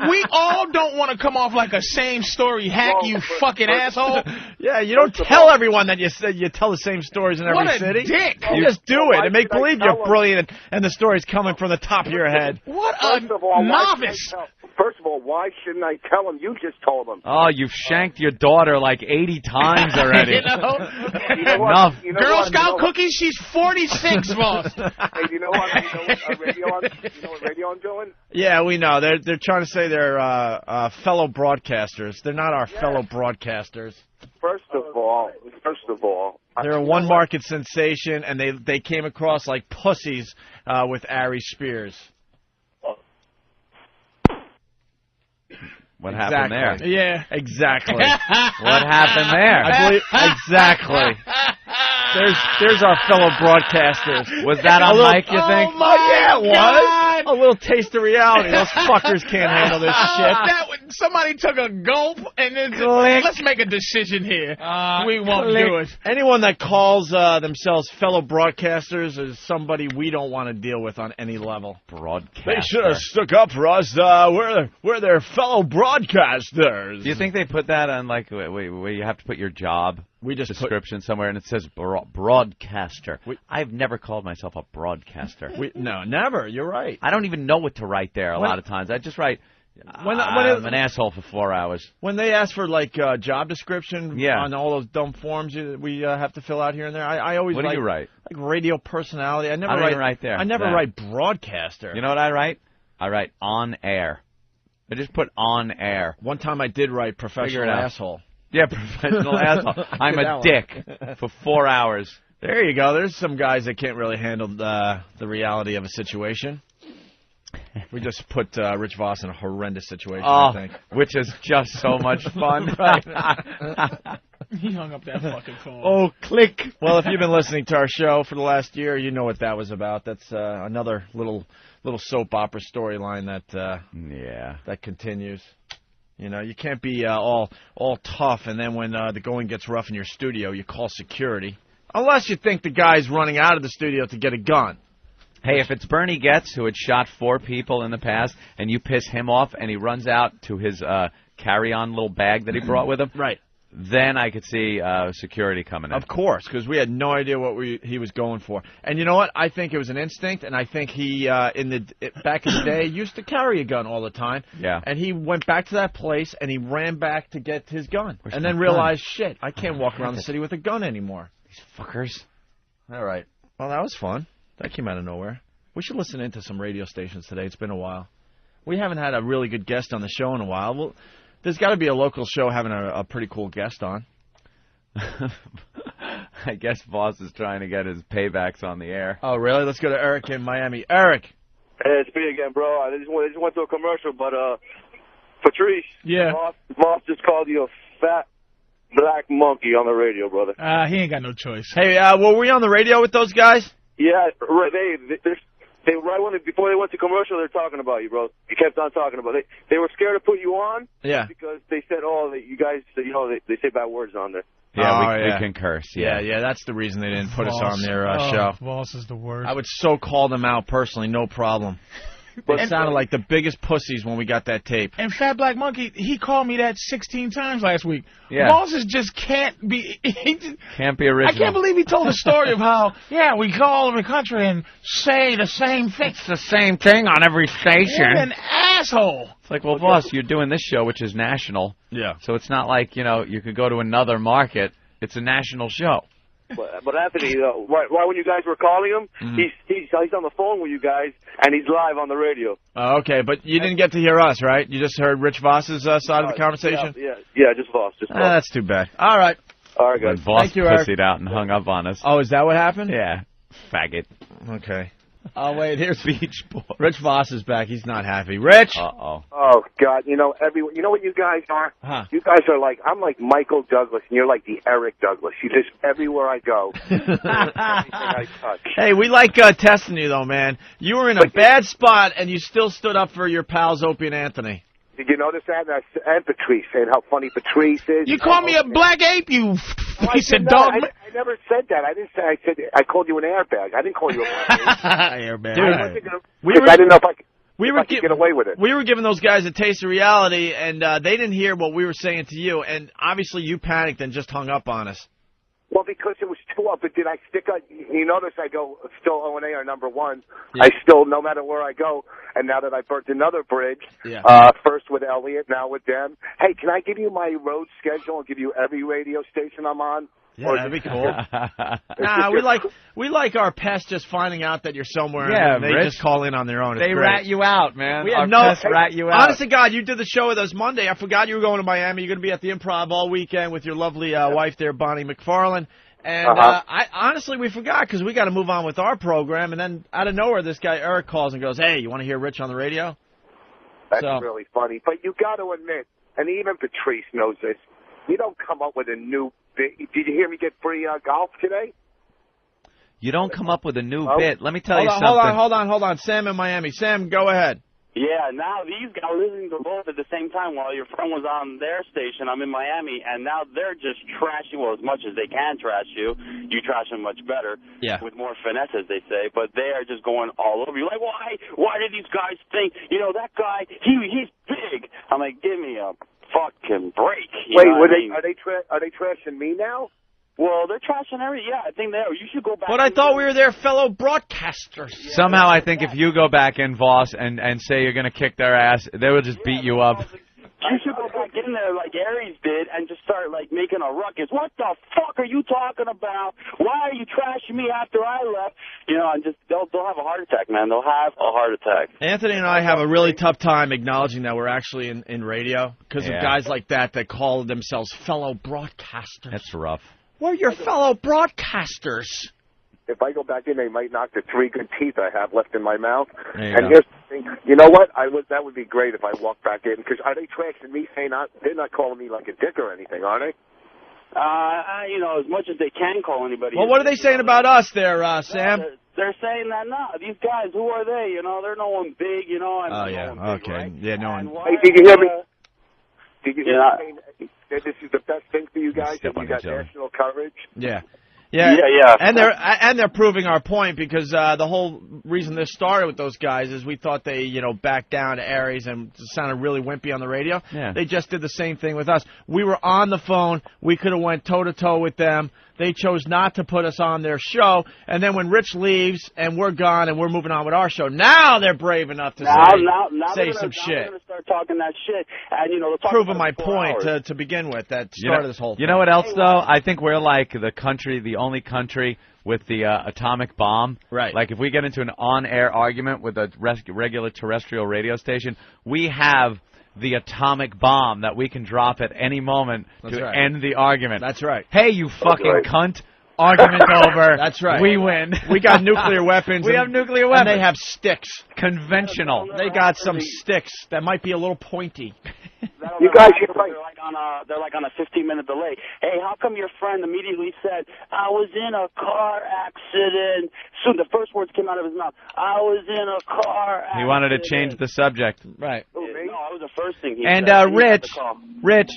we all don't want to come off like a same story hack, you fucking asshole. Yeah, you don't tell everyone that you tell the same stories in every What a city. dick. You just do it and make believe you're brilliant and the story's coming from the top of your head. What a novice. First of all, why shouldn't I tell him? You just told him. Oh, you've shanked your daughter like 80 times already. You know? Enough. Girl Scout cookies, she's 46, boss. Hey, you know what? You know what radio I'm doing? Yeah, we know. They're trying to say they're fellow broadcasters. They're not our fellow broadcasters. First of all, they're a one-market sensation, and they came across like pussies with Aries Spears. What happened there? Yeah. Exactly. What happened there? I believe, exactly. There's our fellow broadcasters. Was that on mic, you think? Oh, yeah, it was. A little taste of reality. Those fuckers can't handle this shit. Somebody took a gulp and then let's make a decision here. We won't do it. Anyone that calls themselves fellow broadcasters is somebody we don't want to deal with on any level. Broadcaster. They should have stuck up for us. We're their fellow broadcasters. Do you think they put that on, like, where you have to put your job description somewhere and it says broadcaster? I've never called myself a broadcaster. No, never. You're right. I don't even know what to write there a lot of times. I just write, I'm an asshole for 4 hours. When they ask for, like, job description on all those dumb forms we have to fill out here and there, I always What do you write? Like radio personality. I don't even write there. I never write broadcaster. You know what I write? I write on air. I just put on air. One time I did write professional asshole. Yeah, professional asshole. I'm a dick for 4 hours. There you go. There's some guys that can't really handle the reality of a situation. We just put Rich Voss in a horrendous situation, I think. Which is just so much fun. He hung up that fucking phone. Oh, click. Well, if you've been listening to our show for the last year, you know what that was about. That's another little soap opera storyline that continues. You know, you can't be all tough, and then when the going gets rough in your studio, you call security. Unless you think the guy's running out of the studio to get a gun. Hey, if it's Bernie Getz, who had shot 4 people in the past, and you piss him off, and he runs out to his carry-on little bag that he brought with him, right? then I could see security coming in. Of course, because we had no idea what he was going for. And you know what? I think it was an instinct, and I think he, back in the day, used to carry a gun all the time. Yeah. And he went back to that place, and he ran back to get his gun. And then realized, shit, I can't walk around the city with a gun anymore. These fuckers. All right. Well, that was fun. That came out of nowhere. We should listen into some radio stations today. It's been a while. We haven't had a really good guest on the show in a while. Well, there's got to be a local show having a pretty cool guest on. I guess Boss is trying to get his paybacks on the air. Oh, really? Let's go to Eric in Miami. Eric. Hey, it's me again, bro. I just went to a commercial, but Patrice, yeah, Boss just called you a fat black monkey on the radio, brother. He ain't got no choice. Hey, were we on the radio with those guys? Yeah, they right before they went to commercial, they're talking about you, bro. You kept on talking about it. They were scared to put you on. Yeah. Because they said, you guys, they say bad words on there. Yeah, we can curse. Yeah, that's the reason they didn't put us on their show. Voss is the worst. I would so call them out personally, no problem. They sounded like the biggest pussies when we got that tape. And Fat Black Monkey, he called me that 16 times last week. Yeah. Voss just can't be... Can't be original. I can't believe he told the story of how, we go all over the country and say the same thing. It's the same thing on every station. What an asshole. It's like, well, boss, you're doing this show, which is national. Yeah. So it's not like, you could go to another market. It's a national show. But Anthony, right when you guys were calling him, he's on the phone with you guys, and he's live on the radio. Oh, okay, but you didn't get to hear us, right? You just heard Rich Voss's side of the conversation? Yeah, just Voss. That's too bad. All right. All right, guys. Voss Thank you, Eric. pussied out and hung up on us. Oh, is that what happened? Yeah. Faggot. Okay. Oh, wait, here's Beach Boy. Rich Voss is back. He's not happy. Rich! Uh-oh. Oh, God. You know what you guys are? Huh. You guys are like, I'm like Michael Douglas, and you're like the Eric Douglas. You just, everywhere I go, everything I touch. Hey, we like testing you, though, man. You were in a bad spot, and you still stood up for your pals, Opie and Anthony. Did you notice that? And Patrice, saying how funny Patrice is. You called me a black ape, you piece of dog. I never said that. I didn't say. I called you an airbag. I didn't call you a black ape. Airbag. Dude, I didn't know if I could get away with it. We were giving those guys a taste of reality, and they didn't hear what we were saying to you, and obviously you panicked and just hung up on us. Well, because it was too up. But did I stick up? You notice I go still O&A are number one. Yeah. I still, no matter where I go, and now that I burnt another bridge, first with Elliot, now with them. Hey, can I give you my road schedule and give you every radio station I'm on? Yeah, that'd be cool. Nah, we like our pests just finding out that you're somewhere. Yeah, and they just call in on their own. They rat you out, man. We have rat you out. Honest to God, you did the show with us Monday. I forgot you were going to Miami. You're going to be at the Improv all weekend with your lovely wife there, Bonnie McFarlane. And I honestly, we forgot because we got to move on with our program. And then out of nowhere, this guy Eric calls and goes, "Hey, you want to hear Rich on the radio?" That's really funny. But you got to admit, and even Patrice knows this, you don't come up with a new bit. Did you hear me get free golf today? You don't come up with a new bit. Let me tell you something. Hold on. Sam in Miami. Sam, go ahead. Yeah, now these guys are listening to both at the same time while your friend was on their station. I'm in Miami, and now they're just trashing, well, as much as they can trash you. You trash them much better, with more finesse, as they say, but they are just going all over you. Like, why did these guys think, that guy, he's big? I'm like, give me a fucking break. Wait, are they trashing me now? Well, they're trashing everything. Yeah, I think they are. You should go back. But I thought we were their fellow broadcasters. Somehow I think if you go back in, Voss, and say you're going to kick their ass, they will just beat you up. You should go back in there like Aries did and just start, making a ruckus. What the fuck are you talking about? Why are you trashing me after I left? And just, they'll have a heart attack, man. They'll have a heart attack. Anthony and I have a really tough time acknowledging that we're actually in radio because of guys like that call themselves fellow broadcasters. That's rough. We're your fellow broadcasters. If I go back in, they might knock the 3 good teeth I have left in my mouth. And here's the thing. You know what? That would be great if I walked back in. Because are they trashing me, saying they're not calling me like a dick or anything, are they? As much as they can call anybody. Well, what are they saying about us there, Sam? They're saying that, these guys, who are they? They're no one big, And okay. Right? Yeah, no one. Hey, did you hear me? Did you hear me saying that this is the best thing for you guys, that you got national coverage? Yeah. Yeah, yeah. And they're proving our point because the whole reason this started with those guys is we thought they, backed down to Aries and sounded really wimpy on the radio. Yeah. They just did the same thing with us. We were on the phone. We could have went toe-to-toe with them. They chose not to put us on their show. And then when Rich leaves and we're gone and we're moving on with our show, now they're brave enough to say some shit. They're going to start talking that shit. And, they'll talk Proving about my it for point hours. to begin with that started this whole thing. You know what else, though? I think we're like the only country with the atomic bomb. Right. Like if we get into an on-air argument with a regular terrestrial radio station, we have the atomic bomb that we can drop at any moment to end the argument. That's right. Hey, you fucking cunt. Argument over. That's right. We win. We got nuclear weapons. We have nuclear weapons. And they have sticks. Conventional. They got some sticks that might be a little pointy. You guys, they're like on a 15-minute delay. Hey, how come your friend immediately said, I was in a car accident? Soon the first words came out of his mouth. I was in a car accident. He wanted to change the subject. Right. No, that was the first thing he and said. Rich,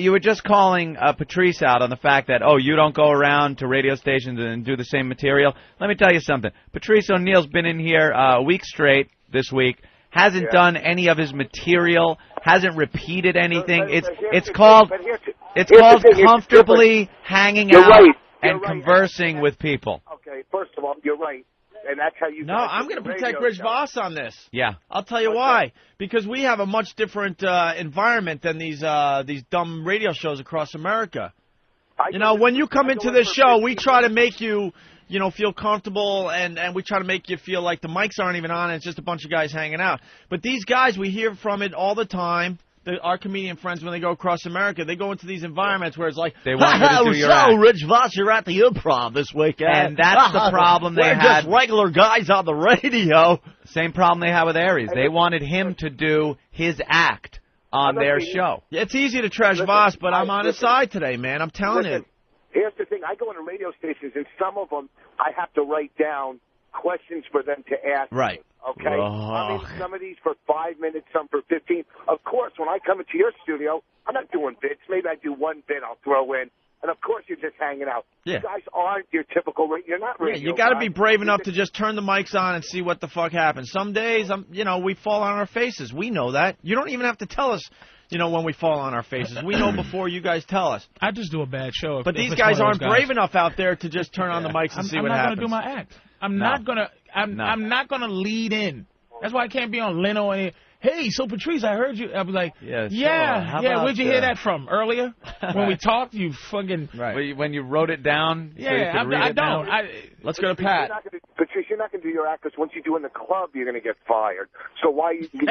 you were just calling Patrice out on the fact that, you don't go around to radio stations and do the same material. Let me tell you something. Patrice O'Neill's been in here a week straight this week, hasn't done any of his material, hasn't repeated anything. It's called comfortably hanging out and conversing with people. Okay, first of all, you're right. And that's how you. No, I'm going to protect Rich Voss on this. Yeah, I'll tell you why. Because we have a much different environment than these dumb radio shows across America. When you come into this show, we try to make you, feel comfortable, and we try to make you feel like the mics aren't even on, and it's just a bunch of guys hanging out. But these guys, we hear from it all the time. Our comedian friends, when they go across America, they go into these environments where it's like, they want you to do your act. Rich Voss, you're at the Improv this weekend. And that's the problem they had. We're just regular guys on the radio. Same problem they had with Aries. They wanted him to do his act on their show. It's easy to trash Voss, but I'm on his side today, man. I'm telling you. Here's the thing. I go into radio stations, and some of them I have to write down questions for them to ask. Right. Okay? I mean, some of these for 5 minutes, some for 15. Of course, when I come into your studio, I'm not doing bits. Maybe I do one bit I'll throw in. And, of course, you're just hanging out. Yeah. You guys aren't your typical you're not radio. Yeah, you got to be brave enough to just turn the mics on and see what the fuck happens. Some days, we fall on our faces. We know that. You don't even have to tell us, when we fall on our faces. We know before you guys tell us. I just do a bad show. But these guys aren't brave enough out there to just turn on the mics and see what happens. I'm not going to do my act. I'm not going to lead in. That's why I can't be on Leno and hey, so Patrice, I heard you. I was like, yeah. Where'd you hear that from? Earlier when we talked, you fucking when you wrote it down. Yeah, so you could read I it don't. Down? Let's go to Pat. Patrice, you're not going to do your act because once you do in the club, you're going to get fired. So why you? If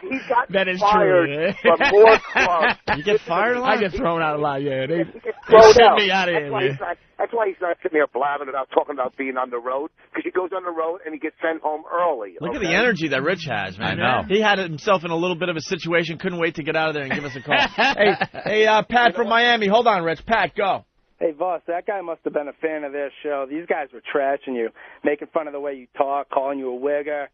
he got fired from more clubs, you get fired a lot. I get thrown out a lot. Yeah, they sent me out of here, man. That's why he's not sitting there blabbing about talking about being on the road, because he goes on the road and he gets sent home early. Look at the energy that Rich has, man. I know. He had himself in a little bit of a situation, couldn't wait to get out of there and give us a call. hey, Pat from Miami. Hold on, Rich. Pat, go. Hey, Voss, that guy must have been a fan of their show. These guys were trashing you, making fun of the way you talk, calling you a wigger.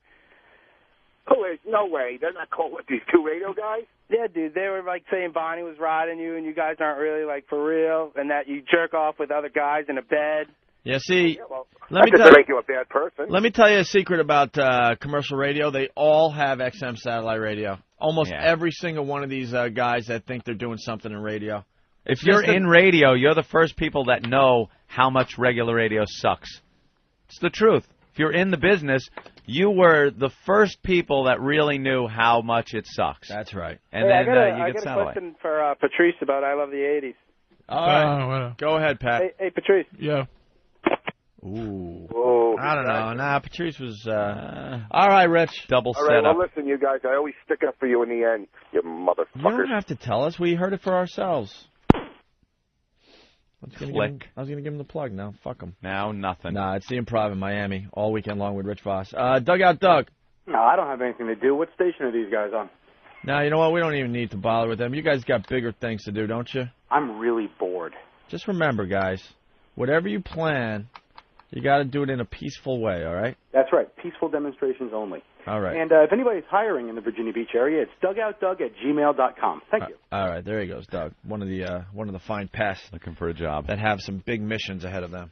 Who is? No way. They're not calling these two radio guys? Yeah, dude. They were, saying Bonnie was riding you and you guys aren't really, for real, and that you jerk off with other guys in a bed. Yeah, see, let me tell you, make you a bad person. Let me tell you a secret about commercial radio. They all have XM satellite radio. Almost every single one of these guys that think they're doing something in radio. If you're in radio, you're the first people that know how much regular radio sucks. It's the truth. If you're in the business, you were the first people that really knew how much it sucks. That's right. And then you get satellite. I got a question for Patrice about I Love the 80s. All right. Go ahead, Pat. Hey, Patrice. Yeah. Ooh. I don't know. Nah, Patrice was... All right, Rich. Double setup. All right, well, listen, you guys, I always stick up for you in the end, you motherfuckers. You don't have to tell us. We heard it for ourselves. I was going to give him the plug now. Fuck him. Now nothing. Nah, it's the Improv in Miami all weekend long with Rich Voss. Dugout Doug. No, I don't have anything to do. What station are these guys on? No, you know what? We don't even need to bother with them. You guys got bigger things to do, don't you? I'm really bored. Just remember, guys, whatever you plan, You got to do it in a peaceful way, all right? That's right. Peaceful demonstrations only. All right. And if anybody's hiring in the Virginia Beach area, it's dugoutdoug@gmail.com. Thank you. All right, there he goes, Doug. One of the fine pests looking for a job that have some big missions ahead of them.